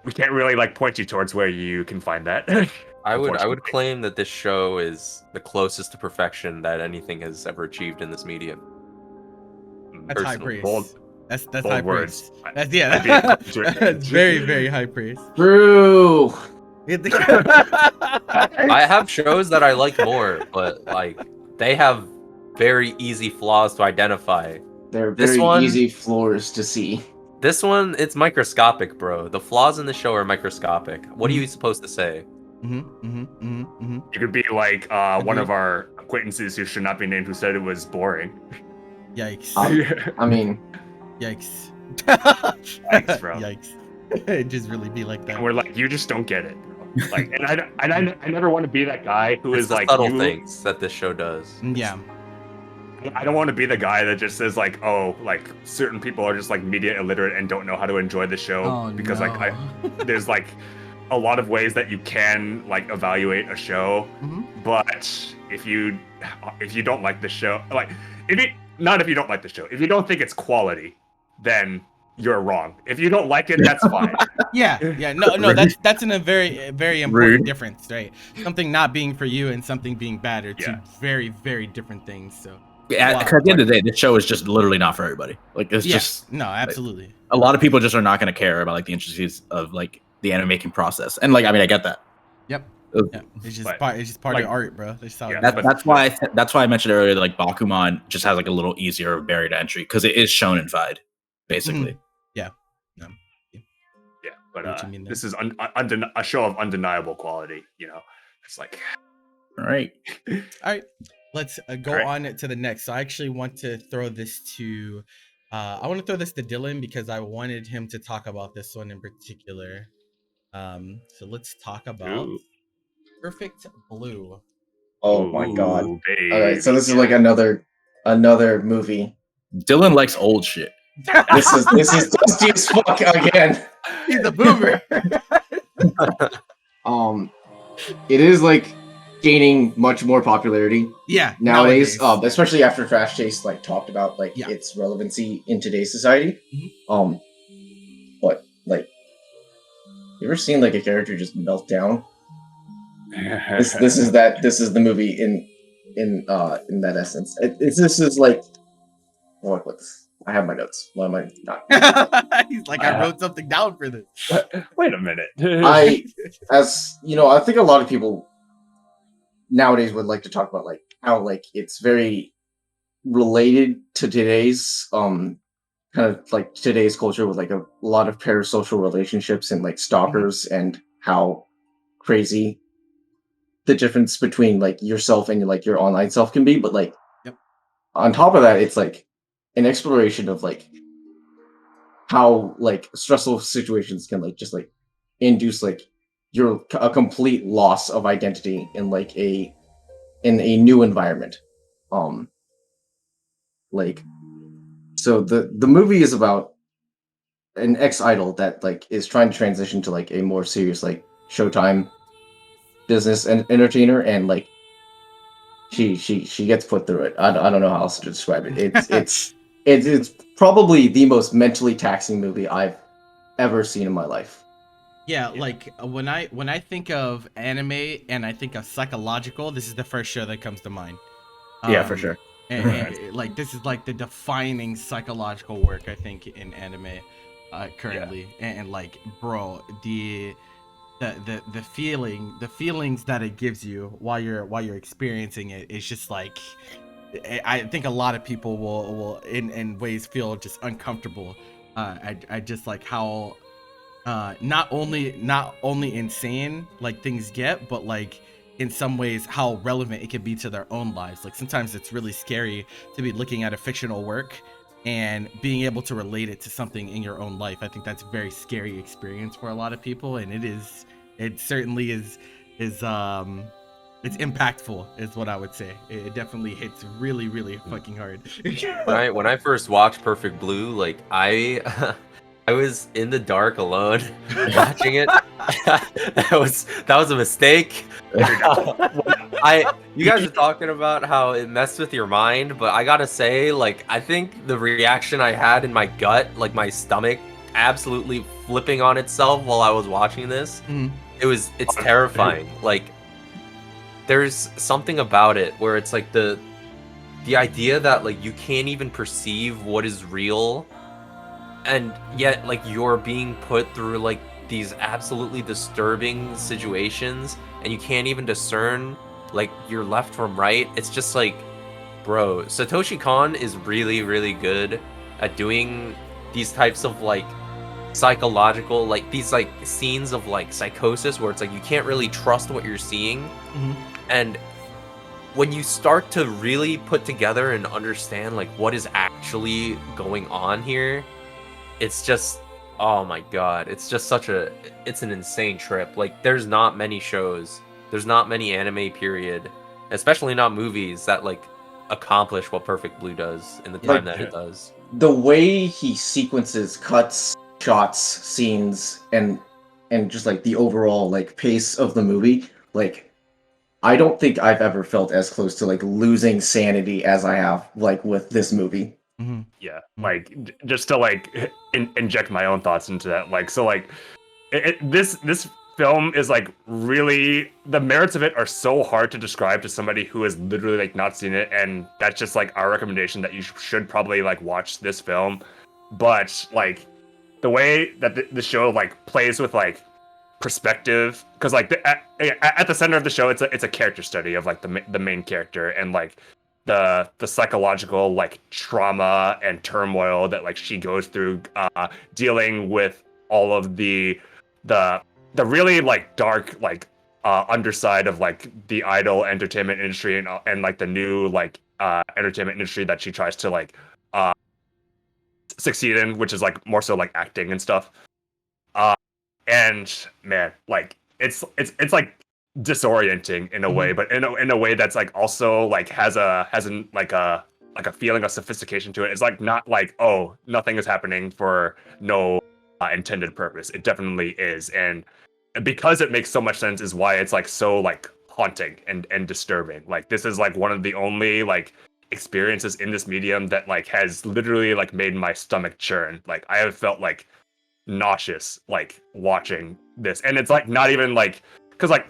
we can't really like point you towards where you can find that. I would claim that this show is the closest to perfection that anything has ever achieved in this medium. That's high praise. That's bold high words. Praise. That's very, very high praise. True. I have shows that I like more, but like they have very easy flaws to identify. They're very easy floors to see. This one, it's microscopic, bro. The flaws in the show are microscopic. What are you supposed to say? You could be like one of our acquaintances who should not be named who said it was boring. Yikes. I mean, yikes. Yikes, bro. Yikes. It'd just really be like that. And we're like, you just don't get it, bro. Like, and I never want to be that guy who is like subtle things that this show does. Yeah. I don't want to be the guy that just says like, oh, like certain people are just like media illiterate and don't know how to enjoy the show because like there's like a lot of ways that you can like evaluate a show, but if you don't like the show, like if you don't like the show, if you don't think it's quality, then you're wrong. If you don't like it, that's fine. Yeah. No, that's in a very, very important difference, right? Something not being for you and something being bad are two very, very different things. So yeah, because at the end of the day, this show is just literally not for everybody. Like it's just no, absolutely. Like, a lot of people just are not going to care about like the intricacies of like the anime making process, and like I mean, I get that. Yep. It's just part of the art, bro. That's why I mentioned earlier that like Bakuman just has like a little easier barrier to entry because it is shonen-fied, basically. Yeah. Yeah, but this is a show of undeniable quality. It's like all right. Let's go on to the next. So I actually want to throw this to Dylan because I wanted him to talk about this one in particular. So let's talk about Ooh. Perfect Blue. Oh my god. Ooh, All right, so baby. this is like another movie. Dylan likes old shit. This is dusty as fuck again. He's a boomer. It is like gaining much more popularity Yeah, nowadays. Especially after Crash Chase like talked about like Yeah. its relevancy in today's society. Mhm. But like, you ever seen like a character just melt down? This is the movie in that essence. This is like what's I have my notes. Why am I not? He's like, I wrote something down for this. Wait a minute. I think a lot of people nowadays would like to talk about like how like it's very related to today's kind of like today's culture with like a lot of parasocial relationships and like stalkers and how crazy the difference between like yourself and like your online self can be. But like on top of that, it's like an exploration of like how like stressful situations can like just like induce like a complete loss of identity in like in a new environment. Like, so the movie is about an ex-idol that like is trying to transition to like a more serious like Showtime business and entertainer, and like she gets put through it. I don't know how else to describe it. It's probably the most mentally taxing movie I've ever seen in my life. Yeah, like when I think of anime and I think of psychological, this is the first show that comes to mind. Yeah, for sure. And like this is like the defining psychological work I think in anime currently. And like, bro, the feelings that it gives you while you're experiencing it is just like, I think a lot of people will in ways feel just uncomfortable. I just like how not only insane like things get, but like in some ways how relevant it can be to their own lives. Like sometimes it's really scary to be looking at a fictional work and being able to relate it to something in your own life. I think that's a very scary experience for a lot of people, and it certainly is it's impactful is what I would say. It definitely hits really, really fucking hard. When I first watched Perfect Blue, like I I was in the dark alone watching it. that was a mistake. You guys are talking about how it messed with your mind, but I gotta say, like, I think the reaction I had in my gut, like my stomach absolutely flipping on itself while I was watching this, it's terrifying. Like, there's something about it where it's like the idea that like you can't even perceive what is real, and yet like you're being put through like these absolutely disturbing situations and you can't even discern like your left from right. It's just like, bro, Satoshi Kon is really, really good at doing these types of like psychological, like these like scenes of like psychosis where it's like you can't really trust what you're seeing. And when you start to really put together and understand like what is actually going on here, it's just, oh my god, it's just it's an insane trip. Like there's not many shows, there's not many anime period, especially not movies that like accomplish what Perfect Blue does in the time that it does. The way he sequences cuts, shots, scenes, and just like the overall like pace of the movie, like I don't think I've ever felt as close to like losing sanity as I have like with this movie. Yeah, like just to like inject my own thoughts into that. Like, so like this film is like really, the merits of it are so hard to describe to somebody who has literally like not seen it, and that's just like our recommendation that you should probably like watch this film. But like the way that the show like plays with like perspective, because like at the center of the show, it's a character study of like the main character and like the psychological like trauma and turmoil that like she goes through dealing with all of the really like dark like underside of like the idol entertainment industry and like the new like entertainment industry that she tries to like succeed in, which is like more so like acting and stuff. and man, like it's like disorienting in a way, but in a way that's like also like has an like a feeling of sophistication to it. It's like not like, oh, nothing is happening for no intended purpose. It definitely is, and because it makes so much sense is why it's like so like haunting and disturbing. Like this is like one of the only like experiences in this medium that like has literally like made my stomach churn. Like I have felt like nauseous like watching this, and it's like not even like, because like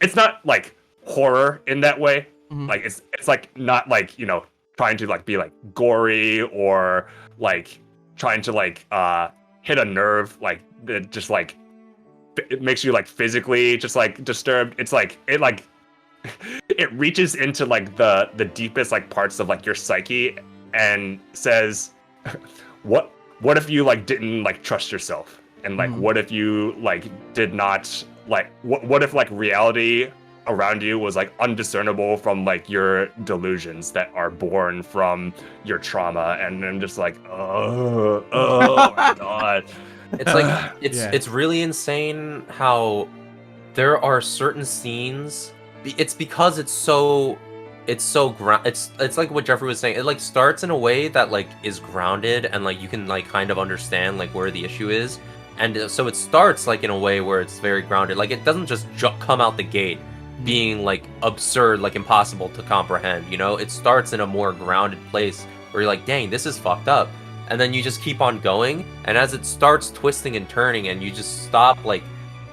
it's not like horror in that way. Like it's like not like, you know, trying to like be like gory or like trying to like hit a nerve like that just like it makes you like physically just like disturbed. It's like it reaches into like the deepest like parts of like your psyche and says what if you like didn't like trust yourself, and like what if you like did not like what if like reality around you was like undiscernible from like your delusions that are born from your trauma. And I'm just like, oh my god. It's like it's really insane how there are certain scenes. It's because it's so it's like what Jeffrey was saying. It like starts in a way that like is grounded and like you can like kind of understand like where the issue is, and so it starts like in a way where it's very grounded. Like it doesn't just come out the gate being like absurd, like impossible to comprehend. You know, it starts in a more grounded place where you're like, dang, this is fucked up. And then you just keep on going, and as it starts twisting and turning and you just stop like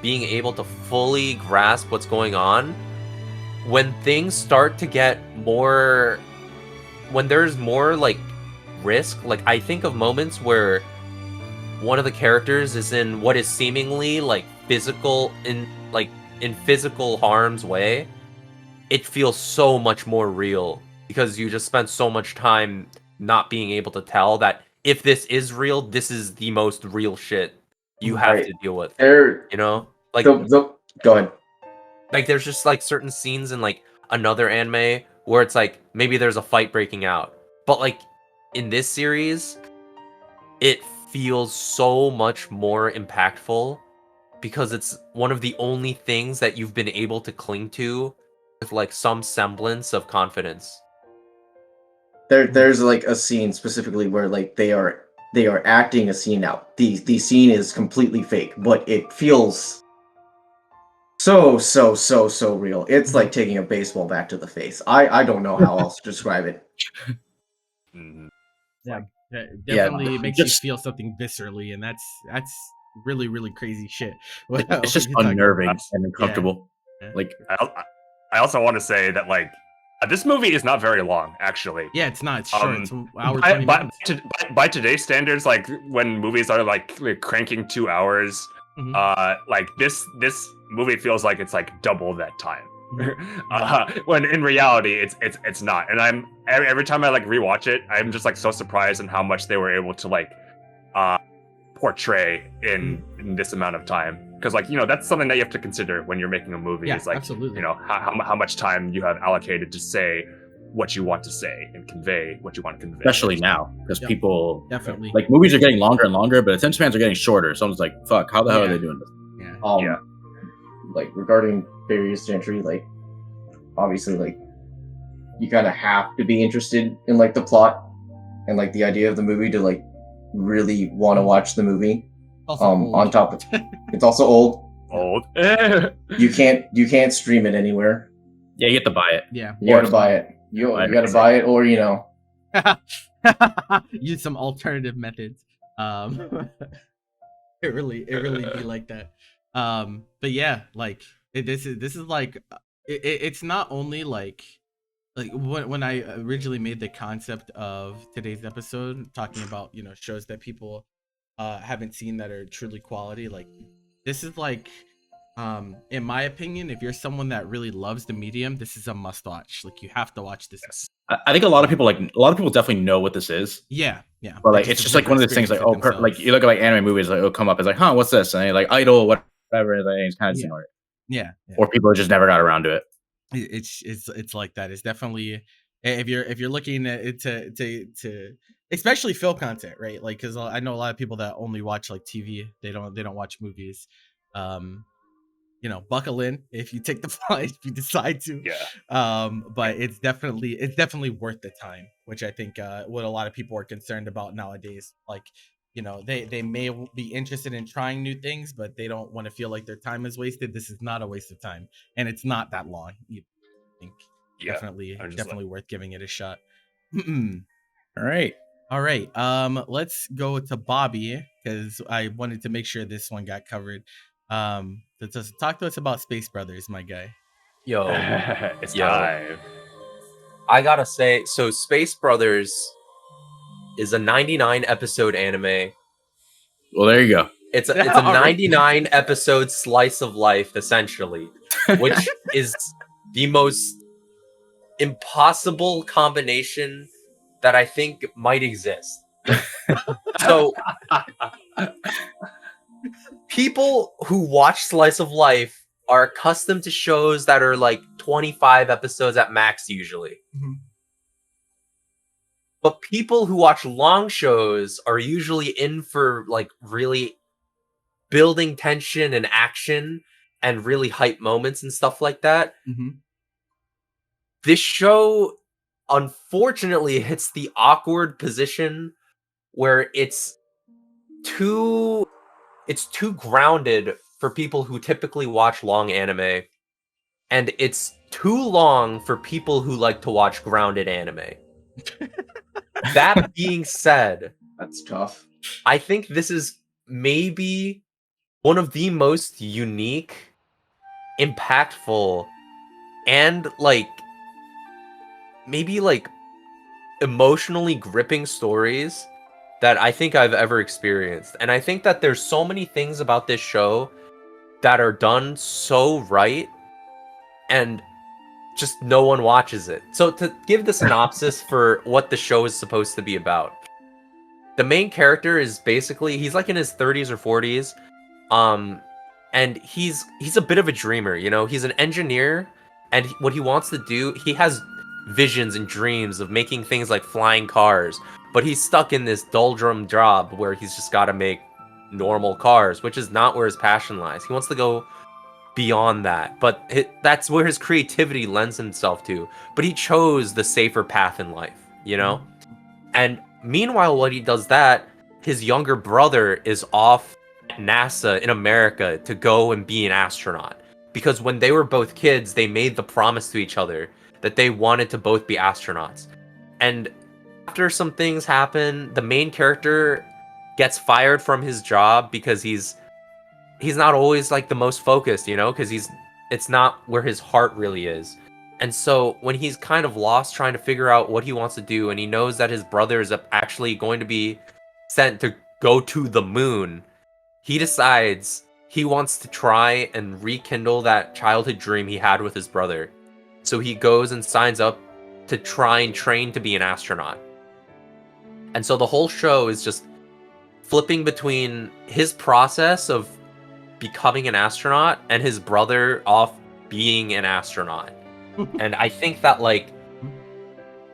being able to fully grasp what's going on, when things start to get more, when there's more like risk, like I think of moments where one of the characters is in what is seemingly like physical in physical harm's way, it feels so much more real because you just spent so much time not being able to tell that if this is real, this is the most real shit you have to deal with. You know, like go ahead. Like there's just like certain scenes in like another anime where it's like maybe there's a fight breaking out, but like in this series, it feels so much more impactful because it's one of the only things that you've been able to cling to with like some semblance of confidence. There's like a scene specifically where like they are acting a scene out. The scene is completely fake, but it feels so real. It's like taking a baseball bat to the face. I don't know how else to describe it. Definitely makes you feel something viscerally, and that's really really crazy shit. It's just unnerving and uncomfortable. Yeah. Like I also want to say that like this movie is not very long, actually. Yeah, it's not. It's short. It's an hour 20 minutes. By today's standards, like when movies are like cranking 2 hours, like this movie feels like it's like double that time. When in reality it's not. And I'm every time I like rewatch it, I'm just like so surprised in how much they were able to like portray in this amount of time. Because like, you know, that's something that you have to consider when you're making a movie. Is like, absolutely, you know, how much time you have allocated to say what you want to say and convey what you want to convey. Especially now, because people definitely like movies are getting longer and longer, but attention spans are getting shorter. Someone's like, "Fuck, how the hell are they doing this?" Like regarding barriers to entry, like obviously, like you kind of have to be interested in like the plot and like the idea of the movie to like really want to watch the movie. On top of it's also old. You can't stream it anywhere. Yeah, you have to buy it. Yeah, you gotta buy it. You gotta buy it, or you know, use some alternative methods. It really be like that. But yeah, like this is like it's not only like when I originally made the concept of today's episode talking about, you know, shows that people haven't seen that are truly quality, like this is like in my opinion, if you're someone that really loves the medium, this is a must watch. Like you have to watch this. I think a lot of people definitely know what this is. Yeah. But like it's just like one of those things like like you look at like anime movies, like it'll come up, it's like, huh, what's this? And like Idol, whatever, it's kind of just ignore it. Yeah. Or people just never got around to it. It's like that. It's definitely, if you're looking at it to especially film content, right? Like because I know a lot of people that only watch like TV. They don't watch movies. buckle in if you take the flight, if you decide to. But it's definitely worth the time, which I think what a lot of people are concerned about nowadays. Like, they may be interested in trying new things, but they don't want to feel like their time is wasted. This is not a waste of time, and it's not that long. I think definitely worth giving it a shot. All right. Let's go to Bobby, because I wanted to make sure this one got covered. Just talk to us about Space Brothers, my guy. It's time. I gotta say, so Space Brothers is a 99 episode anime. Well, there you go. It's a 99 episode slice of life, essentially, which is the most impossible combination that I think might exist. So people who watch slice of life are accustomed to shows that are like 25 episodes at max usually. Mm-hmm. But people who watch long shows are usually in for like really building tension and action and really hype moments and stuff like that. Mm-hmm. This show unfortunately hits the awkward position where it's too grounded for people who typically watch long anime, and it's too long for people who like to watch grounded anime. That being said, that's tough. I think this is maybe one of the most unique, impactful, and maybe emotionally gripping stories that I think I've ever experienced. And I think that there's so many things about this show that are done so right, and just no one watches it. So to give the synopsis for what the show is supposed to be about. The main character is basically, he's like in his 30s or 40s. And he's a bit of a dreamer, he's an engineer, and what he wants to do, he has visions and dreams of making things like flying cars, but he's stuck in this doldrum job where he's just got to make normal cars, which is not where his passion lies. He wants to go beyond that, but that's where his creativity lends himself to. But he chose the safer path in life, And meanwhile, while he does that, his younger brother is off at NASA in America to go and be an astronaut. Because when they were both kids, they made the promise to each other that they wanted to both be astronauts. And after some things happen, the main character gets fired from his job because he's not always like the most focused, because it's not where his heart really is. And so when he's kind of lost trying to figure out what he wants to do, and he knows that his brother is actually going to be sent to go to the moon, he decides he wants to try and rekindle that childhood dream he had with his brother. So he goes and signs up to try and train to be an astronaut. And so the whole show is just flipping between his process of becoming an astronaut and his brother off being an astronaut. And I think that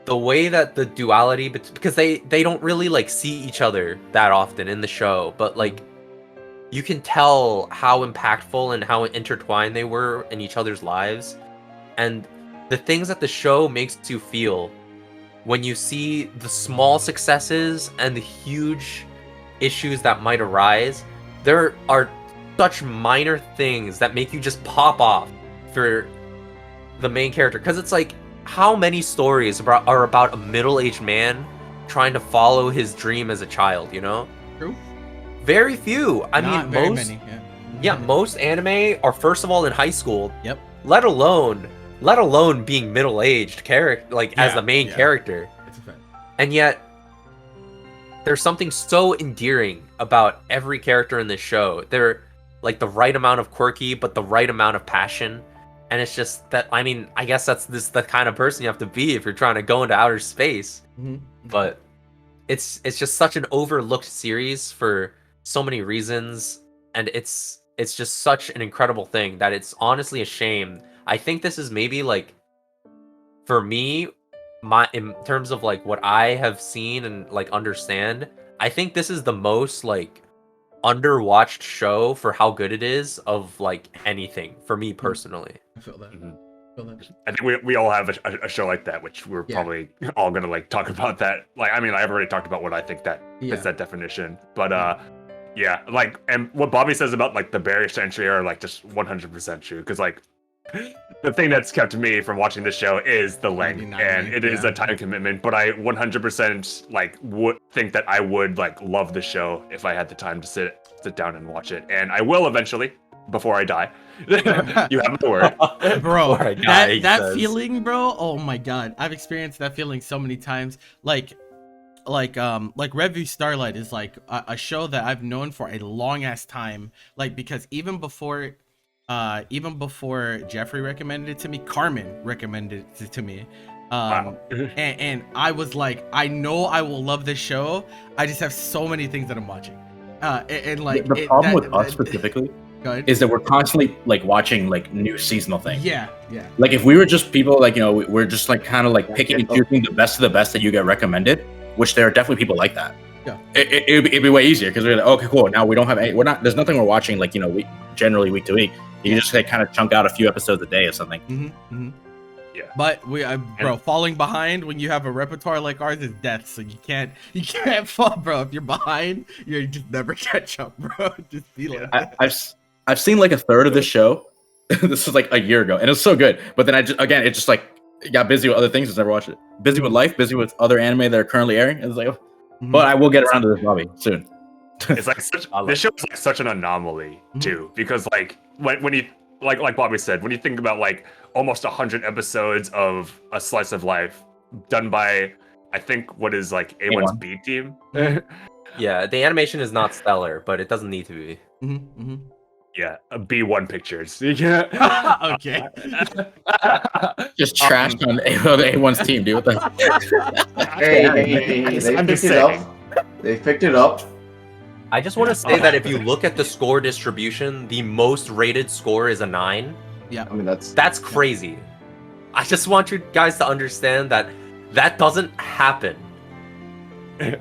the way that the duality, because they don't really see each other that often in the show, but you can tell how impactful and how intertwined they were in each other's lives. And the things that the show makes you feel when you see the small successes and the huge issues that might arise, there are such minor things that make you just pop off for the main character. Because it's how many stories are about a middle-aged man trying to follow his dream as a child, True. Very few. I Not mean, very most many, most anime are first of all in high school. Yep. Let alone being middle-aged character, as the main character. It's a fact. And yet there's something so endearing about every character in this show. They're the right amount of quirky, but the right amount of passion. And it's just that, I guess that's the kind of person you have to be if you're trying to go into outer space. Mm-hmm. But it's just such an overlooked series for so many reasons, and it's just such an incredible thing that it's honestly a shame. I think this is maybe for me, in terms of what I have seen and understand, I think this is the most underwatched show for how good it is of like anything for me personally. I feel that. Mhm. I feel that. I think we all have a show like that, which we're probably all gonna like talk about that. Like, I mean, I've already talked about what I think that fits that definition, but yeah, like, and what Bobby says about like the barriers to entry are like just 100% true, because like the thing that's kept me from watching this show is the length, and it is a time commitment. But I 100% like would think that I would like love the show if I had the time to sit down and watch it, and I will eventually before I die. You have the word, bro. Die, that feeling, bro. Oh my god, I've experienced that feeling so many times. Like Revue Starlight is like a show that I've known for a long ass time. Like, because even before Jeffrey recommended it to me, Carmen recommended it to me. Wow. and I was like, I know I will love this show. I just have so many things that I'm watching. And like the problem with us specifically is that we're constantly like watching like new seasonal things. Yeah. Like if we were just people like, you know, we're just like kind of like picking and choosing the best of the best that you get recommended, which there are definitely people like that. Yeah. It'd be way easier because we're like, okay, cool. Now we don't have there's nothing we're watching like, you know, generally week to week. You can just like kind of chunk out a few episodes a day or something. Mm-hmm. Yeah. But bro, falling behind when you have a repertoire like ours is death. So you can't fall, bro. If you're behind, you just never catch up, bro. Just be like that. I've seen like a third of this show. This was like a year ago, and it was so good. But then it just like got busy with other things. Just never watched it. Busy with life, busy with other anime that are currently airing. It was like, but I will get around to this hobby soon. It's like this show is like such an anomaly too, because like when you like Bobby said, when you think about like almost 100 episodes of a slice of life done by, I think, what is like A1's B team. Yeah, the animation is not stellar, but it doesn't need to be. Yeah, B1 Pictures. Yeah. Okay. Just trashed on the A1's team, dude. What the Hey, they picked it up. They picked it up. I just want to say that if you look at the score distribution, the most rated score is a 9. Yeah. I mean, That's crazy. I just want you guys to understand that doesn't happen.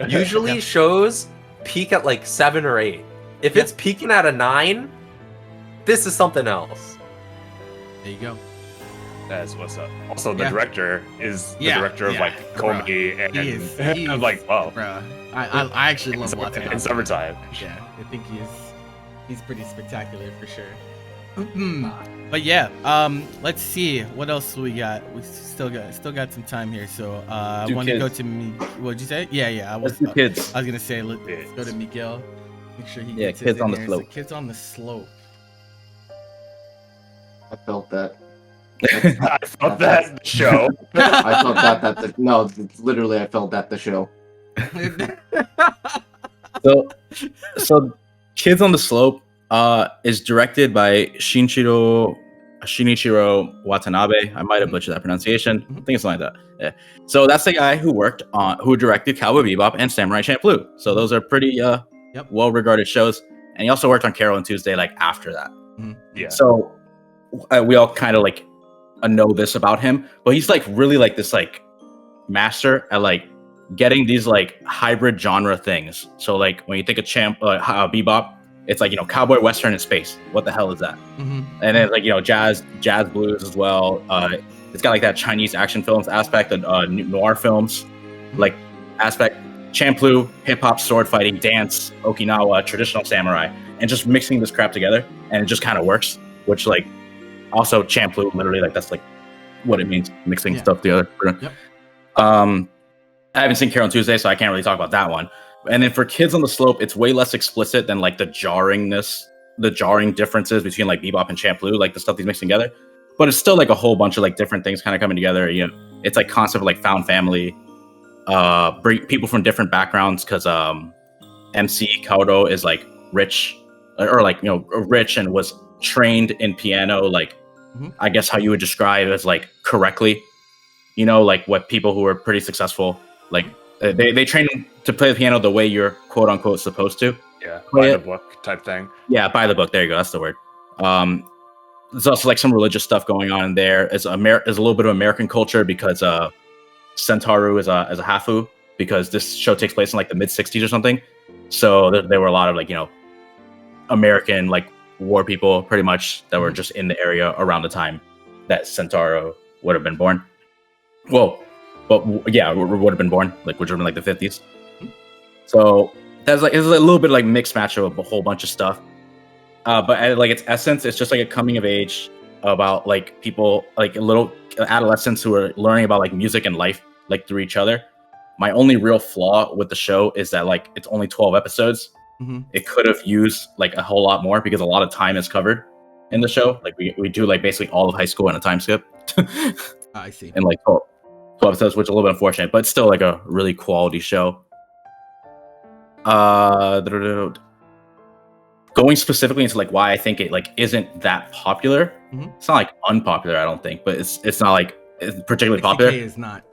Usually shows peak at like 7 or 8. If it's peaking at a 9, this is something else. There you go. That's what's up. Also, the director is the director of like Kakumei, and he I'm like, wow, bro. I actually love watching in summertime. Yeah, I think he's pretty spectacular for sure. But yeah, let's see what else we got. We still got some time here, so I want to go to me. What'd you say? Yeah. Let's do kids. I was gonna say let's go to Miguel. Make sure he gets kids on the slope. Kids on the slope. I felt that. I felt that the show. I felt that no, literally, I felt that the show. So Kids on the Slope is directed by Shinichiro Watanabe. I might have butchered that pronunciation. I think it's something like that. Yeah. So that's the guy who directed Cowboy Bebop and Samurai Champloo. So those are pretty well-regarded shows. And he also worked on Carol and Tuesday like after that. Yeah. So we all kind of like know this about him, but he's like really like this like master at like getting these like hybrid genre things. So like when you think of Bebop, it's like, you know, cowboy western in space. What the hell is that? And then like, you know, jazz blues as well. It's got like that Chinese action films aspect, noir films like aspect. Champloo, hip hop, sword fighting, dance, Okinawa, traditional samurai, and just mixing this crap together, and it just kind of works. Which like also Champloo, literally like that's like what it means, mixing stuff together. I haven't seen Carol and Tuesday, so I can't really talk about that one. And then for Kids on the Slope, it's way less explicit than like the jarring differences between like Bebop and Champloo, like the stuff he's mixing together. But it's still like a whole bunch of like different things kind of coming together. You know, it's like concept of like found family, bring people from different backgrounds, because MC Kaudo is like rich and was trained in piano, like I guess how you would describe as like correctly, you know, like what people who are pretty successful, like they train to play the piano the way you're quote unquote supposed to. Yeah, by the book type thing. Yeah, by the book. There you go. That's the word. There's also like some religious stuff going on in there. There's a little bit of American culture because Centauru is a Hafu, because this show takes place in like the mid 60s or something. So there were a lot of like, you know, American like war people, pretty much, that were just in the area around the time that Sentaro would have been born. Well, but yeah, would have been born, like, which would have been like the 50s. So that's like, it's a little bit like mixed match of a whole bunch of stuff. But at like its essence, it's just like a coming of age about like people, like little adolescents who are learning about like music and life, like through each other. My only real flaw with the show is that like it's only 12 episodes. It could have used like a whole lot more because a lot of time is covered in the show. Like we do like basically all of high school in a time skip. I see. And like 12 episodes, which is a little bit unfortunate, but it's still like a really quality show. Going specifically into like why I think it like isn't that popular. It's not like unpopular, I don't think, but it's not like it's particularly popular. Is not.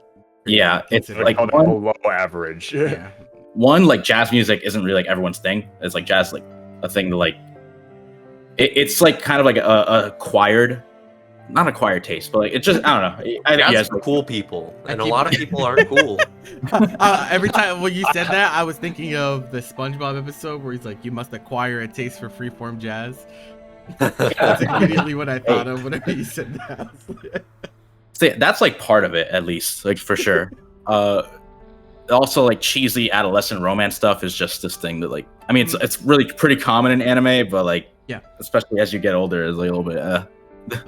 Yeah, it's like low average. Yeah. One, like jazz music isn't really like everyone's thing. It's like jazz like a thing to like. It's like kind of like a acquired, not acquired taste, but like it's just I don't know. I think Jazz for cool people, and a lot of people aren't cool. Every time when you said that, I was thinking of the SpongeBob episode where he's like, "You must acquire a taste for freeform jazz." That's immediately what I thought of whenever you said that. So yeah, that's like part of it, at least, like for sure. Also, like cheesy adolescent romance stuff is just this thing that, like, I mean, it's really pretty common in anime, but like, yeah, especially as you get older, it's like a little bit. I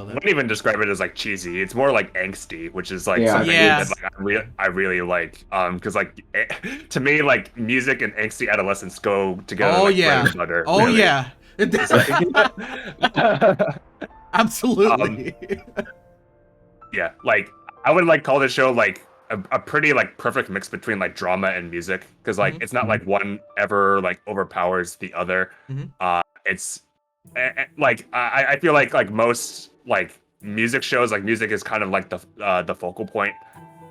wouldn't even describe it as like cheesy. It's more like angsty, which is like something that like I really like. Because like to me, like music and angsty adolescence go together. Oh like, yeah. Right other, oh really. yeah. Absolutely. Yeah, like I would like call this show like a pretty like perfect mix between like drama and music, because like it's not like one ever like overpowers the other. It's like I feel like most like music shows, like music is kind of like the focal point,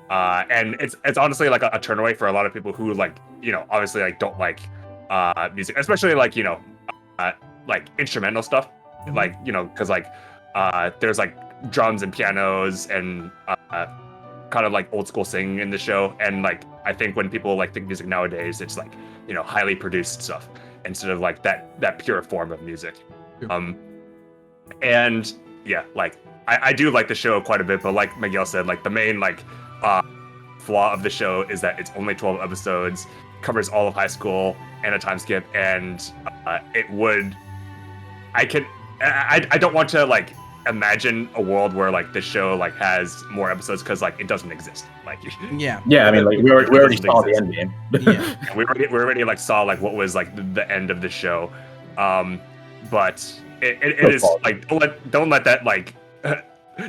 and it's honestly like a turn away for a lot of people who like, you know, obviously like don't like music, especially like, you know, like instrumental stuff, like, you know, because like there's like drums and pianos and kind of like old school singing in the show, and like I think when people like think music nowadays, it's like, you know, highly produced stuff instead of like that pure form of music. And yeah, like I do like the show quite a bit, but like Miguel said, like the main like flaw of the show is that it's only 12 episodes, covers all of high school and a time skip, and I don't want to like imagine a world where like the show like has more episodes, because like it doesn't exist. Like yeah, I mean, like we already saw the end game. Yeah, we already like saw like what was like the end of the show, but it is like don't let that like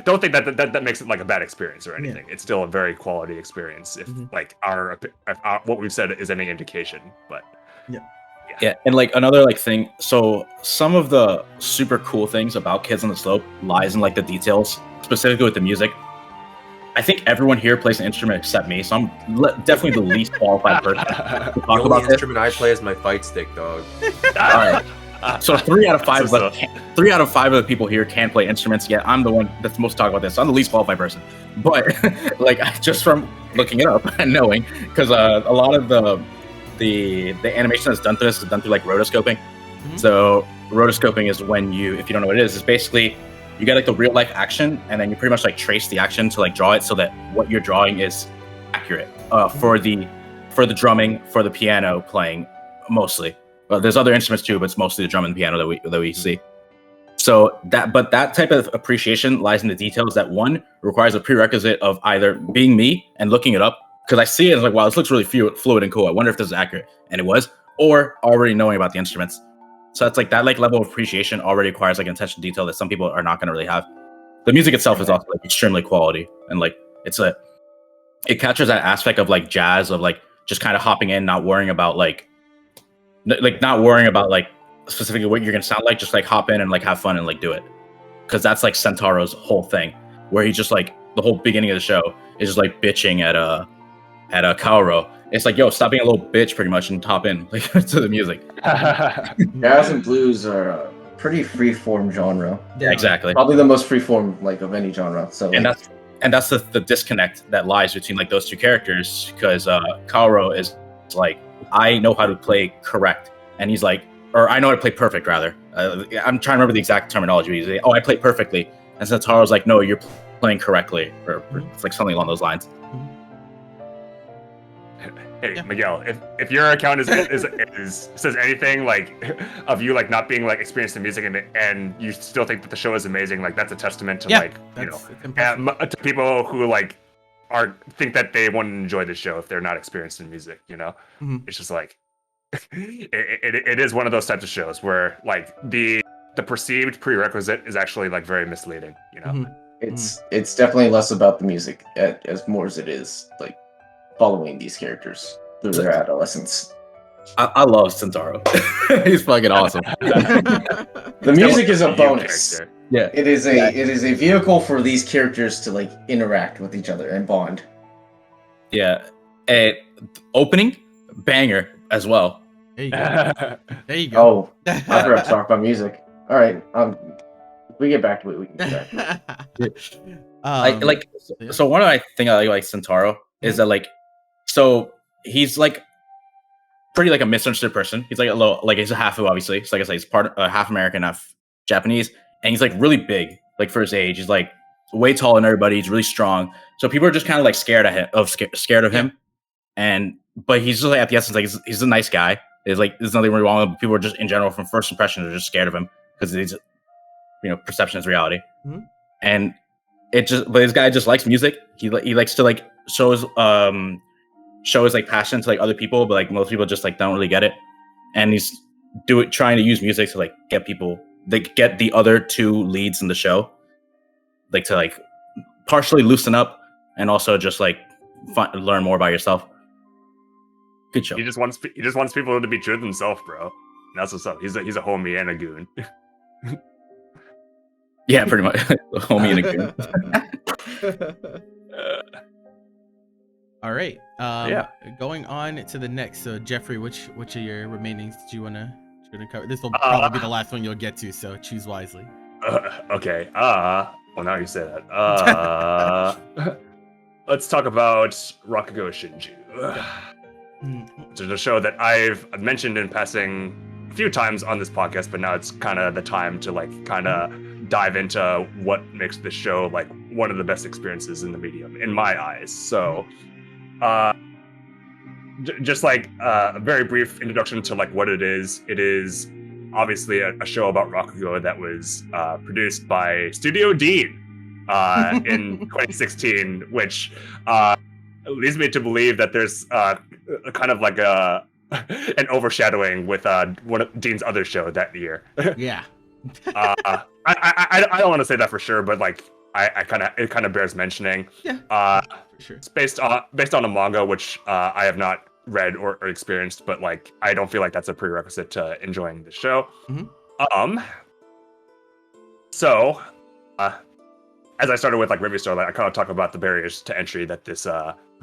don't think that makes it like a bad experience or anything. It's still a very quality experience if like our what we've said is any indication. But yeah, and like another like thing, so some of the super cool things about Kids on the Slope lies in like the details, specifically with the music. I think everyone here plays an instrument except me, so I'm definitely the least qualified person to talk the only about this. instrument I play is my fight stick, dog. All right. So 3 out of 5 of the people here can play instruments. Yet I'm the one that's most talk about this. So I'm the least qualified person. But like just from looking it up and knowing, because a lot of the animation that's done through this is done through like rotoscoping. So rotoscoping is when if you don't know what it is, it's basically you get like the real life action, and then you pretty much like trace the action to like draw it so that what you're drawing is accurate for the drumming, for the piano playing mostly. Well, there's other instruments too, but it's mostly the drum and the piano that we see. So that type of appreciation lies in the details that one requires a prerequisite of either being me and looking it up, because I see it and like, wow, this looks really fluid and cool. I wonder if this is accurate, and it was, or already knowing about the instruments. So it's like that like level of appreciation already requires like attention to detail that some people are not going to really have. The music itself is also like extremely quality, and like it captures that aspect of like jazz, of like just kind of hopping in, not worrying about like specifically what you're gonna sound like, just like hop in and like have fun and like do it, because that's like Sentaro's whole thing, where he just like the whole beginning of the show is just like bitching at Kaoru. It's like, yo, stop being a little bitch pretty much and hop in like to the music. Jazz and blues are a pretty free-form genre. Yeah, exactly. Probably the most free-form like of any genre. So and that's the disconnect that lies between like those two characters, because Kaoru is like, I know how to play correct, and he's like, or I know how to play perfect rather. I'm trying to remember the exact terminology. We say, I play perfectly, and Sentaro's like, no, you're playing correctly, or it's like something along those lines. Hey, Miguel, if your account is says anything like of you like not being like experienced in music and you still think that the show is amazing, like that's a testament to to people who like think that they want to enjoy the show if they're not experienced in music. It's just like it is one of those types of shows where like the perceived prerequisite is actually like very misleading. It's definitely less about the music as more as it is like following these characters through their adolescence. I love Sentaro. He's fucking awesome. The music is a bonus. Yeah, it is a vehicle for these characters to like interact with each other and bond. Yeah, opening banger as well. There you go. There you go. Oh, I forgot to talk about music. All right, if we get back to it, we can get back to it. So one of the thing I like Sentaro is that like, so he's like pretty like a misunderstood person. He's like he's a half obviously. So like I say, he's part half American, half Japanese, and he's like really big, like for his age. He's like way taller than everybody. He's really strong. So people are just kind of like scared of him. But he's just like at the essence, like he's a nice guy. There's nothing really wrong with him. People are just in general from first impression are just scared of him because he's perception is reality. And but this guy just likes music. He likes to like show his like passion to like other people, but like most people just like don't really get it. And he's trying to use music to like get the other two leads in the show, like to like partially loosen up and also just like learn more about yourself. Good show. He just wants people to be true to themselves, bro. That's what's up. He's a homie and a goon. Yeah, pretty much. Homie and a goon. All right. Going on to the next. So Jeffrey, which of your remainings do you wanna cover? This will probably be the last one you'll get to, so choose wisely. Okay. Well, now you say that. Let's talk about Rakugo Shinjuu. Which is a show that I've mentioned in passing a few times on this podcast, but now it's kind of the time to like kind of dive into what makes this show like one of the best experiences in the medium in my eyes. So just like a very brief introduction to like what it is is obviously a show about Rakugo that was produced by Studio Dean in 2016, which leads me to believe that there's kind of like an overshadowing with one of Dean's other show that year. Yeah. I don't want to say that for sure, but like it kind of bears mentioning. Yeah, for sure. It's based on a manga which I have not read or experienced, but like I don't feel like that's a prerequisite to enjoying the show. So as I started with like Revue Starlight, I kind of talk about the barriers to entry that this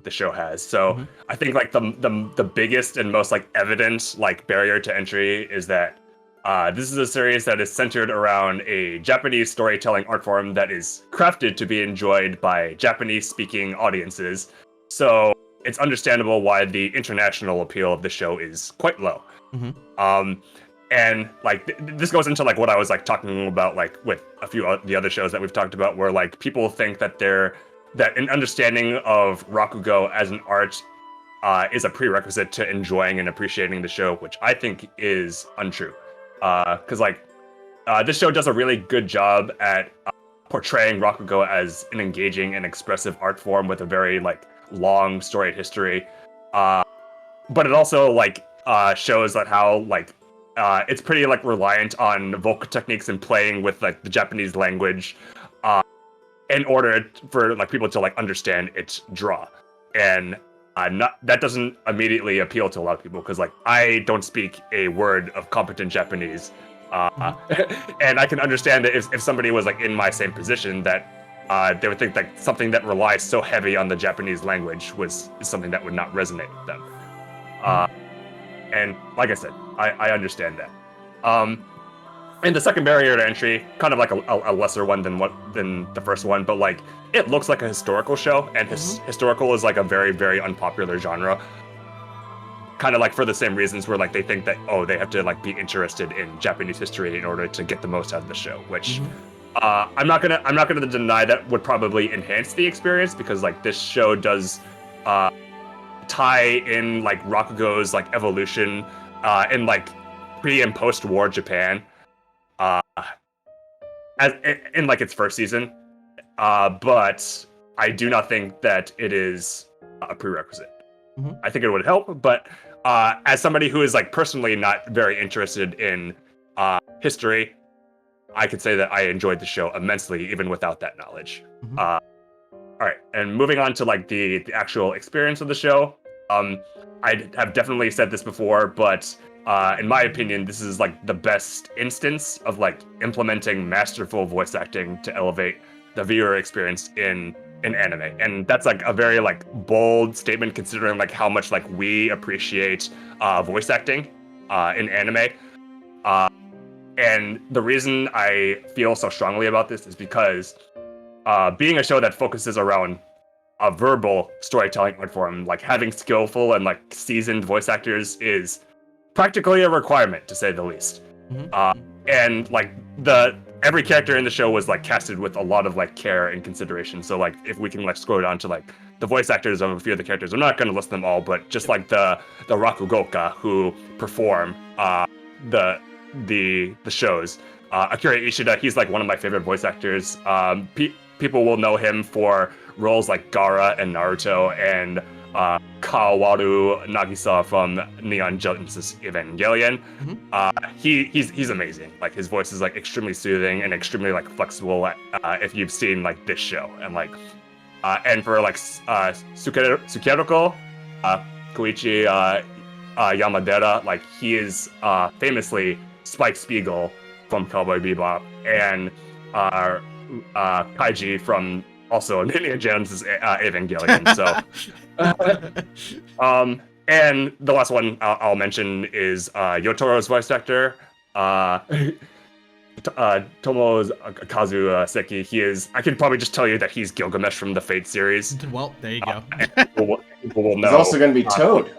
the show has. So I think like the biggest and most like evident like barrier to entry is that this is a series that is centered around a Japanese storytelling art form that is crafted to be enjoyed by Japanese-speaking audiences. So it's understandable why the international appeal of the show is quite low. And like this goes into like what I was like talking about like with a few of the other shows that we've talked about, where like people think that that an understanding of Rakugo as an art is a prerequisite to enjoying and appreciating the show, which I think is untrue. Because like this show does a really good job at portraying Rakugo as an engaging and expressive art form with a very like long storied history. But it also like shows that how like it's pretty like reliant on vocal techniques and playing with like the Japanese language in order for like people to like understand its draw. And that doesn't immediately appeal to a lot of people because like I don't speak a word of competent Japanese, and I can understand that if somebody was like in my same position that they would think that something that relies so heavy on the Japanese language is something that would not resonate with them. And like I said, I understand that. And the second barrier to entry, kind of like a lesser one than the first one, but like it looks like a historical show, and historical is like a very, very unpopular genre. kind of like for the same reasons where like they think that they have to like be interested in Japanese history in order to get the most out of the show, which I'm not gonna deny that would probably enhance the experience, because like this show does tie in like Rakugo's like evolution in like pre and post war Japan as in like its first season, but I do not think that it is a prerequisite. I think it would help, but as somebody who is like personally not very interested in history, I could say that I enjoyed the show immensely even without that knowledge. All right, and moving on to like the actual experience of the show, I have definitely said this before, but in my opinion, this is like the best instance of like implementing masterful voice acting to elevate the viewer experience in anime. And that's like a very like bold statement, considering like how much like we appreciate voice acting in anime. And the reason I feel so strongly about this is because being a show that focuses around a verbal storytelling art form, like having skillful and like seasoned voice actors is practically a requirement, to say the least. And like every character in the show was like casted with a lot of like care and consideration. So like if we can like scroll down to like the voice actors of a few of the characters, I'm not going to list them all, but just like the Rakugoka who perform the shows. Akira Ishida, he's like one of my favorite voice actors. People will know him for roles like Gaara and Naruto, and Kawaru Nagisa from Neon Genesis Evangelion. He's amazing. Like his voice is like extremely soothing and extremely like flexible. If you've seen like this show, and like and for like Sukeroko, Koichi Yamadera, like he is famously Spike Spiegel from Cowboy Bebop, and Kaiji from also Neon Genesis Evangelion. So, and the last one I'll mention is Yotoro's voice actor, Tomokazu Seki. I could probably just tell you that he's Gilgamesh from the Fate series. Well, there you go. People will know. He's also going to be Toad.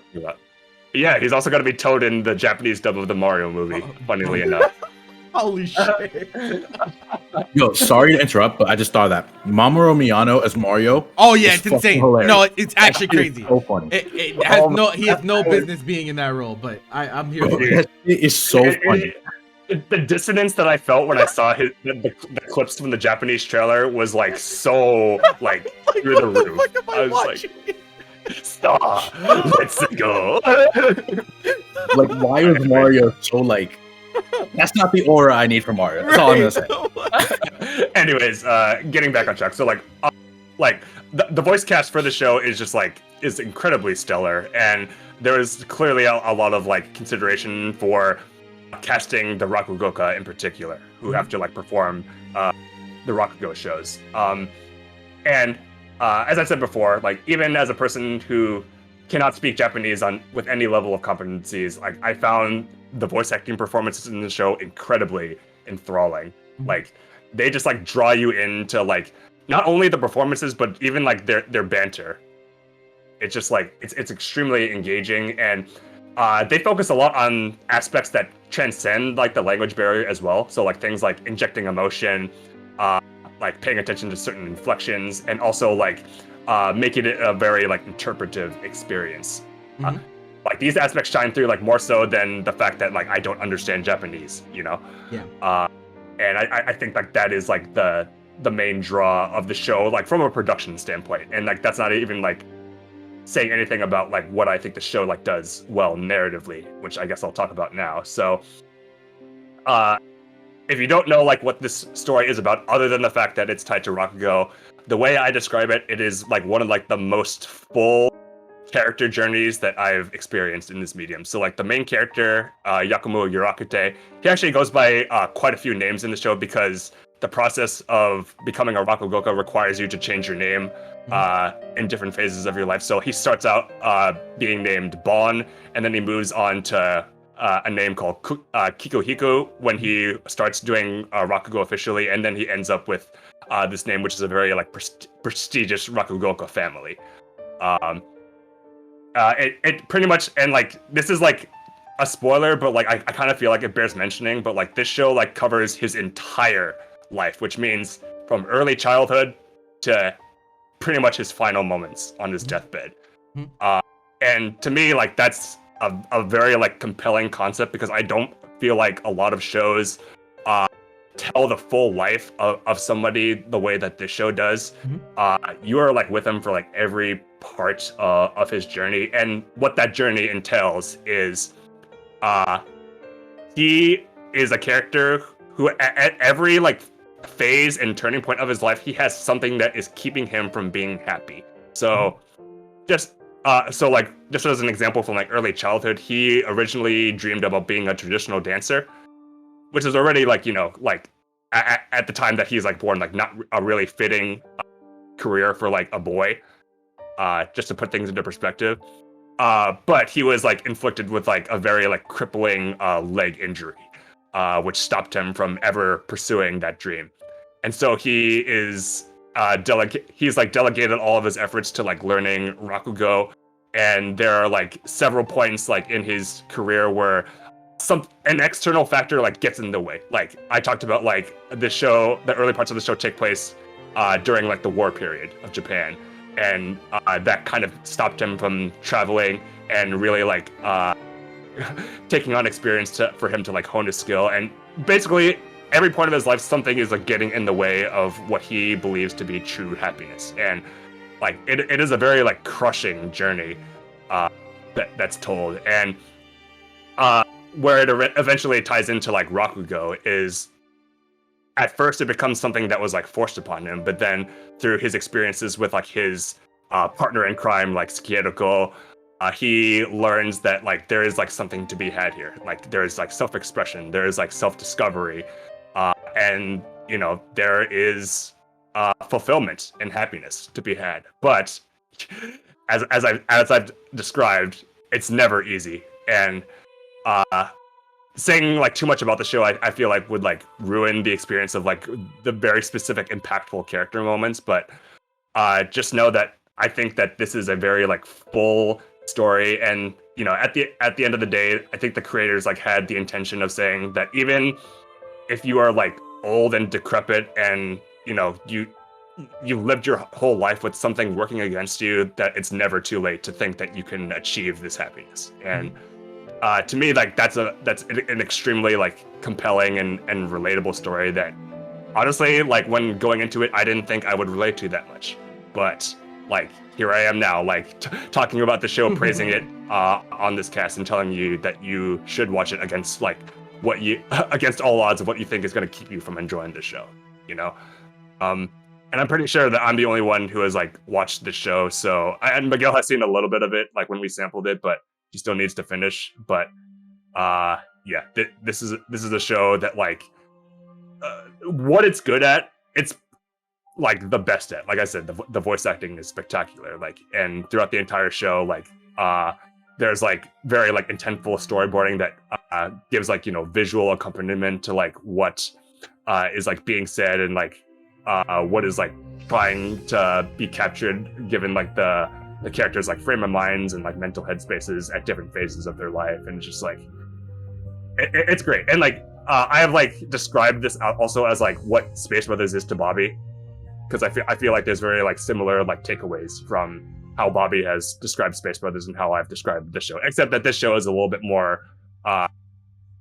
Yeah, he's also going to be Toad in the Japanese dub of the Mario movie, funnily enough. Holy shit. Yo, sorry to interrupt, but I just thought of that. Mamoru Miyano as Mario. Oh yeah, it's insane. Hilarious. No, it's actually crazy. So funny. It has he has no business being in that role, but I'm here for it. It is so funny. The dissonance that I felt when I saw the clips from the Japanese trailer was like so like through the roof. I was watching? Like, stop, let's go. Like, why is Mario so like? That's not the aura I need from Mario. That's all I'm gonna say. Anyways, getting back on track. So like the voice cast for the show is incredibly stellar, and there is clearly a lot of like consideration for casting the Rakugoka in particular, who have to like perform the Rakugo shows. And as I said before, like even as a person who cannot speak Japanese with any level of competencies, like I found the voice acting performances in the show incredibly enthralling. Like they just like draw you into like not only the performances but even like their banter. It's just like it's extremely engaging, and they focus a lot on aspects that transcend like the language barrier as well. So like things like injecting emotion, like paying attention to certain inflections, and also like making it a very like interpretive experience. Like these aspects shine through like more so than the fact that like I don't understand Japanese, you know? Yeah. And I think like that is like the main draw of the show, like from a production standpoint. And like that's not even like saying anything about like what I think the show like does well narratively, which I guess I'll talk about now. So if you don't know like what this story is about, other than the fact that it's tied to Rakugo, the way I describe it, it is like one of like the most full character journeys that I've experienced in this medium. So like the main character, Yakumo Yurakute, he actually goes by quite a few names in the show because the process of becoming a Rakugoka requires you to change your name in different phases of your life. So he starts out being named Bon, and then he moves on to a name called Kikuhiku when he starts doing Rakugo officially, and then he ends up with this name, which is a very like prestigious Rakugoka family. it pretty much, and like this is like a spoiler, but like I kind of feel like it bears mentioning, but like this show like covers his entire life, which means from early childhood to pretty much his final moments on his deathbed. And to me, like that's a very like compelling concept, because I don't feel like a lot of shows tell the full life of somebody the way that this show does. You are like with him for like every part of his journey, and what that journey entails is he is a character who at every like phase and turning point of his life, he has something that is keeping him from being happy. So just as an example, from like early childhood, he originally dreamed about being a traditional dancer, which is already like, you know, like at the time that he's like born, like not a really fitting career for like a boy, just to put things into perspective. But he was like inflicted with like a very like crippling leg injury, which stopped him from ever pursuing that dream. And so he is he's like delegated all of his efforts to like learning Rakugo. And there are like several points like in his career where an external factor like gets in the way. Like I talked about, like the early parts of the show take place during like the war period of Japan, and that kind of stopped him from traveling and really like taking on experience for him to like hone his skill. And basically every point of his life, something is like getting in the way of what he believes to be true happiness. And like it is a very like crushing journey that's told. And where it eventually ties into like Rakugo is, at first it becomes something that was like forced upon him, but then through his experiences with like his partner in crime, like Shoujo, he learns that like there is like something to be had here. Like there is like self-expression, there is like self-discovery, and you know, there is fulfillment and happiness to be had. But as I've described, it's never easy. And saying like too much about the show, I feel like would like ruin the experience of like the very specific impactful character moments. But just know that I think that this is a very like full story, and you know, at the end of the day, I think the creators like had the intention of saying that even if you are like old and decrepit, and you know, you've lived your whole life with something working against you, that it's never too late to think that you can achieve this happiness. And to me, like that's an extremely like compelling and relatable story that honestly, like when going into it, I didn't think I would relate to that much. But like here I am now, like talking about the show, praising it on this cast, and telling you that you should watch it against like against all odds of what you think is going to keep you from enjoying the show, you know. And I'm pretty sure that I'm the only one who has like watched the show. So, and Miguel has seen a little bit of it, like when we sampled it, but he still needs to finish. But yeah, this is a show that like what it's good at, it's like the best at. Like I said, the voice acting is spectacular. Like, and throughout the entire show, like there's like very like intentful storyboarding that gives like, you know, visual accompaniment to like what is like being said, and like what is like trying to be captured, given like the characters like frame of minds and like mental headspaces at different phases of their life. And it's just like it's great. And like I have like described this also as like what Space Brothers is to Bobby, because I feel like there's very like similar like takeaways from how Bobby has described Space Brothers and how I've described this show, except that this show is a little bit more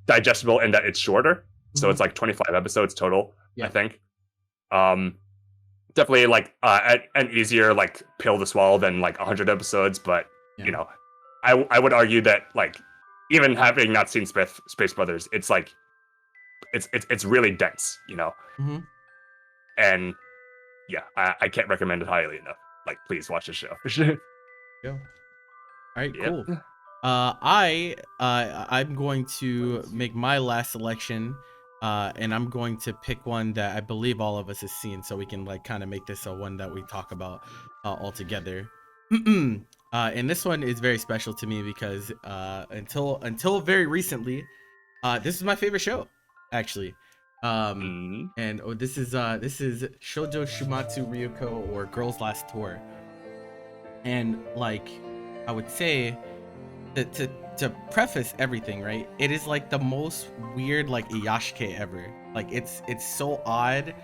digestible in that it's shorter. So it's like 25 episodes total, I think. Definitely like an easier like pill to swallow than like 100 episodes, but you know, I would argue that like even having not seen Space Brothers, it's like it's really dense, you know. And yeah, I can't recommend it highly enough. Like, please watch the show. Yeah. All right, cool. I'm going to make my last selection. And I'm going to pick one that I believe all of us have seen, so we can like kind of make this a one that we talk about all together. And this one is very special to me because until very recently, this is my favorite show, actually. And this is Shoujo Shuumatsu Ryokou, or Girls Last Tour. And like I would say that to preface everything, right? It is like the most weird like Iyashike ever. Like it's so odd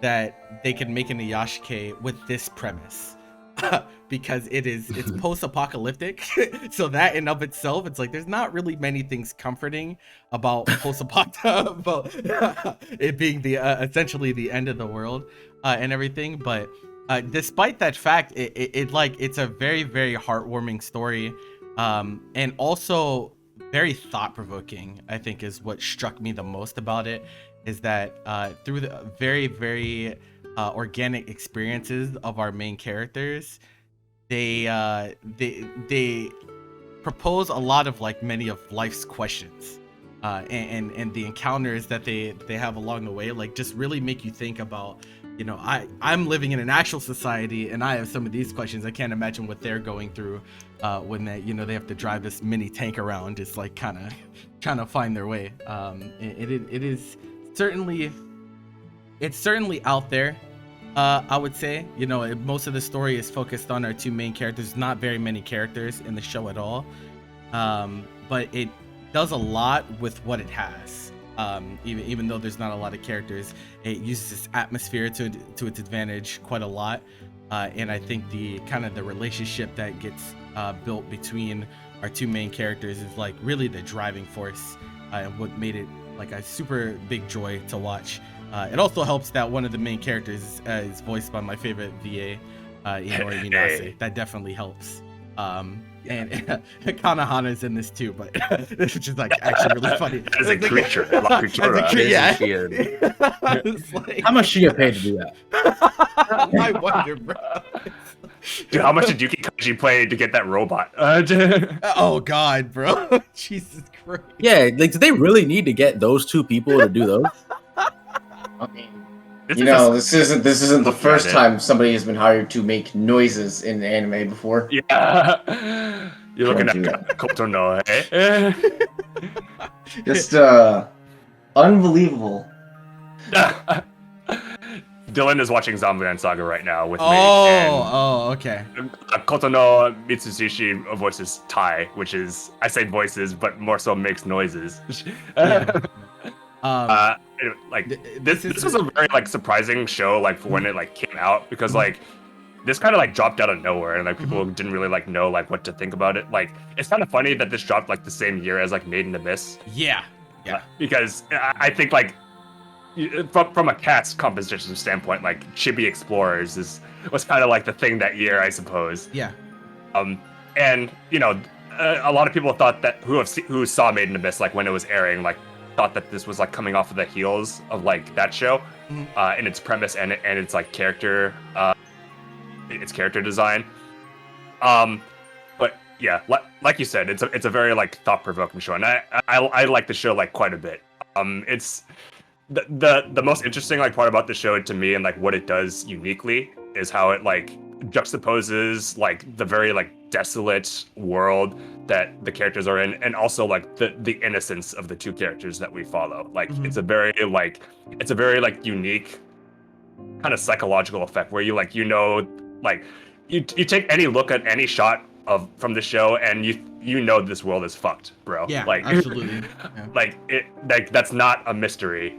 that they can make an Iyashike with this premise. Because it's post-apocalyptic. So that in of itself, it's like there's not really many things comforting about post-apocalyptic about it being the essentially the end of the world and everything. But despite that fact, it's a very, very heartwarming story, and also very thought-provoking. I think is what struck me the most about it, is that through the very, very organic experiences of our main characters, they propose a lot of like many of life's questions, and the encounters that they have along the way like just really make you think about, you know, I'm living in an actual society and I have some of these questions. I can't imagine what they're going through when they, you know, they have to drive this mini tank around. It's like kind of trying to find their way. It is certainly out there. I would say, you know, most of the story is focused on our two main characters. Not very many characters in the show at all, but it does a lot with what it has. Even though there's not a lot of characters, it uses its atmosphere to its advantage quite a lot, and I think the kind of the relationship that gets built between our two main characters is like really the driving force, and what made it like a super big joy to watch. It also helps that one of the main characters is voiced by my favorite VA, Inori Minase. Hey. That definitely helps. And Kanahana is in this too, but which is like actually really funny. As a creature, like, how much she get paid to do that? I wonder, bro. Dude, how much did Yuki Kaji play to get that robot? Oh God, bro! Jesus Christ. Yeah, like, do they really need to get those two people to do those? I mean, this isn't the first time somebody has been hired to make noises in anime before. Yeah, you're looking at Kotono, eh? Just unbelievable. Dylan is watching Zombieland Saga right now with me. Oh, okay. Kotono Mitsubishi voices Tai, which is, I say voices, but more so makes noises. Yeah. Like this was a very like surprising show, like for when it like came out, because like this kind of like dropped out of nowhere and like people didn't really like know like what to think about it. Like it's kind of funny that this dropped like the same year as like Maid in Abyss. Yeah. Because I think like from a cast composition standpoint, like Chibi Explorers was kind of like the thing that year, I suppose. Yeah. And you know, a lot of people thought that who saw Maid in Abyss like when it was airing, like thought that this was like coming off of the heels of like that show, in its premise and its like character design. But yeah, like you said, it's a very like thought-provoking show, and I like the show like quite a bit. It's the most interesting like part about the show to me, and like what it does uniquely, is how it like juxtaposes like the very like desolate world that the characters are in, and also like the innocence of the two characters that we follow. Like it's a very unique kind of psychological effect where you like, you know, like you take any look at any shot from the show and you know this world is fucked, bro. Yeah, like absolutely. Yeah. like that's not a mystery.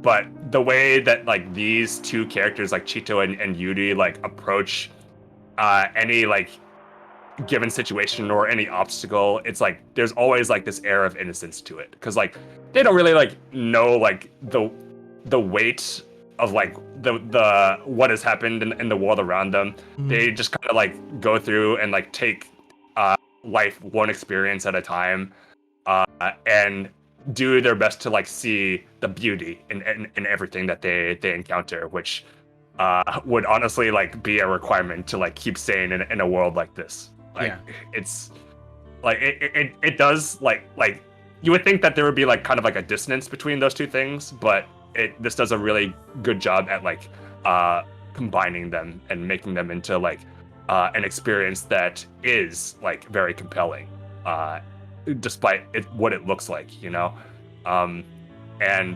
But the way that like these two characters like Chito and Yuri like approach any like given situation or any obstacle, it's like there's always like this air of innocence to it, because like they don't really like know like the weight of like the what has happened in the world around them. They just kind of like go through and like take life one experience at a time, and do their best to like see the beauty in everything that they encounter, which would honestly like be a requirement to like keep sane in a world like this. Like it's like it does like you would think that there would be like kind of like a dissonance between those two things, but this does a really good job at like combining them and making them into like an experience that is like very compelling, despite what it looks like, you know. And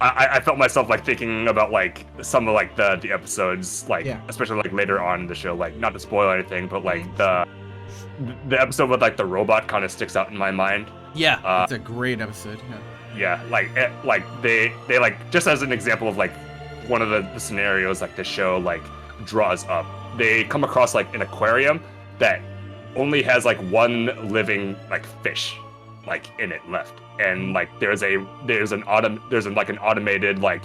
I felt myself like thinking about like some of like the episodes, like especially like later on in the show, like not to spoil anything, but like the episode with like the robot kind of sticks out in my mind. Yeah, it's a great episode. Yeah, like they like, just as an example of like one of the scenarios like the show like draws up, they come across like an aquarium that only has like one living like fish like in it left, and like there's an automated like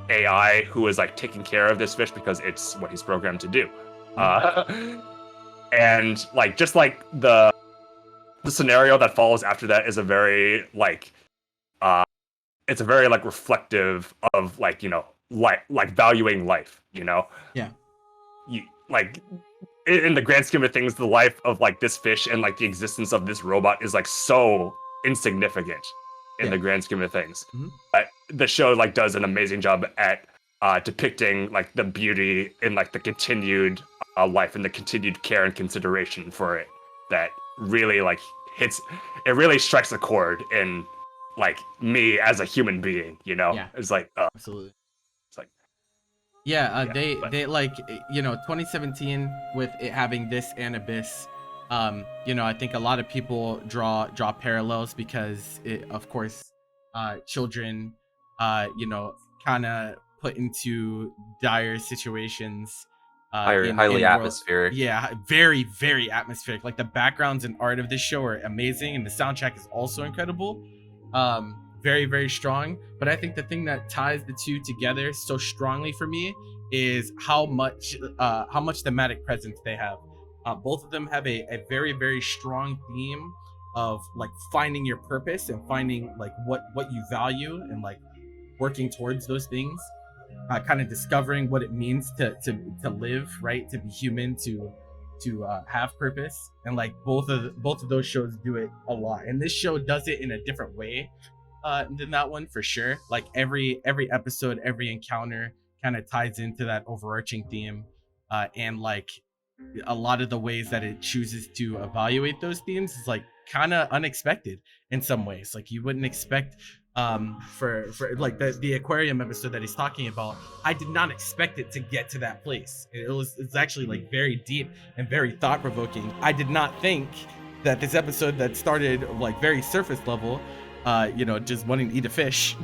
AI who is like taking care of this fish because it's what he's programmed to do. And like just like the scenario that follows after that is a very like it's a very like reflective of like, you know, like valuing life, you know. Yeah. You like in the grand scheme of things, the life of like this fish and like the existence of this robot is like so insignificant in the grand scheme of things. But the show like does an amazing job at depicting like the beauty in like the continued life and the continued care and consideration for it that really like really strikes a chord in like me as a human being, you know. It's like absolutely. It's like they like, you know, 2017 with it having this and Abyss, you know, I think a lot of people draw parallels because it, of course, children, you know, kind of put into dire situations, highly atmospheric. Yeah, very, very atmospheric. Like the backgrounds and art of this show are amazing, and the soundtrack is also incredible. Very, very strong. But I think the thing that ties the two together so strongly for me is how much thematic presence they have. Both of them have a very, very strong theme of like finding your purpose and finding like what you value and like working towards those things. Kind of discovering what it means to live, right? To be human, to have purpose, and like both of those shows do it a lot, and this show does it in a different way than that one for sure. Like every episode, every encounter kind of ties into that overarching theme, and like a lot of the ways that it chooses to evaluate those themes is like kind of unexpected in some ways. Like you wouldn't expect for like the aquarium episode that he's talking about, I did not expect it to get to that place. It's actually like very deep and very thought-provoking. I did not think that this episode that started like very surface level, you know, just wanting to eat a fish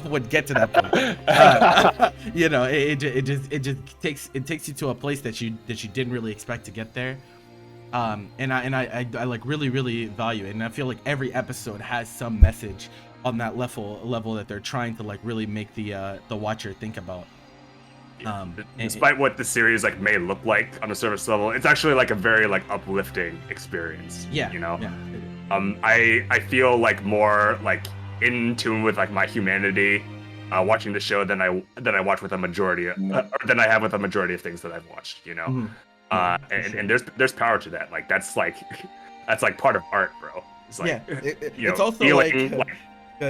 would get to that point. You know, it just takes you to a place that you didn't really expect to get there. And I like really value it, and I feel like every episode has some message on that level that they're trying to like really make the watcher think about. Despite what the series like may look like on a surface level, it's actually like a very like uplifting experience. Yeah, you know. Yeah. I feel like more like in tune with like my humanity watching the show than I watch with a majority than I have with a majority of things that I've watched. You know. And there's power to that. Like that's like part of art, bro. It's like it's also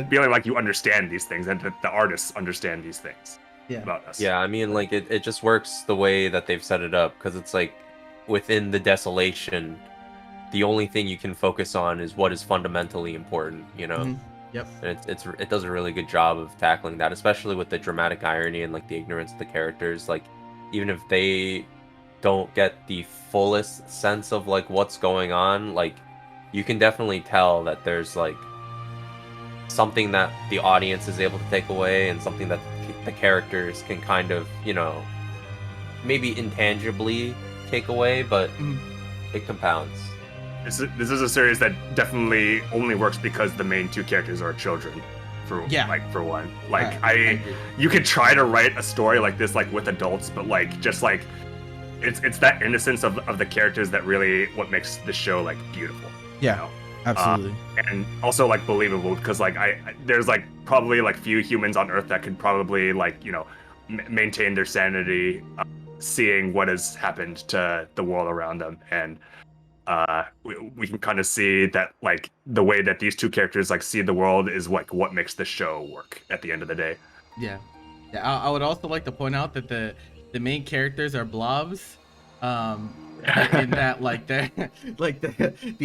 feeling like you understand these things and that the artists understand these things about us. Yeah, I mean, like it just works the way that they've set it up, because it's like within the desolation, the only thing you can focus on is what is fundamentally important, you know. Yep. And it does a really good job of tackling that, especially with the dramatic irony and like the ignorance of the characters. Like even if they don't get the fullest sense of like what's going on, like you can definitely tell that there's like something that the audience is able to take away and something that the characters can kind of, you know, maybe intangibly take away, but it compounds. This is a series that definitely only works because the main two characters are children. For one, like you could try to write a story like this like with adults, but like just like it's that innocence of the characters that really what makes the show like beautiful. Yeah. You know? Absolutely. And also like believable, because like there's like probably like few humans on Earth that could probably like, you know, maintain their sanity seeing what has happened to the world around them, and we can kind of see that like the way that these two characters like see the world is like what makes the show work at the end of the day. Yeah. I would also like to point out that the main characters are blobs. In that like the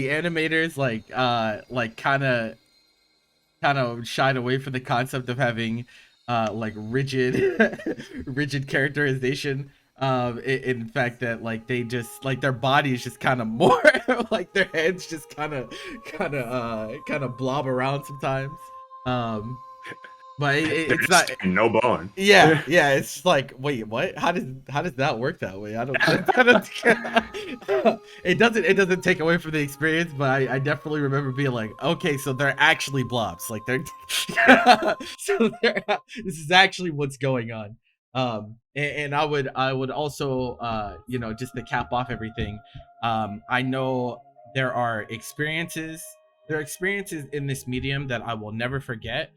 animators like kind of shied away from the concept of having like rigid characterization In fact that like they just like their body is just kind of more like their heads just kind of blob around sometimes. But it's not no bone. yeah, it's like, wait, what? How does that work that way? I don't it doesn't take away from the experience, but I definitely remember being like, okay, so they're actually blobs. Like they're so this is actually what's going on. And I would also just to cap off everything, I know there are experiences in this medium that I will never forget.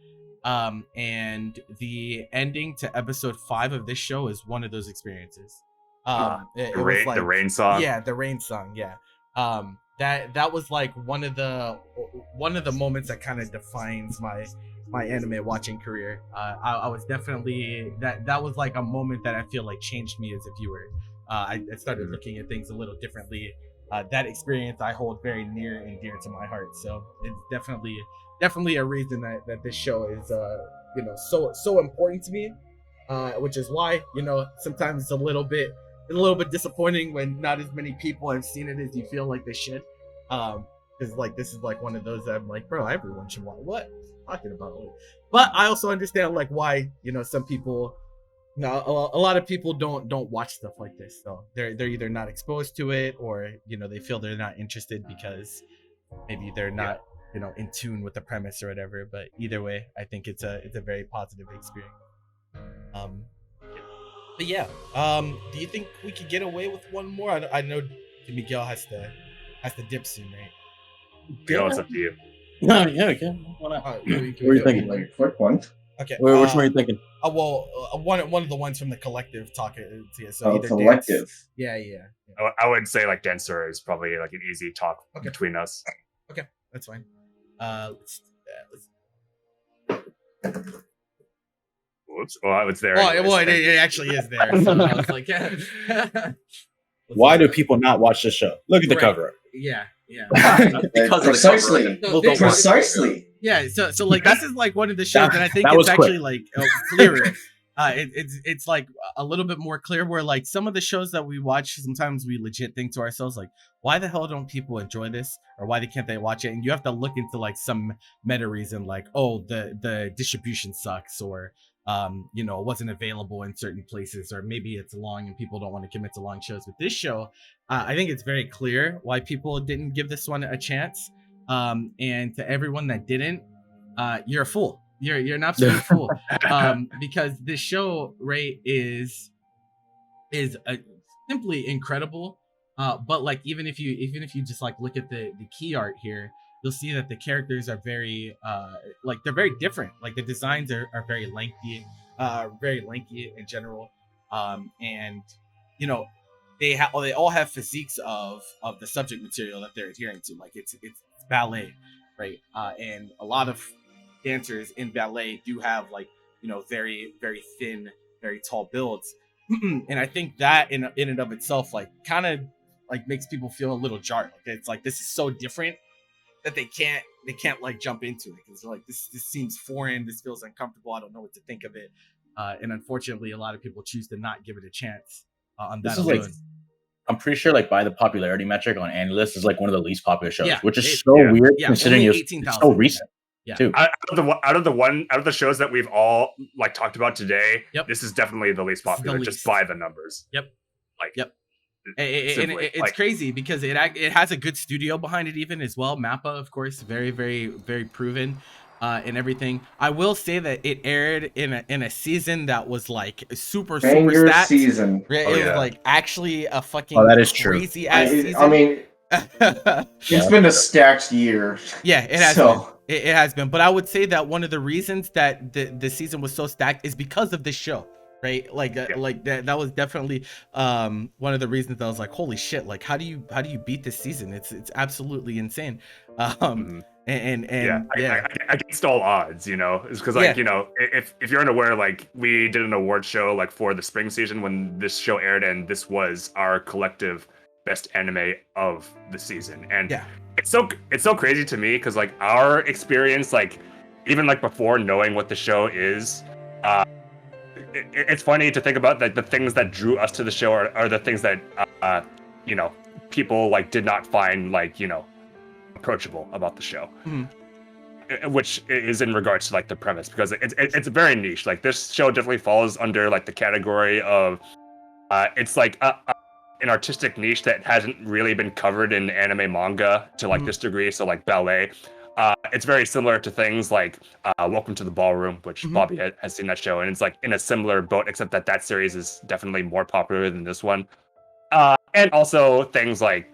And the ending to episode 5 of this show is one of those experiences. It was like the rain song. Yeah, the rain song. Yeah. That was like one of the moments that kind of defines my anime watching career. I was definitely that was like a moment that I feel like changed me as a viewer. I started looking at things a little differently. That experience I hold very near and dear to my heart. So it's definitely a reason that this show is so important to me, which is why sometimes it's a little bit disappointing when not as many people have seen it as you feel like they should, because like this is like one of those that I'm like, bro, everyone should watch. What talking about? But I also understand like why some people, a lot of people don't watch stuff like this. So they're either not exposed to it, or they feel they're not interested because maybe they're not in tune with the premise or whatever. But either way, I think it's a very positive experience. But yeah, do you think we could get away with one more? I know Miguel has to dip soon, right? Miguel, it's up to you. No, yeah, okay. Why not? What are you thinking? Like a quick one. Okay. Which one are you thinking? One of the ones from the collective talking. So either collective. Dance, yeah. I would say like Danseur is probably like an easy talk between us. Okay, that's fine. Let's Whoops. Well, it's there. It actually is there. So I was like, yeah. Why do people not watch this show? Look at the cover. Yeah. Because precisely. Of the cover. Precisely. Yeah, so like this is like one of the shows that I think that it's was actually like clearer. It's like a little bit more clear, where like some of the shows that we watch, sometimes we legit think to ourselves like, why the hell don't people enjoy this, or why can't they watch it? And you have to look into like some meta reason, like, oh, the distribution sucks, or it wasn't available in certain places, or maybe it's long and people don't want to commit to long shows. With this show, I think it's very clear why people didn't give this one a chance. And to everyone that didn't, you're a fool. You're an absolute fool. Because this show, right, is simply incredible. But like even if you just like look at the key art here, you'll see that the characters are very they're very different. Like the designs are very lengthy in general. And they all have physiques of the subject material that they're adhering to. Like it's ballet, right? And a lot of dancers in ballet do have like very very thin, very tall builds. And I think that in and of itself like kind of like makes people feel a little jarred. Like it's like this is so different that they can't like jump into it, because they're like, this seems foreign, this feels uncomfortable, I don't know what to think of it. And unfortunately a lot of people choose to not give it a chance on that alone. Like, I'm pretty sure like by the popularity metric on AniList is like one of the least popular shows, which is weird considering it's so recent. Yeah. Too. Out of the shows that we've all like talked about today, this is definitely the least popular, just by the numbers. Yep. Simply, it's crazy because it has a good studio behind it even as well. Mappa, of course, very very very proven and everything. I will say that it aired in a season that was like super stacked season. It was like actually a fucking that is crazy ass season. I mean, it's been a stacked year. Yeah, it has been. It has been. But I would say that one of the reasons that the season was so stacked is because of this show. Right, like that was definitely one of the reasons that I was like, holy shit, like how do you beat this season? It's absolutely insane. And against all odds, it's because like if you're unaware, like we did an award show like for the spring season when this show aired, and this was our collective best anime of the season. And it's so crazy to me because like our experience, like even like before knowing what the show is, it's funny to think about that the things that drew us to the show are the things that you know, people like did not find like, you know, approachable about the show. Which is in regards to like the premise, because it's very niche. Like this show definitely falls under like the category of it's like an artistic niche that hasn't really been covered in anime manga to like this degree. So like ballet, it's very similar to things like Welcome to the Ballroom, which Bobby has seen that show, and it's like in a similar boat, except that series is definitely more popular than this one. And also things like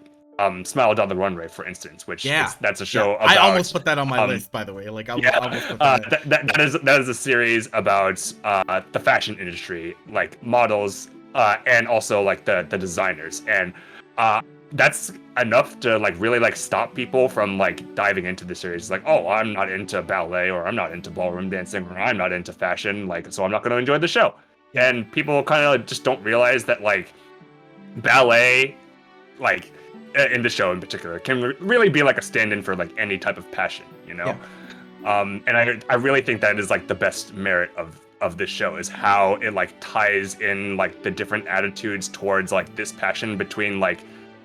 Smile Down the Runway, for instance, which that's a show about... I almost put that on my list, by the way. Like, I almost put that is a series about the fashion industry, like models, and also like the designers, and that's enough to like really like stop people from like diving into the series. Like, oh, I'm not into ballet, or I'm not into ballroom dancing, or I'm not into fashion, like, so I'm not going to enjoy the show. And people kind of just don't realize that like ballet, like in the show in particular, can really be like a stand-in for like any type of passion, you know. And I really think that is like the best merit of this show, is how it like ties in like the different attitudes towards like this passion between like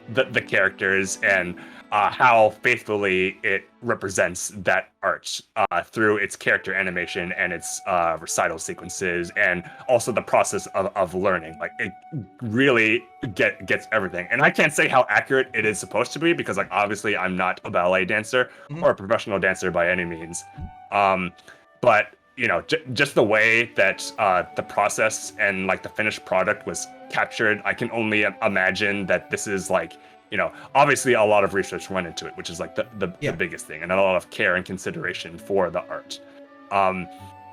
the characters, and how faithfully it represents that art through its character animation and its recital sequences, and also the process of learning. Like it really gets everything. And I can't say how accurate it is supposed to be, because like obviously I'm not a ballet dancer or a professional dancer by any means. But you know, just the way that the process and like the finished product was captured, I can only imagine that this is like, you know, obviously a lot of research went into it, which is like the biggest thing, and a lot of care and consideration for the art.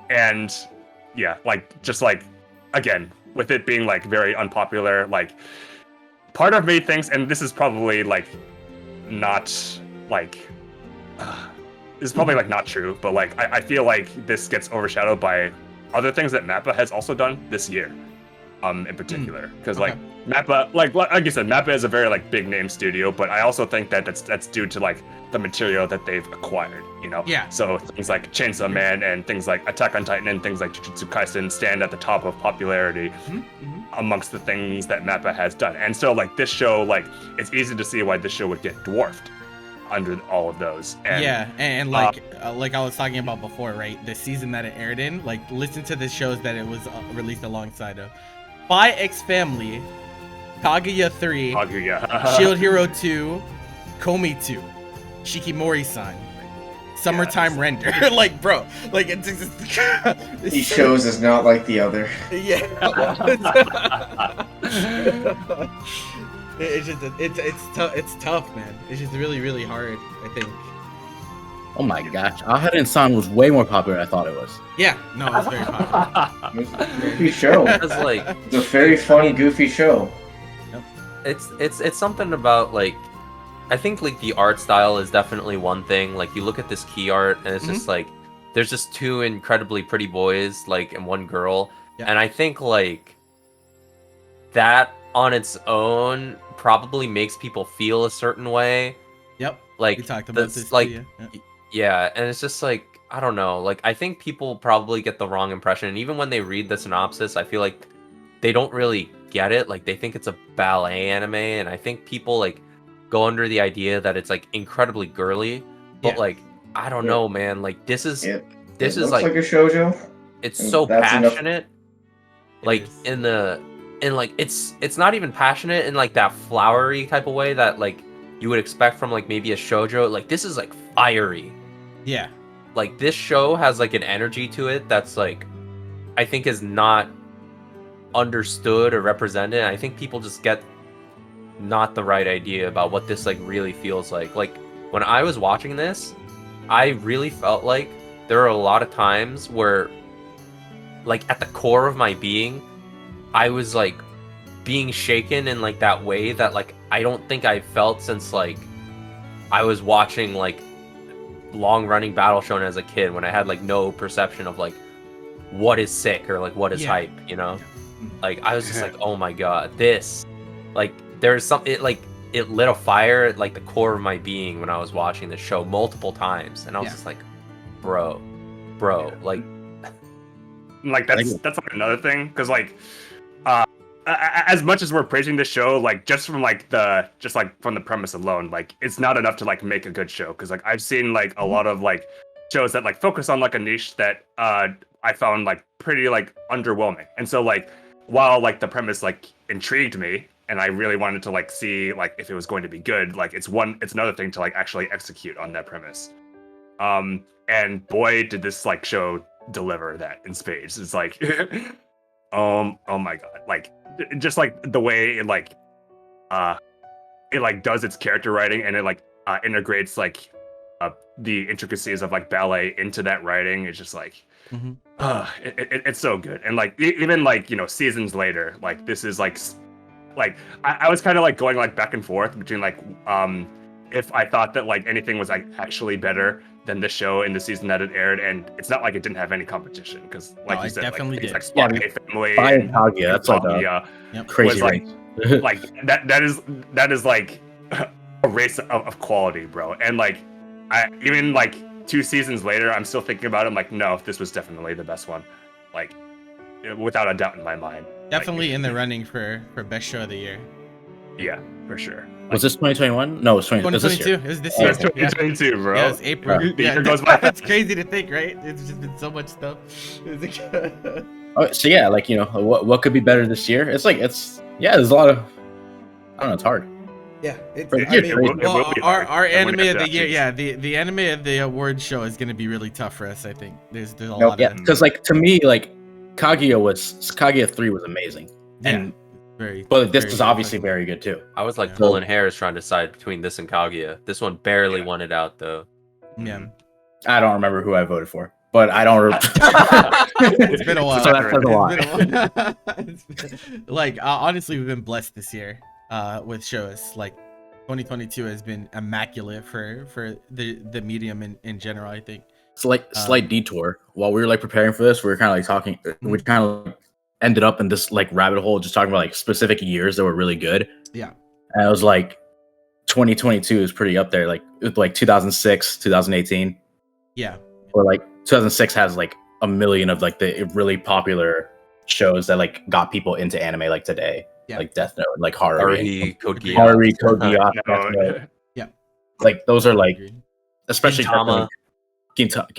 And yeah, like just like, again, with it being like very unpopular, like part of me thinks, and this is probably like not like this is probably like not true, but like I feel like this gets overshadowed by other things that Mappa has also done this year, in particular, because like Mappa, like you said, Mappa is a very like big name studio, but I also think that that's due to like the material that they've acquired, you know. So things like Chainsaw Man and things like Attack on Titan and things like Jujutsu Kaisen stand at the top of popularity amongst the things that Mappa has done. And so like this show, like it's easy to see why this show would get dwarfed under all of those. And, and like I was talking about before, right? The season that it aired in, like listen to the shows that it was released alongside of: Spy X Family, Kaguya 3, Shield Hero 2, Komi 2, Shikimori-san, Summertime Render. Like, bro, like it's these shows is not like the other. It's just it's tough, man. It's just really, really hard, I think. Oh my gosh, Aharen-san was way more popular than I thought it was. Yeah, no, it's very popular. It's a goofy show. It's a very funny, goofy show. It's something about like, I think like the art style is definitely one thing. Like you look at this key art and it's just like there's just two incredibly pretty boys, like, and one girl, and I think like that on its own probably makes people feel a certain way. Like we talked about this, like and it's just like, I don't know, like I think people probably get the wrong impression, and even when they read the synopsis, I feel like they don't really get it. Like they think it's a ballet anime, and I think people like go under the idea that it's like incredibly girly, but like I don't know, man, like this is like a shoujo. It's so passionate, like in like it's not even passionate in like that flowery type of way that like you would expect from like maybe a shoujo. Like this is like fiery. Like this show has like an energy to it that's like, I think is not understood or represented. I think people just get not the right idea about what this like really feels like. Like when I was watching this, I really felt like there are a lot of times where like at the core of my being, I was like being shaken in like that way that like I don't think I felt since like I was watching like long running Battle Shonen as a kid, when I had like no perception of like what is sick or like what is hype, you know? Like I was just like, oh my god, this, like there's something, it lit a fire at like the core of my being when I was watching the show multiple times, and I was just like, bro, like like that's like another thing because like as much as we're praising the show, like just from the premise alone, like it's not enough to like make a good show. Because like I've seen like a lot of like shows that like focus on like a niche that I found like pretty like underwhelming. And so like while like the premise like intrigued me and I really wanted to like see like if it was going to be good, like it's another thing to like actually execute on that premise. And boy did this like show deliver that in spades. It's like oh my god, like just like the way it like does its character writing and it like integrates like the intricacies of like ballet into that writing. It's just like it's so good. And like even like, you know, seasons later, like this is like I was kind of like going like back and forth between like if I thought that like anything was like actually better than the show in the season that it aired, and it's not like it didn't have any competition because like you said, definitely like, did. it's like Spy Family Fire and Kaguya, that's like a crazy like, range. like that is like a race of quality, bro. And like I even like 2 seasons later, I'm still thinking about it. I'm like, no, this was definitely the best one, like without a doubt in my mind. Definitely in the running for best show of the year. Yeah, for sure. Was this 2021? No, it was 2022. It was this year. It's 2022, bro. Yeah, it's April. The year goes by. It's crazy to think, right? It's just been so much stuff. So yeah, like, you know, what could be better this year? It's like there's a lot of, I don't know, it's hard. Yeah, our anime of the year, the anime of the award show is going to be really tough for us. I think there's a lot of because like to me, like Kaguya 3 was amazing, and but this is obviously very good too. I was like pulling hairs trying to decide between this and Kaguya. This one barely won it out though. Yeah, I don't remember who I voted for, but I don't. It's been a while. So that says a lot. Like honestly, we've been blessed this year with shows. Like 2022 has been immaculate for the medium in general. I think. Slight detour. While we were like preparing for this, we were kind of like talking. We kind of ended up in this like rabbit hole, just talking about like specific years that were really good. Yeah, and I was like, 2022 is pretty up there. Like it was like 2006, 2018. Yeah, or like 2006 has like a million of like the really popular shows that like got people into anime like today. Yeah. Like Death Note, like Haruhi, Code Geass. Yeah, like those are like, especially Gintama.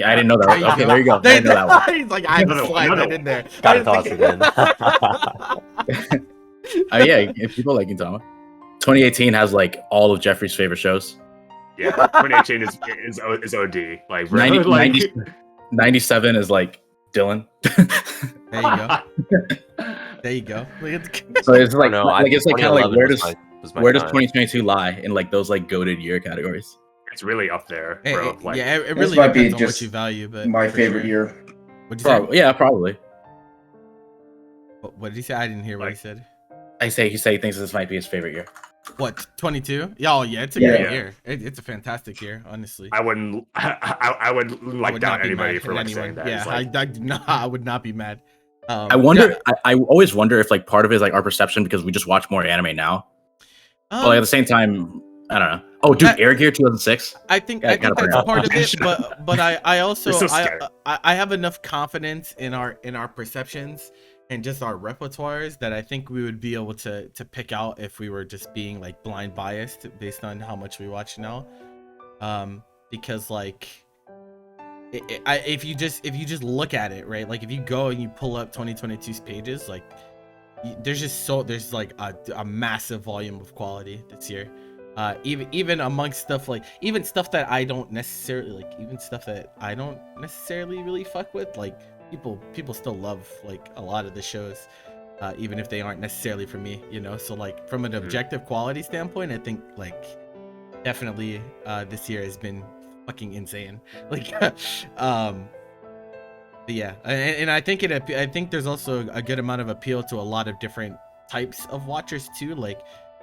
I didn't know that. Okay, there you go. I know that one. He's like, I slide that in there. Gotta toss it in. Yeah, if people like Gintama. 2018 has like all of Jeffrey's favorite shows. Yeah, 2018 is OD. Like, 97 is like Dylan. There you go. So it's like, it's like kind of like where does 2022 lie in like those like goated year categories? It's really up there, bro. It really depends on what you value, but my favorite year. What'd you say? Yeah, probably. What did he say? I didn't hear what he said. He thinks this might be his favorite year. What, 22? Yeah, it's a great year. It's a fantastic year, honestly. I would doubt anybody for like saying that. Yeah, I would not be mad. I wonder. I always wonder if like part of it is like our perception because we just watch more anime now. But like, at the same time, I don't know. Oh, dude, Air Gear 2006. I think that's part of it. But I also I have enough confidence in our perceptions and just our repertoires that I think we would be able to pick out if we were just being like blind biased based on how much we watch now. Because like if you just look at it, right, like if you go and you pull up 2022's pages, like there's like a massive volume of quality this year. Even amongst stuff like even stuff that I don't necessarily really fuck with, like people still love like a lot of the shows, even if they aren't necessarily for me, you know. So like from an objective quality standpoint, I think like definitely this year has been fucking insane. Like but yeah, and I think there's also a good amount of appeal to a lot of different types of watchers too. Like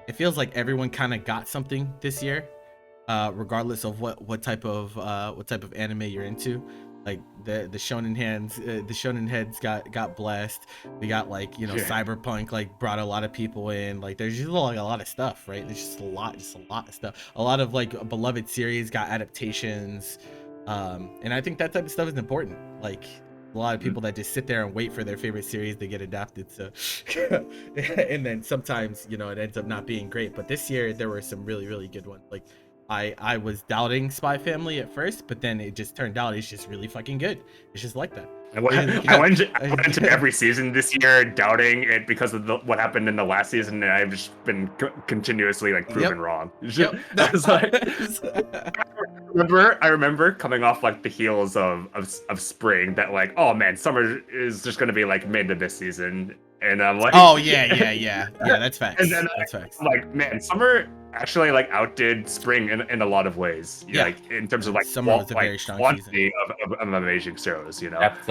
it feels like everyone kind of got something this year, regardless of what type of anime you're into. Like the shonen heads got blessed. We got like, you know, cyberpunk like brought a lot of people in. Like there's just like a lot of stuff, right? There's just a lot of stuff. A lot of like beloved series got adaptations, and I think that type of stuff is important. Like a lot of people that just sit there and wait for their favorite series to get adapted. So, and then sometimes, you know, it ends up not being great. But this year there were some really, really good ones. Like I was doubting Spy Family at first, but then it just turned out it's just really fucking good. It's just like that. I went into every season this year doubting it because of what happened in the last season, and I've just been continuously like proven wrong. Yep. I was like, I remember coming off like the heels of spring that like, oh man, summer is just gonna be like mid to this season, and I'm like, oh yeah, that's facts. And then that's facts. Like, man, summer actually like outdid spring in a lot of ways. Yeah. Like in terms of like Summer was a very strong quantity of amazing shows, you know. Depth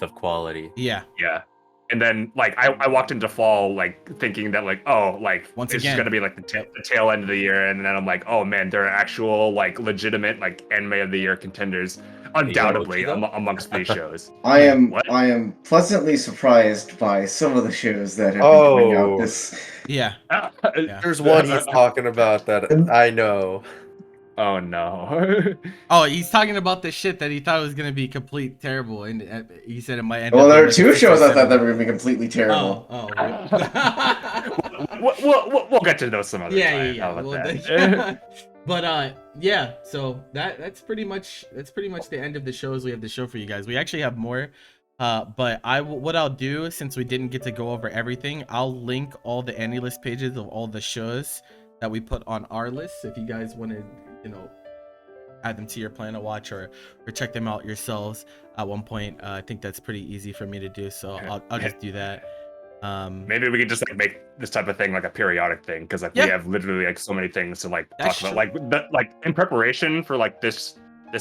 of quality. Yeah. And then like I walked into fall like thinking that like, oh, like Once it's again, just gonna be like the tail end of the year, and then I'm like, oh man, there are actual like legitimate like anime of the year contenders undoubtedly amongst these shows. I am pleasantly surprised by some of the shows that have been coming out this. Yeah. There's one he's talking about that I know. Oh no. Oh, he's talking about the shit that he thought was gonna be complete terrible, and he said it might end. Well, up there being are like two a 6 or shows I 7. thought that were gonna be completely terrible. We'll get to those some other time. Yeah. How about Well, that? but yeah. So that's pretty much the end of the shows we have to show for you guys. We actually have more. But what I'll do, since we didn't get to go over everything, I'll link all the AniList pages of all the shows that we put on our list. If you guys want to, you know, add them to your plan to watch or check them out yourselves at one point, I think that's pretty easy for me to do. So I'll just do that. Maybe we could just like make this type of thing like a periodic thing, because like we have literally like so many things to like talk about. Like in preparation for like this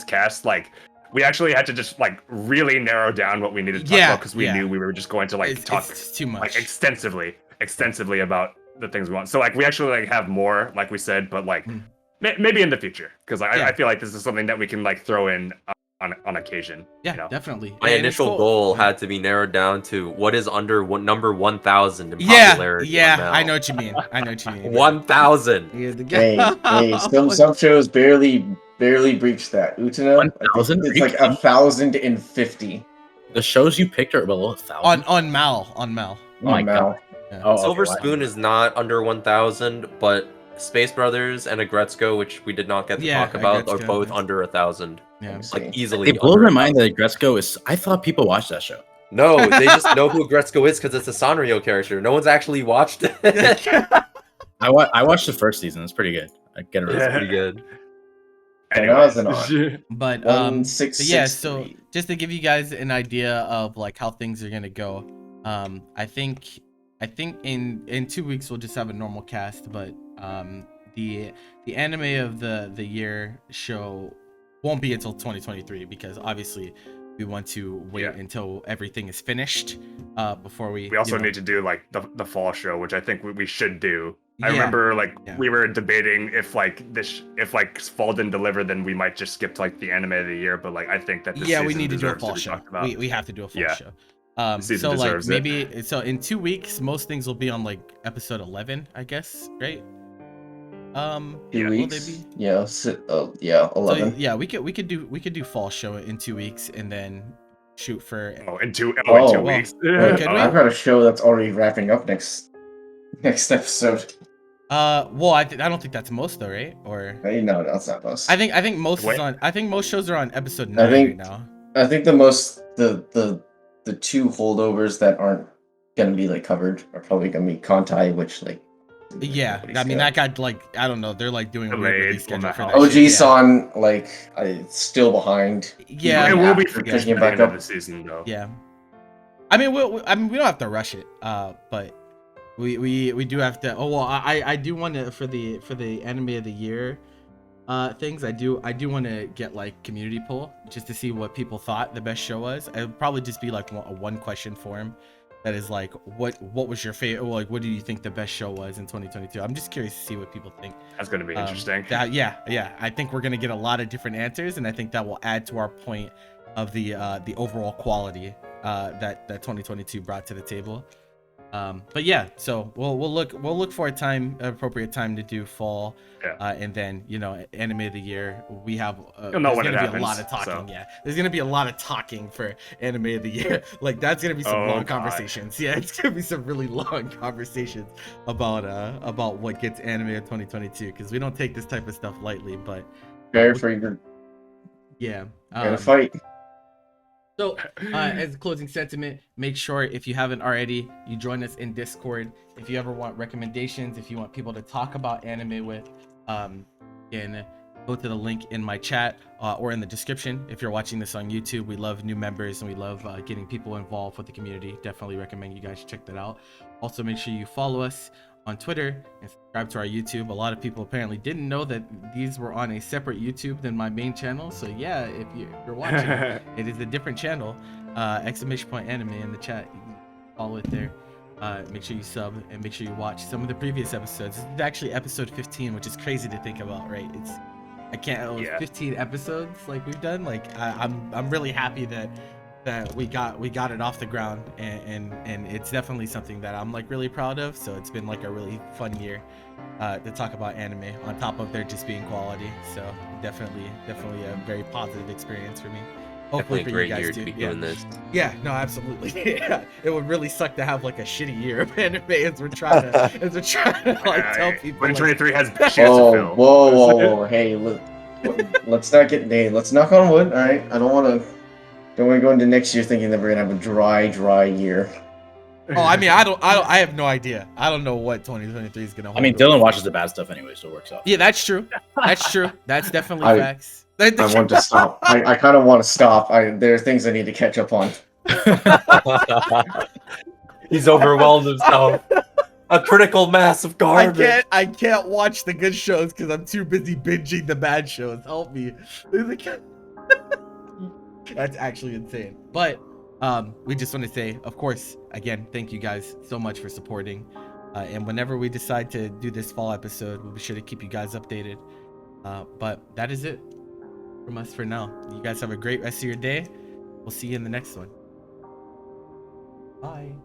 cast, like we actually had to just like really narrow down what we needed to talk about, because we knew we were just going to like talk too much, like extensively about the things we want. So like we actually like have more, like we said, but like maybe in the future, because I feel like this is something that we can like throw in on occasion. Yeah, you know? definitely. My initial goal had to be narrowed down to what is under number 1,000 in popularity. Yeah, I know what you mean. 1,000. Hey, some shows barely breached that. Utena, 1,000? it's like 1,050. The shows you picked are below 1,000. On Mal. Oh my god. Yeah. Oh, Silver okay, Spoon is not under 1,000, but Space Brothers and Agretzko, which we did not get to talk about, are both under 1,000. Yeah. Like easily. It blows my mind that Agretzko is. I thought people watched that show. No, they just know who Agretzko is because it's a Sanrio character. No one's actually watched it. I watched the first season. It's pretty good. I get it. It's pretty good. But yeah, so just to give you guys an idea of like how things are gonna go, I think in 2 weeks we'll just have a normal cast, but the anime of the year show won't be until 2023, because obviously we want to wait until everything is finished before we also need to do like the fall show, which I think we should do. I remember like we were debating if like fall didn't deliver, then we might just skip to like the anime of the year, but like I think that this we need to do a fall show. We have to do a fall show. So like maybe so in 2 weeks most things will be on like episode 11, I guess, right? 2 weeks. Yeah, 11. So, we could do fall show in 2 weeks and then shoot for in 2 weeks. I've got a show that's already wrapping up next episode. Well, I don't think that's most though, right? Or no, that's not most. I think most is on. I think most shows are on episode 9 right now. I think the two holdovers that aren't gonna be like covered are probably gonna be Kantai, which like. Yeah, I mean that got like I don't know. They're like doing a weird release schedule for that. OG-san like it's still behind. Yeah, it will be picking back up the season though. Yeah, I mean we don't have to rush it. But we do have to. Oh well, I do want to for the anime of the year things. I do want to get like community poll just to see what people thought the best show was. It would probably just be like a 1-question form. That is like, what was your favorite? Like, what do you think the best show was in 2022? I'm just curious to see what people think. That's going to be interesting. Yeah. I think we're going to get a lot of different answers, and I think that will add to our point of the overall quality that 2022 brought to the table. But yeah, so we'll look for an appropriate time to do fall, and then anime of the year. We have You'll know there's when it gonna be a happens, lot of talking. so. Yeah, there's gonna be a lot of talking for anime of the year. Like that's gonna be some long God. conversations. Yeah, it's gonna be some really long conversations about what gets anime of 2022 because we don't take this type of stuff lightly. But Prepare for your yeah, fight. So, as a closing sentiment, make sure if you haven't already, you join us in Discord. If you ever want recommendations, if you want people to talk about anime with, can go to the link in my chat or in the description. If you're watching this on YouTube, we love new members and we love getting people involved with the community. Definitely recommend you guys check that out. Also, make sure you follow us on Twitter and subscribe to our YouTube. A lot of people apparently didn't know that these were on a separate YouTube than my main channel. So yeah, if you're watching, it is a different channel. !anime in the chat. You can follow it there. Make sure you sub and make sure you watch some of the previous episodes. This is actually episode 15, which is crazy to think about, right? I can't 15 episodes like we've done. Like I'm really happy that we got it off the ground, and it's definitely something that I'm like really proud of. So it's been like a really fun year to talk about anime on top of there just being quality. So definitely a very positive experience for me. Hopefully Definitely for a you great year guys to too. be doing this. Yeah, no, absolutely. Yeah, it would really suck to have like a shitty year of anime as we're trying to like tell people. 2023 like, has big shoes to fill. Whoa! Hey, let's not get. Hey, let's knock on wood. All right, I don't want to go into next year thinking that we're gonna have a dry year. Oh, I mean, I have no idea. I don't know what 2023 is gonna hold. I mean, Dylan watches the bad stuff anyway, so it works out. Yeah, that's true. That's true. That's definitely facts. I want to stop. I kind of want to stop. There are things I need to catch up on. He's overwhelmed himself. A critical mass of garbage. I can't watch the good shows because I'm too busy binging the bad shows. Help me. That's actually insane. But we just want to say, of course, again, thank you guys so much for supporting. And whenever we decide to do this fall episode, we'll be sure to keep you guys updated. But that is it from us for now. You guys have a great rest of your day. We'll see you in the next one. Bye.